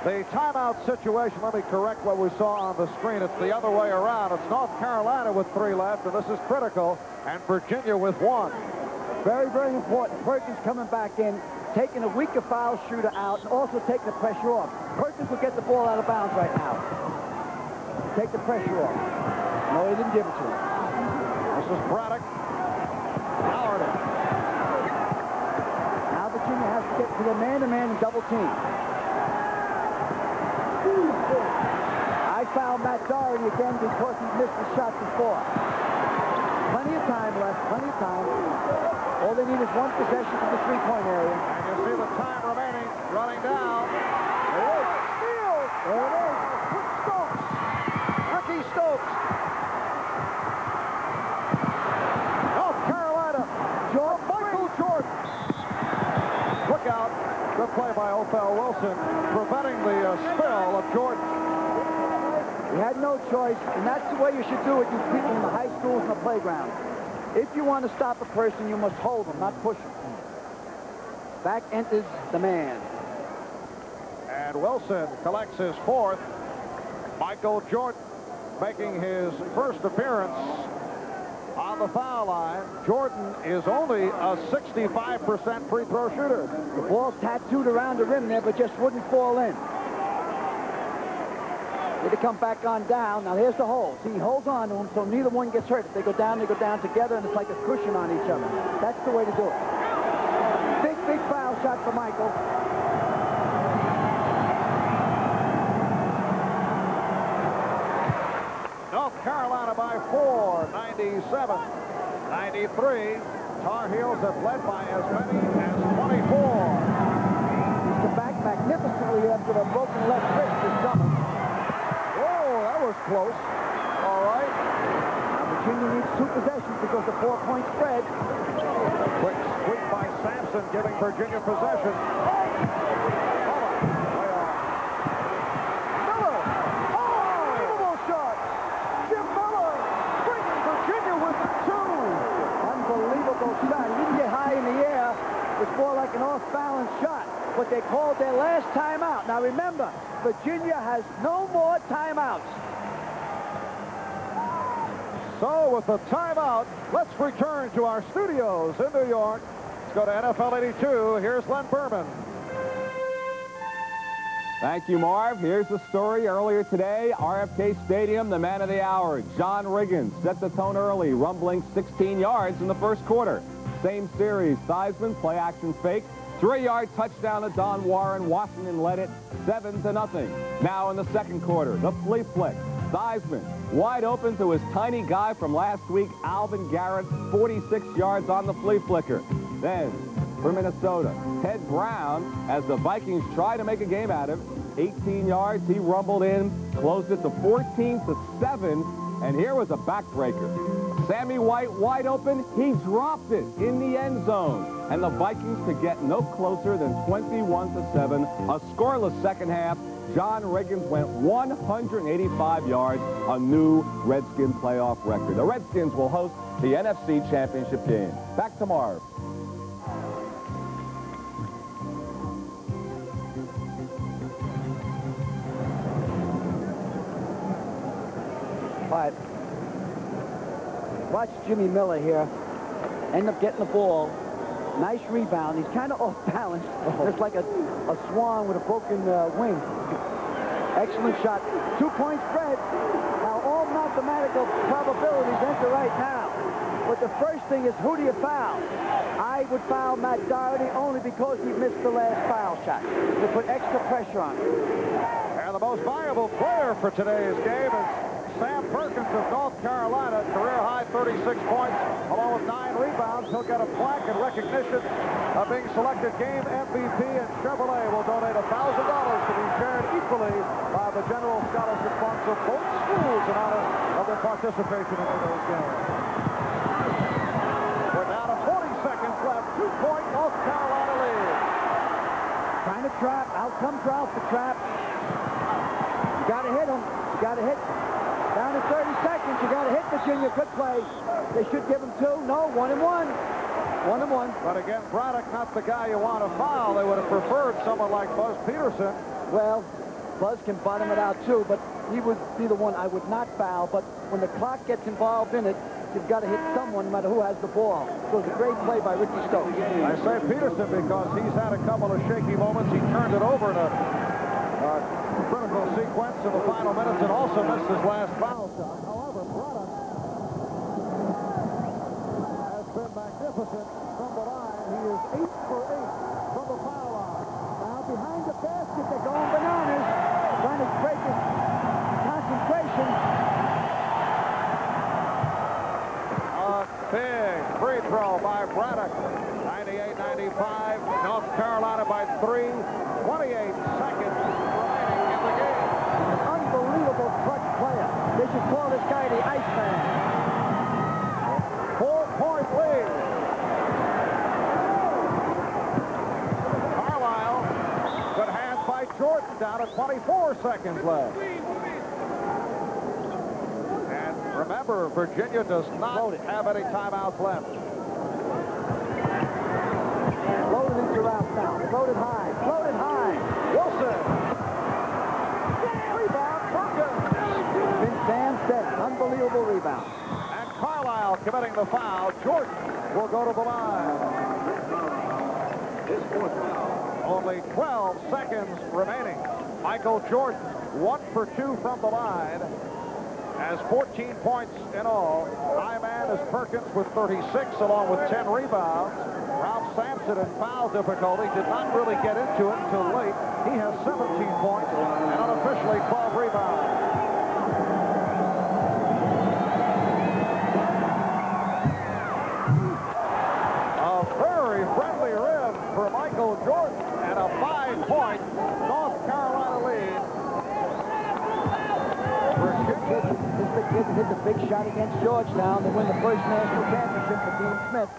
The timeout situation, let me correct what we saw on the screen. It's the other way around. It's North Carolina with 3 left, and this is critical, and Virginia with 1. Very, very important. Perkins coming back in, taking a weaker foul shooter out, and also taking the pressure off. Perkins will get the ball out of bounds right now. Take the pressure off. No, he didn't give it to him. This is Braddock. Daugherty. Now Virginia has to get to the man-to-man and double team. I fouled Matt Daugherty again because he missed the shot before. Plenty of time left, plenty of time. All they need is one possession from the three-point area. And you see the time remaining, running down. It is. Steal. There it is. Stokes. Ricky Stokes. North Carolina. Michael Jordan. Look out. Good play by Othell Wilson, preventing the spill of Jordan. He had no choice, and that's the way you should do it, you people in the high schools and the playground. If you want to stop a person, you must hold him, not push him. Back enters the man. And Wilson collects his fourth. Michael Jordan making his first appearance on the foul line. Jordan is only a 65% free throw shooter. The ball tattooed around the rim there, but just wouldn't fall in. Need to come back on down. Now, here's the hole. See, he holds on to him so neither one gets hurt. If they go down together, and it's like a cushion on each other. That's the way to do it. Big foul shot for Michael. North Carolina by 4, 97-93. Tar Heels have led by as many as 24. He's come back magnificently after a broken left wrist this summer. Oh, that was close. All right. Now Virginia needs 2 possessions because the 4-point spread. Quick sweep by Sampson, giving Virginia possession. Shot. He didn't get high in the air. It's more like an off-balance shot. But they called their last timeout. Now remember, Virginia has no more timeouts. So with the timeout, let's return to our studios in New York. Let's go to NFL 82. Here's Len Berman. Thank you, Marv. Here's the story earlier today. RFK Stadium, the man of the hour, John Riggins, set the tone early, rumbling 16 yards in the first quarter. Same series, Theismann, play-action fake, 3-yard touchdown to Don Warren. Washington led it 7-0. Now in the second quarter, the flea flick. Theismann, wide open to his tiny guy from last week, Alvin Garrett, 46 yards on the flea flicker. Then, for Minnesota, Ted Brown, as the Vikings try to make a game out of it, 18 yards, he rumbled in, closed it to 14-7, and here was a backbreaker. Sammy White wide open, he dropped it in the end zone, and the Vikings could get no closer than 21-7. A scoreless second half. John Riggins went 185 yards, a new Redskin playoff record. The Redskins will host the NFC Championship game. Back to Marv. But watch Jimmy Miller here. End up getting the ball. Nice rebound. He's kind of off balance. Just like a swan with a broken wing. Excellent shot. 2-point spread. Now all mathematical probabilities enter right now. But the first thing is, who do you foul? I would foul Matt Daugherty only because he missed the last foul shot. To put extra pressure on him. And the most valuable player for today's game is Sam Perkins of North Carolina, career-high 36 points, along with 9 rebounds. He'll get a plaque in recognition of being selected game MVP, and Chevrolet will donate $1,000 to be shared equally by the general scholarship funds of both schools in honor of their participation in today's game. We're down to 40 seconds left. 2-point North Carolina lead. Trying to trap. Out comes Ralph the trap. You got to hit him. You got to hit. Down to 30 seconds. You got to hit Virginia. Good play. They should give him 2. No, 1-1. 1-1. But again, Braddock, not the guy you want to foul. They would have preferred someone like Buzz Peterson. Well, Buzz can bottom it out too, but he would be the one I would not foul. But when the clock gets involved in it, you've got to hit someone no matter who has the ball. So it was a great play by Ricky Stokes. I say Peterson because he's had a couple of shaky moments. He turned it over in a critical sequence in the final minutes and also missed his last foul shot. However, Braddock has been magnificent from the line. He is 8 for 8 from the foul line. Now behind the basket, they're going bananas. Trying to break his concentration. A big free throw by Braddock. 98-95. North Carolina by 3. 28 seconds remaining in the game. An unbelievable clutch player. They should call this guy the Iceman. 4-point lead. Carlisle. Good hands by Jordan. Down to 24 seconds left. And remember, Virginia does not have any timeouts left. Floated into Ralph now. Floated high. Floated high. Wilson. Rebound. Perkins. Been Sam said. Unbelievable rebound. And Carlisle committing the foul. Jordan will go to the line. Only 12 seconds remaining. Michael Jordan, 1 for 2 from the line, has 14 points in all. High man is Perkins with 36, along with 10 rebounds. Ralph Sampson in foul difficulty, did not really get into it until late. He has 17 points and unofficially 12 rebounds. A very friendly rim for Michael Jordan and a 5-point North Carolina lead. This kid hit the big shot against Georgetown to win the first national championship for Dean Smith.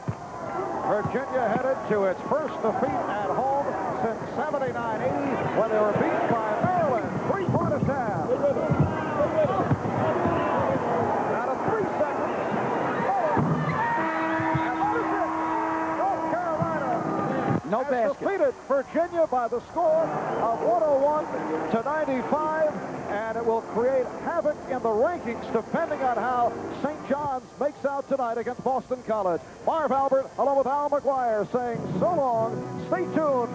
Virginia headed to its first defeat at home since 79-80 when they were beaten by Maryland. 3-point attempt. Out of 3 seconds. And that is it. North Carolina has defeated Virginia by the score of 101 to 95. And it will create havoc in the rankings depending on how St. John's makes out tonight against Boston College. Marv Albert, along with Al McGuire, saying so long. Stay tuned.